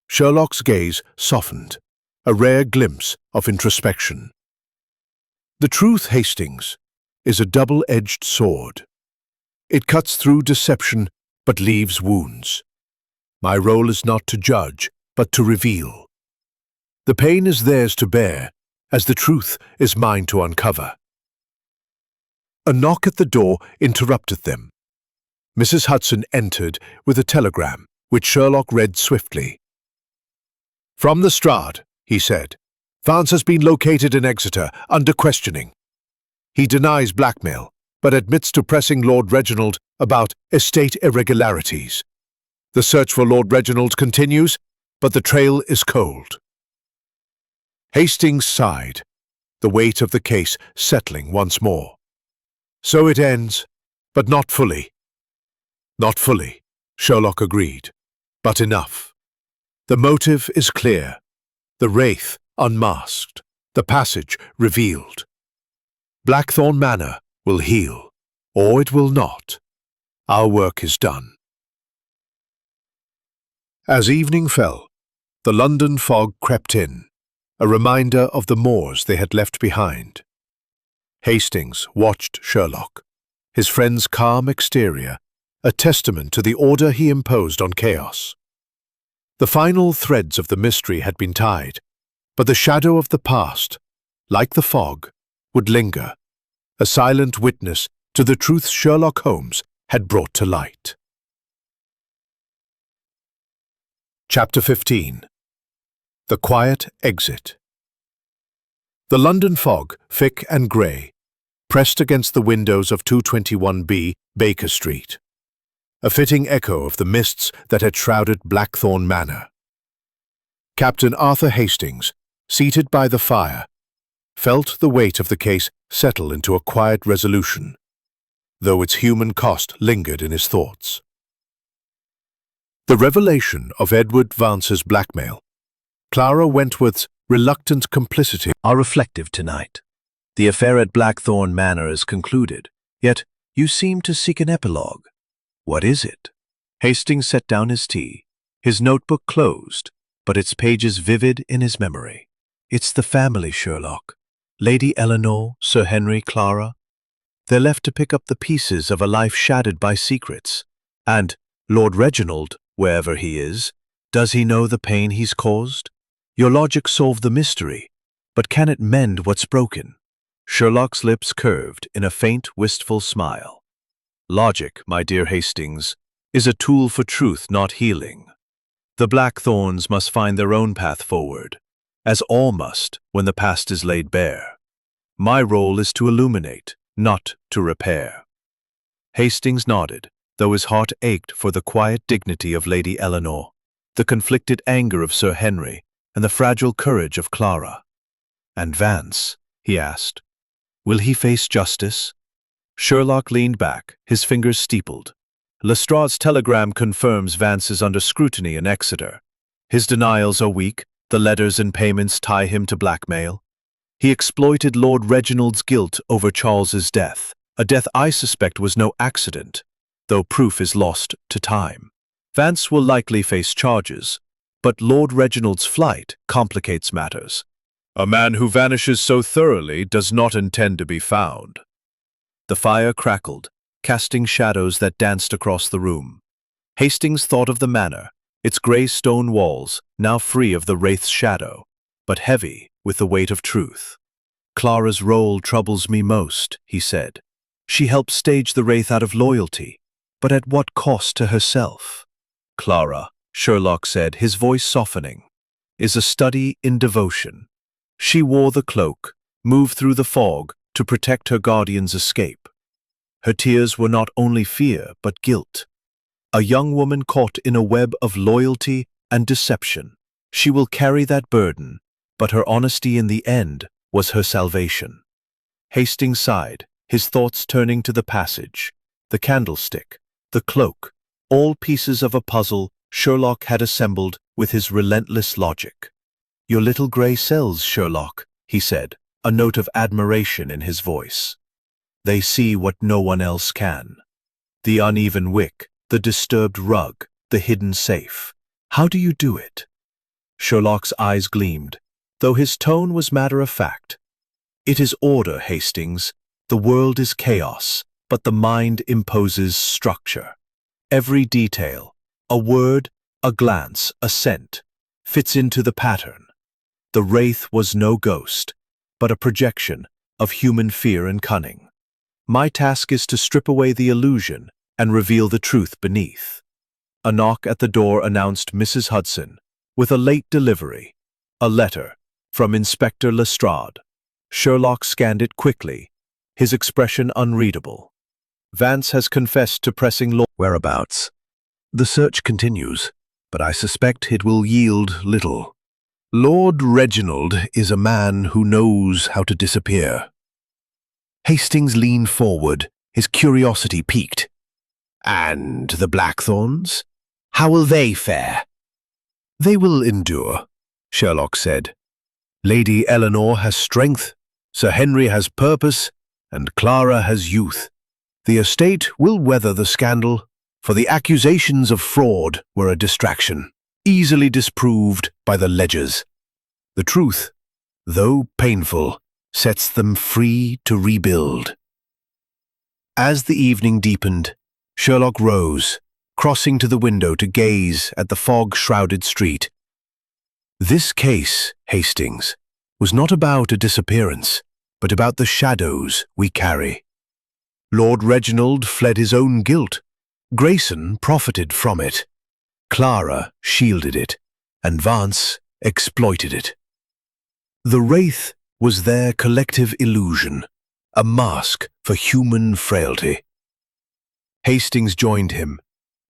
Sherlock's gaze softened, a rare glimpse of introspection. "The truth, Hastings, is a double-edged sword. It cuts through deception but leaves wounds. My role is not to judge, but to reveal. The pain is theirs to bear, as the truth is mine to uncover." A knock at the door interrupted them. Mrs. Hudson entered with a telegram, which Sherlock read swiftly. "From Lestrade," he said. "Vance has been located in Exeter, under questioning. He denies blackmail, but admits to pressing Lord Reginald about estate irregularities. The search for Lord Reginald continues, but the trail is cold." Hastings sighed, the weight of the case settling once more. "So it ends, but not fully." "Not fully," Sherlock agreed, "but enough. The motive is clear, the Wraith unmasked, the passage revealed. Blackthorn Manor will heal, or it will not. Our work is done." As evening fell, the London fog crept in, a reminder of the moors they had left behind. Hastings watched Sherlock, his friend's calm exterior, a testament to the order he imposed on chaos. The final threads of the mystery had been tied, but the shadow of the past, like the fog, would linger, a silent witness to the truth Sherlock Holmes had brought to light. Chapter 15. The Quiet Exit. The London fog, thick and grey, pressed against the windows of 221B Baker Street, a fitting echo of the mists that had shrouded Blackthorn Manor. Captain Arthur Hastings, seated by the fire, felt the weight of the case settle into a quiet resolution, though its human cost lingered in his thoughts. The revelation of Edward Vance's blackmail, Clara Wentworth's reluctant complicity, are reflective tonight. The affair at Blackthorn Manor is concluded, yet you seem to seek an epilogue. What is it? Hastings set down his tea, his notebook closed, but its pages vivid in his memory. It's the family, Sherlock. Lady Eleanor, Sir Henry, Clara. They're left to pick up the pieces of a life shattered by secrets, And Lord Reginald, wherever he is, does he know the pain he's caused? Your logic solved the mystery, but can it mend what's broken? Sherlock's lips curved in a faint, wistful smile. Logic, my dear Hastings, is a tool for truth, not healing. The Blackthorns must find their own path forward, as all must when the past is laid bare. My role is to illuminate, not to repair. Hastings nodded, though his heart ached for the quiet dignity of Lady Eleanor, the conflicted anger of Sir Henry, and the fragile courage of Clara. And Vance, he asked, will he face justice? Sherlock leaned back, his fingers steepled. Lestrade's telegram confirms Vance is under scrutiny in Exeter. His denials are weak, the letters and payments tie him to blackmail. He exploited Lord Reginald's guilt over Charles's death, a death I suspect was no accident, though proof is lost to time. Vance will likely face charges, but Lord Reginald's flight complicates matters. A man who vanishes so thoroughly does not intend to be found. The fire crackled, casting shadows that danced across the room. Hastings thought of the manor, its grey stone walls, now free of the wraith's shadow, but heavy with the weight of truth. Clara's role troubles me most, he said. She helped stage the wraith out of loyalty, but at what cost to herself? Clara, Sherlock said, his voice softening, is a study in devotion. She wore the cloak, moved through the fog to protect her guardian's escape. Her tears were not only fear, but guilt. A young woman caught in a web of loyalty and deception. She will carry that burden, but her honesty in the end was her salvation. Hastings sighed, his thoughts turning to the passage, the candlestick, the cloak, all pieces of a puzzle Sherlock had assembled with his relentless logic. Your little grey cells, Sherlock, he said, a note of admiration in his voice. They see what no one else can. The uneven wick, the disturbed rug, the hidden safe. How do you do it? Sherlock's eyes gleamed, though his tone was matter-of-fact. It is order, Hastings. The world is chaos, but the mind imposes structure. Every detail, a word, a glance, a scent, fits into the pattern. The wraith was no ghost, but a projection of human fear and cunning. My task is to strip away the illusion and reveal the truth beneath. A knock at the door announced Mrs. Hudson, with a late delivery, a letter from Inspector Lestrade. Sherlock scanned it quickly, his expression unreadable. Vance has confessed to pressing law Whereabouts? The search continues, but I suspect it will yield little. Lord Reginald is a man who knows how to disappear. Hastings leaned forward, his curiosity piqued. And the Blackthorns? How will they fare? They will endure, Sherlock said. Lady Eleanor has strength, Sir Henry has purpose, and Clara has youth. The estate will weather the scandal, for the accusations of fraud were a distraction, easily disproved by the ledgers. The truth, though painful, sets them free to rebuild. As the evening deepened, Sherlock rose, crossing to the window to gaze at the fog-shrouded street. This case, Hastings, was not about a disappearance, but about the shadows we carry. Lord Reginald fled his own guilt. Grayson profited from it. Clara shielded it, and Vance exploited it. The wraith was their collective illusion, a mask for human frailty. Hastings joined him,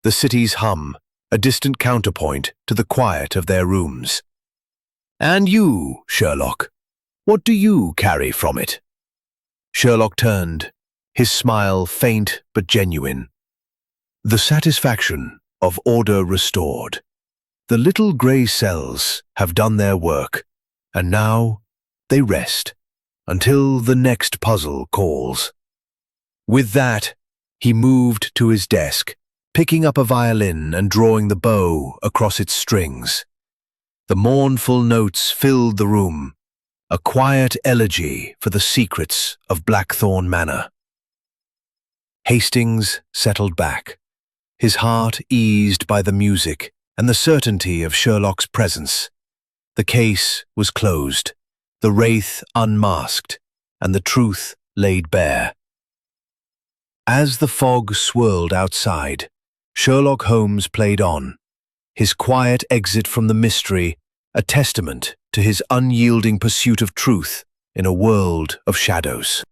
the city's hum, a distant counterpoint to the quiet of their rooms. And you, Sherlock, what do you carry from it? Sherlock turned, his smile faint but genuine. The satisfaction of order restored. The little grey cells have done their work, and now they rest until the next puzzle calls. With that, he moved to his desk, picking up a violin and drawing the bow across its strings. The mournful notes filled the room, a quiet elegy for the secrets of Blackthorn Manor. Hastings settled back, his heart eased by the music and the certainty of Sherlock's presence. The case was closed, the wraith unmasked, and the truth laid bare. As the fog swirled outside, Sherlock Holmes played on, his quiet exit from the mystery a testament to his unyielding pursuit of truth in a world of shadows.